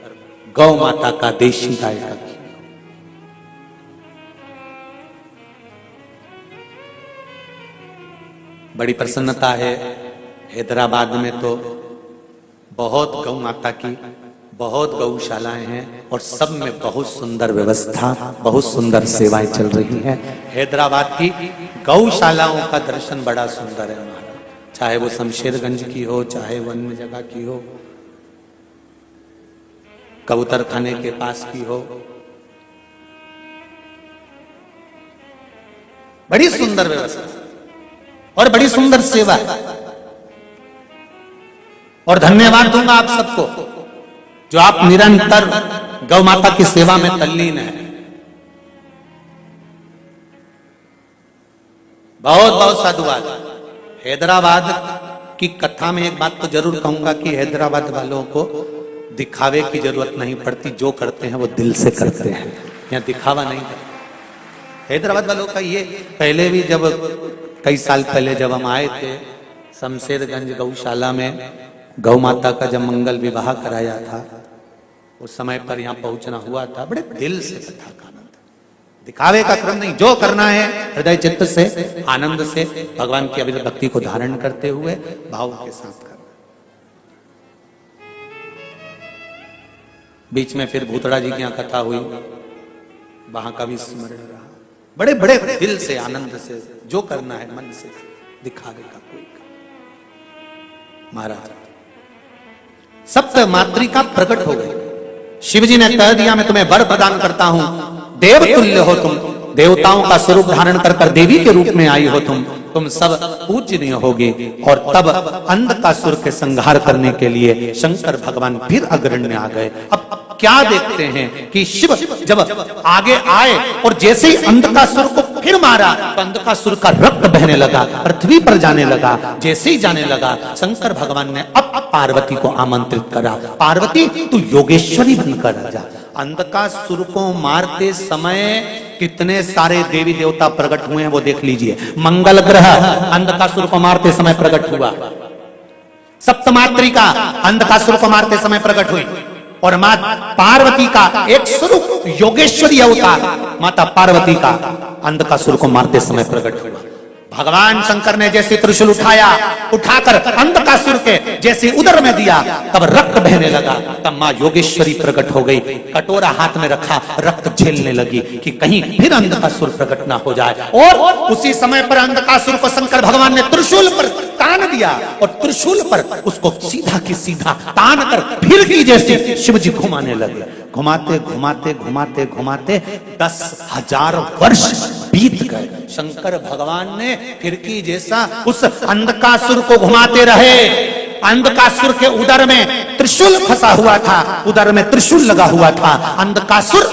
गौ माता का देशी गाय का घी, बड़ी प्रसन्नता है। हैदराबाद में तो बहुत गौ माता की बहुत गौशालाएं हैं और सब में बहुत सुंदर व्यवस्था, बहुत सुंदर सेवाएं चल रही हैं। हैदराबाद की गौशालाओं का दर्शन बड़ा सुंदर है हमारा, चाहे वो शमशेरगंज की हो, चाहे वो अन्य जगह की हो, कबूतर खाने के पास की हो, बड़ी सुंदर व्यवस्था और बड़ी सुंदर सेवा। और धन्यवाद दूंगा आप सबको जो आप निरंतर गौ माता की सेवा में तल्लीन है। बहुत बहुत साधुवाद। हैदराबाद की कथा में एक बात तो जरूर कहूंगा कि हैदराबाद वालों को दिखावे की जरूरत नहीं पड़ती, जो करते हैं वो दिल से करते हैं, यहाँ दिखावा नहीं करते। हैदराबाद वालों का ये, पहले भी जब कई साल पहले जब हम आए थे शमशेरगंज गौशाला में, गौ माता का जब मंगल विवाह कराया था, उस समय पर यहाँ पहुंचना हुआ था, बड़े दिल से कथा का आनंद, दिखावे का क्रम नहीं, जो करना है हृदय चित्त से आनंद से भगवान की अभिनव भक्ति को धारण करते हुए भाव के साथ करना। बीच में फिर भूतड़ा जी की यहाँ कथा हुई, वहां का भी स्मरण रहा, बड़े बड़े दिल से आनंद से जो करना है मन से, दिखावे का कोई महाराज। सप्त मातृका प्रकट हो गई। शिवजी ने कह दिया मैं तुम्हें वर प्रदान करता हूं, देव तुल्य हो तुम, देवताओं का स्वरूप धारण कर कर देवी के रूप में आई हो तुम सब पूजनीय होगे। और तब अंधकासुर के संहार करने के लिए शंकर भगवान फिर अग्रण्य आ गए। अब क्या देखते हैं कि शिव जब आगे आए और जैसे ही अंधकासुर को फिर मारा तो अंधकासुर का रक्त बहने लगा, पृथ्वी पर जाने लगा। जैसे ही जाने लगा शंकर भगवान ने अब पार्वती को आमंत्रित करा, पार्वती तू योगेश्वरी बनकर आ जा। अंधकासुर को मारते समय कितने सारे देवी देवता प्रकट हुए हैं वो देख लीजिए। मंगल ग्रह अंधकासुर को मारते समय प्रकट हुआ, सप्तमात्रिका अंधकासुर को मारते समय प्रकट हुई, और मां पार्वती का एक स्वरूप योगेश्वरी अवतार माता पार्वती का अंधकासुर को मारते समय प्रकट हुआ। भगवान शंकर ने जैसे त्रिशूल उठाया, उठाकर अंधकासुर के जैसे उदर में दिया, तब रक्त बहने लगा। तब मां योगेश्वरी प्रकट हो गई, कटोरा हाथ में रखा, रक्त झेलने लगी कि कहीं फिर अंधकासुर प्रकट ना हो जाए। और उसी समय पर अंधकासुर को शंकर भगवान ने त्रिशूल पर तान दिया, और त्रिशूल पर उसको सीधा की सीधा तान कर फिर की जैसे शिव जी घुमाने लगे। घुमाते घुमाते घुमाते घुमाते 10,000 वर्ष बीत गए। शंकर भगवान ने फिरकी जैसा उस अंधकासुर को घुमाते रहे। अंधकासुर के उदर में त्रिशूल फंसा हुआ था, उदर में त्रिशूल लगा हुआ था। अंधकासुर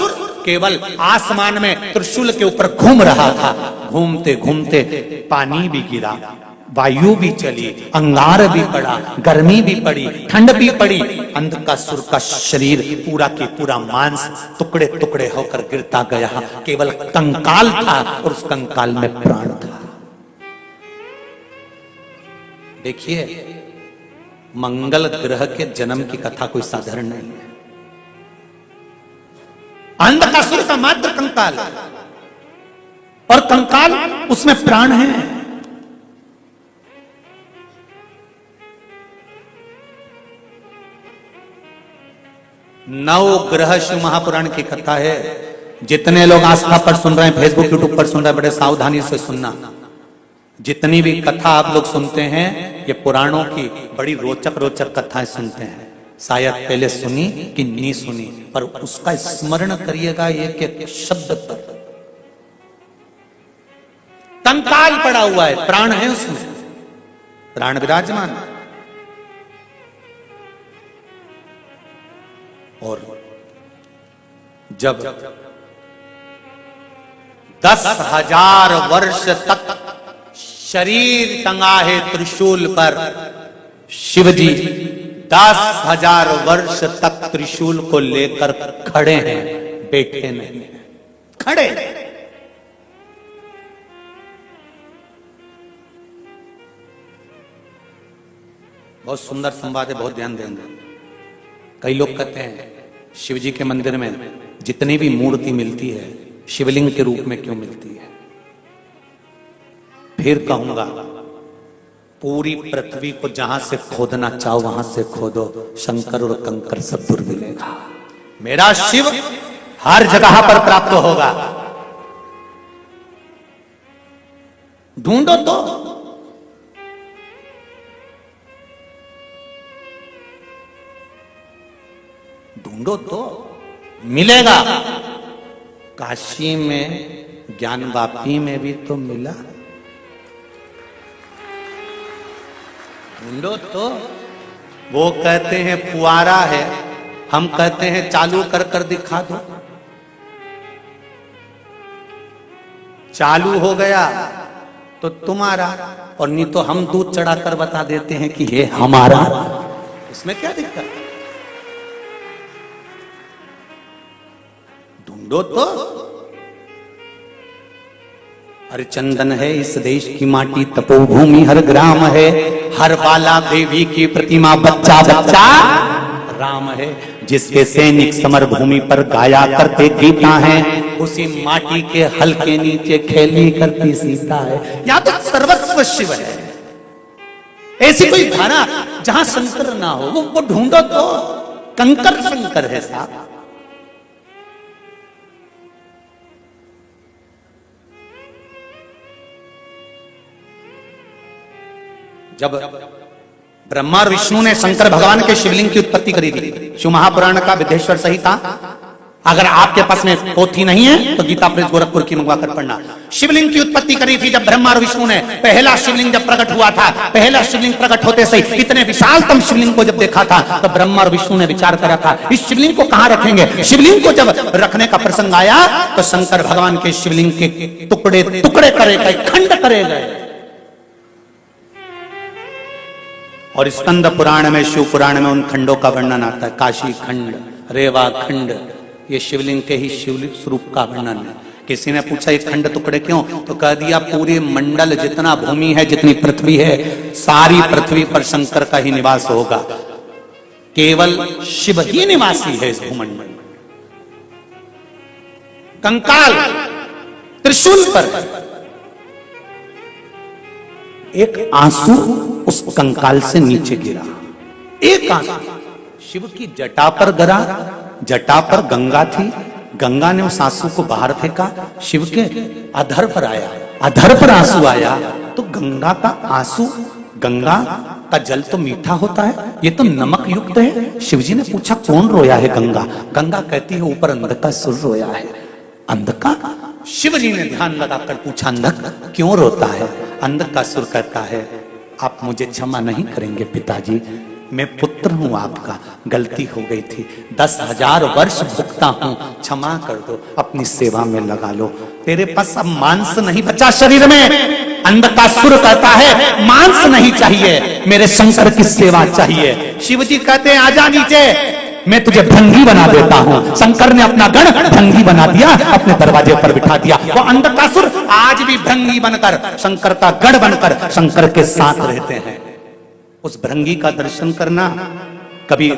केवल आसमान में त्रिशूल के ऊपर घूम रहा था। घूमते घूमते पानी भी गिरा, वायु भी चली, अंगार भी पड़ा, गर्मी भी पड़ी, ठंड भी पड़ी। अंधकासुर का शरीर पूरा के पूरा मांस टुकड़े टुकड़े होकर गिरता गया। केवल कंकाल था और उस कंकाल में प्राण था। देखिए, मंगल ग्रह के जन्म की कथा कोई साधारण नहीं है। अंधकासुर का मात्र कंकाल है, और कंकाल उसमें प्राण है। नव ग्रह शिव महापुराण की कथा है। जितने लोग आस्था पर सुन रहे हैं, फेसबुक यूट्यूब पर सुन रहे हैं, बड़े सावधानी से सुनना। जितनी भी कथा आप लोग सुनते हैं, ये पुराणों की बड़ी रोचक रोचक कथाएं सुनते हैं। शायद पहले सुनी कि नहीं सुनी, पर उसका स्मरण करिएगा एक एक शब्द पर। कंकाल पड़ा हुआ है, प्राण है उसमें, प्राण विराजमान। और जब 10,000 वर्ष तक शरीर टंगा है त्रिशूल पर, शिवजी 10,000 वर्ष तक त्रिशूल को लेकर खड़े हैं, बैठे नहीं हैं, खड़े। बहुत सुंदर संवाद है, बहुत ध्यान देंगे। कई लोग कहते हैं शिव जी के मंदिर में जितनी भी मूर्ति मिलती है शिवलिंग के रूप में क्यों मिलती है? फिर कहूंगा, पूरी पृथ्वी को जहां से खोदना चाहो वहां से खोदो, शंकर और कंकर सब दूर मिलेगा। मेरा शिव हर जगह पर प्राप्त होगा। ढूंढो तो, ढूंढो तो मिलेगा। काशी में ज्ञानवापी में भी तो मिला। ढूंढो तो। वो कहते हैं फुआरा है, हम कहते हैं चालू कर कर दिखा दो। चालू हो गया तो तुम्हारा, और नहीं तो हम दूध चढ़ाकर बता देते हैं कि ये हमारा। इसमें क्या दिक्कत है? ढूंढो तो। हर चंदन है इस देश की माटी, तपोभूमि हर ग्राम है, हर बाला देवी की प्रतिमा, बच्चा बच्चा राम है। जिसके सैनिक समर भूमि पर गाया करते गीता है, उसी माटी के हल के नीचे खेली करती सीता है। या तो सर्वस्व शिव है। ऐसी कोई धारा जहां शंकर ना हो, वो ढूंढो तो। कंकर शंकर है साहब। जब ब्रह्मा और विष्णु ने शंकर भगवान के शिवलिंग की उत्पत्ति करी थी, शिव महापुराण का विदेश्वर संहिता, अगर आपके पास में पोथी नहीं है तो गीता प्रेस गोरखपुर की मंगवा कर पढ़ना। शिवलिंग की उत्पत्ति करी थी जब ब्रह्मा और विष्णु ने। पहला शिवलिंग जब प्रकट हुआ था, पहला शिवलिंग प्रकट होते सही इतने विशालतम शिवलिंग को जब देखा था, तो ब्रह्मा और विष्णु ने विचार करा था इस शिवलिंग को कहां रखेंगे। शिवलिंग को जब रखने का प्रसंग आया तो शंकर भगवान के शिवलिंग के टुकड़े टुकड़े करे गए, खंड करे गए। और स्कंद पुराण में, शिव पुराण में उन खंडों का वर्णन आता है। काशी खंड, रेवा खंड, ये शिवलिंग के ही शिव स्वरूप का वर्णन है। किसी ने पूछा ये खंड टुकड़े क्यों, तो कह दिया पूरे मंडल जितना भूमि है, जितनी पृथ्वी है, सारी पृथ्वी पर शंकर का ही निवास होगा। केवल शिव ही निवासी है इस भूमंडल में। कंकाल त्रिशूल पर है। एक आंसू उस कंकाल से नीचे गिरा, एक आंसू शिव की जटा पर गिरा। जटा पर गंगा थी, गंगा ने उस आंसू को बाहर फेंका, शिव के अधर पर आया, अधर पर आंसू आया। तो गंगा का आंसू, गंगा का जल तो मीठा होता है, ये तो नमक युक्त है। शिवजी ने पूछा कौन रोया है? गंगा। गंगा कहती है ऊपर अंधकासुर रोया है। अंधका? शिवजी ने ध्यान लगाकर पूछा अंधक क्यों रोता है? अंधकासुर कहता है आप मुझे क्षमा नहीं करेंगे पिताजी, मैं पुत्र हूं आपका, गलती हो गई थी, 10,000 वर्ष भुगता हूं, क्षमा कर दो, अपनी सेवा में लगा लो। तेरे पास अब मांस नहीं बचा शरीर में। अंधकासुर कहता है मांस नहीं चाहिए, मेरे शंकर की सेवा चाहिए। शिवजी कहते हैं आजा नीचे, मैं तुझे भंगी बना देता हूं। शंकर ने अपना गण भंगी बना दिया, अपने दरवाजे पर बिठा दिया। वो अंधकासुर आज भी भंगी बनकर, शंकर का गण बनकर शंकर के साथ रहते हैं। उस भृंगी का दर्शन करना, कभी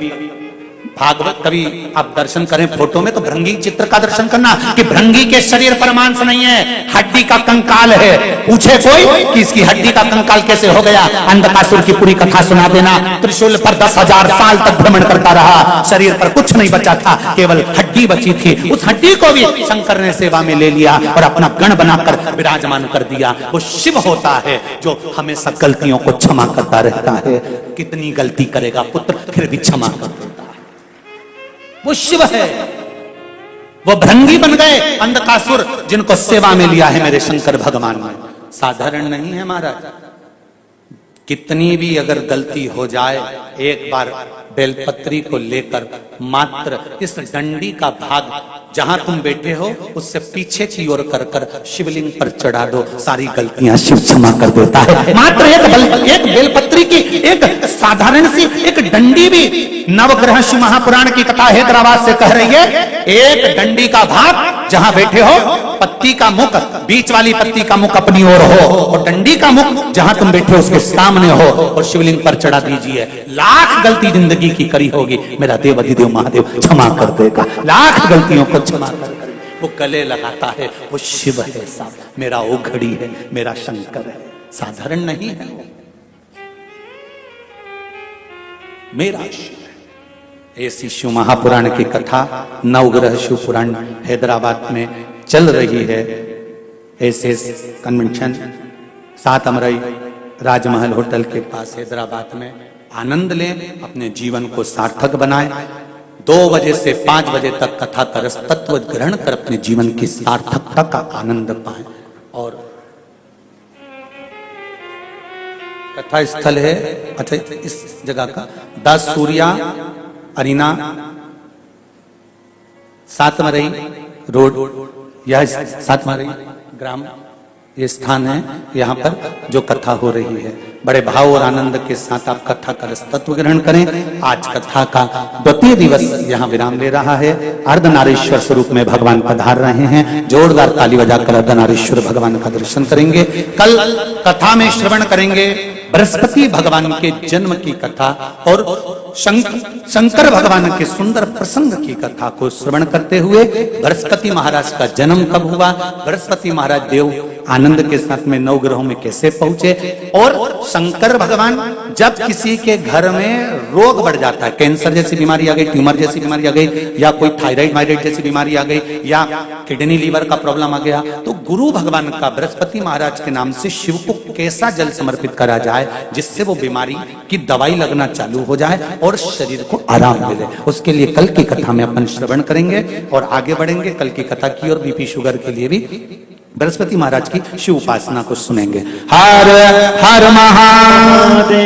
भागवत, कभी आप दर्शन करें फोटो में तो भृंगी चित्र का दर्शन करना कि भृंगी के शरीर पर मांस नहीं है, हड्डी का कंकाल है। पूछे कोई कि इसकी हड्डी का कंकाल कैसे हो गया, अंधकासुर की पूरी कथा सुना देना। त्रिशूल पर 10,000 साल तक भ्रमण करता रहा, शरीर पर कुछ नहीं बचा था, केवल हड्डी बची थी। उस हड्डी को भी शंकर ने सेवा में ले लिया और अपना गण बनाकर विराजमान कर दिया। वो शिव होता है जो हमेशा गलतियों को क्षमा करता रहता है। कितनी गलती करेगा पुत्र, फिर भी क्षमा कर देता है। वो शिव है। वो भृंगी बन गए अंधकासुर, जिनको सेवा में लिया है मेरे शंकर भगवान ने। साधारण नहीं है महाराज। कितनी भी अगर गलती हो जाए, एक बार बेलपत्री को लेकर मात्र इस डंडी का भाग जहां तुम बैठे हो उससे पीछे की ओर कर कर शिवलिंग पर चढ़ा दो, सारी गलतियां शिव क्षमा कर देता है। मात्र एक बेलपत्री की एक साधारण सी एक डंडी भी, नवग्रह शिव महापुराण की कथा हैदराबाद से कह रही है, एक डंडी का भाग जहां बैठे हो, पत्ती का मुख, बीच वाली पत्ती का मुख अपनी ओर हो और डंडी का मुख जहां तुम बैठे हो उसके सामने हो और शिवलिंग पर चढ़ा दीजिए। लाख गलती जिंदगी की करी होगी, मेरा देव अधिदेव महादेव क्षमा कर देगा। लाख गलतियों को क्षमा कर वो गले लगाता है। वो शिव है साहब, मेरा ओघड़ी है, मेरा शंकर है। साधारण नहीं है वो, मेरा शिव है। ऐसी शिव महापुराण की कथा नवग्रह शिव पुराण हैदराबाद में चल रही है। ऐसे कन्वेंशन 7 अमरई राजमहल होटल के पास हैदराबाद में आनंद लें, अपने जीवन को सार्थक बनाएं। 2 बजे से 5 बजे तक कथा का रस तत्व ग्रहण कर अपने जीवन की सार्थकता का आनंद पाएं। और कथा स्थल है, अच्छा इस जगह का 10 सूर्या अरीना 7 मरई रोड, यह 7 मरई ग्राम ये स्थान है। यहाँ पर जो कथा हो रही है बड़े भाव और आनंद के साथ आप कथा का रस तत्व ग्रहण करें। आज कथा का 2वां दिवस यहाँ विराम ले रहा है। अर्धनारीश्वर स्वरूप में भगवान पधार रहे हैं। जोरदार ताली बजाकर अर्धनारीश्वर भगवान का दर्शन करेंगे। कल कथा में श्रवण करेंगे बृहस्पति भगवान के जन्म की कथा और शंकर भगवान के सुंदर प्रसंग की कथा को श्रवण करते हुए बृहस्पति महाराज का जन्म कब हुआ, बृहस्पति महाराज देव आनंद के साथ में नवग्रहों में कैसे पहुंचे, और शंकर भगवान जब किसी के घर में रोग बढ़ जाता है, कैंसर जैसी बीमारी आ गई, ट्यूमर जैसी बीमारी आ गई, या कोई थायराइड माइराइड जैसी बीमारी आ गई, या किडनी लीवर का प्रॉब्लम आ गया, तो गुरु भगवान का बृहस्पति महाराज के नाम से शिव को कैसा जल समर्पित करा जाए जिससे वो बीमारी की दवाई लगना चालू हो जाए और शरीर को आराम मिले। उसके लिए कल की कथा में अपन श्रवण करेंगे और आगे बढ़ेंगे कल की कथा की और बीपी शुगर के लिए भी बृहस्पति महाराज की शिव उपासना को सुनेंगे। हर हर महादेव।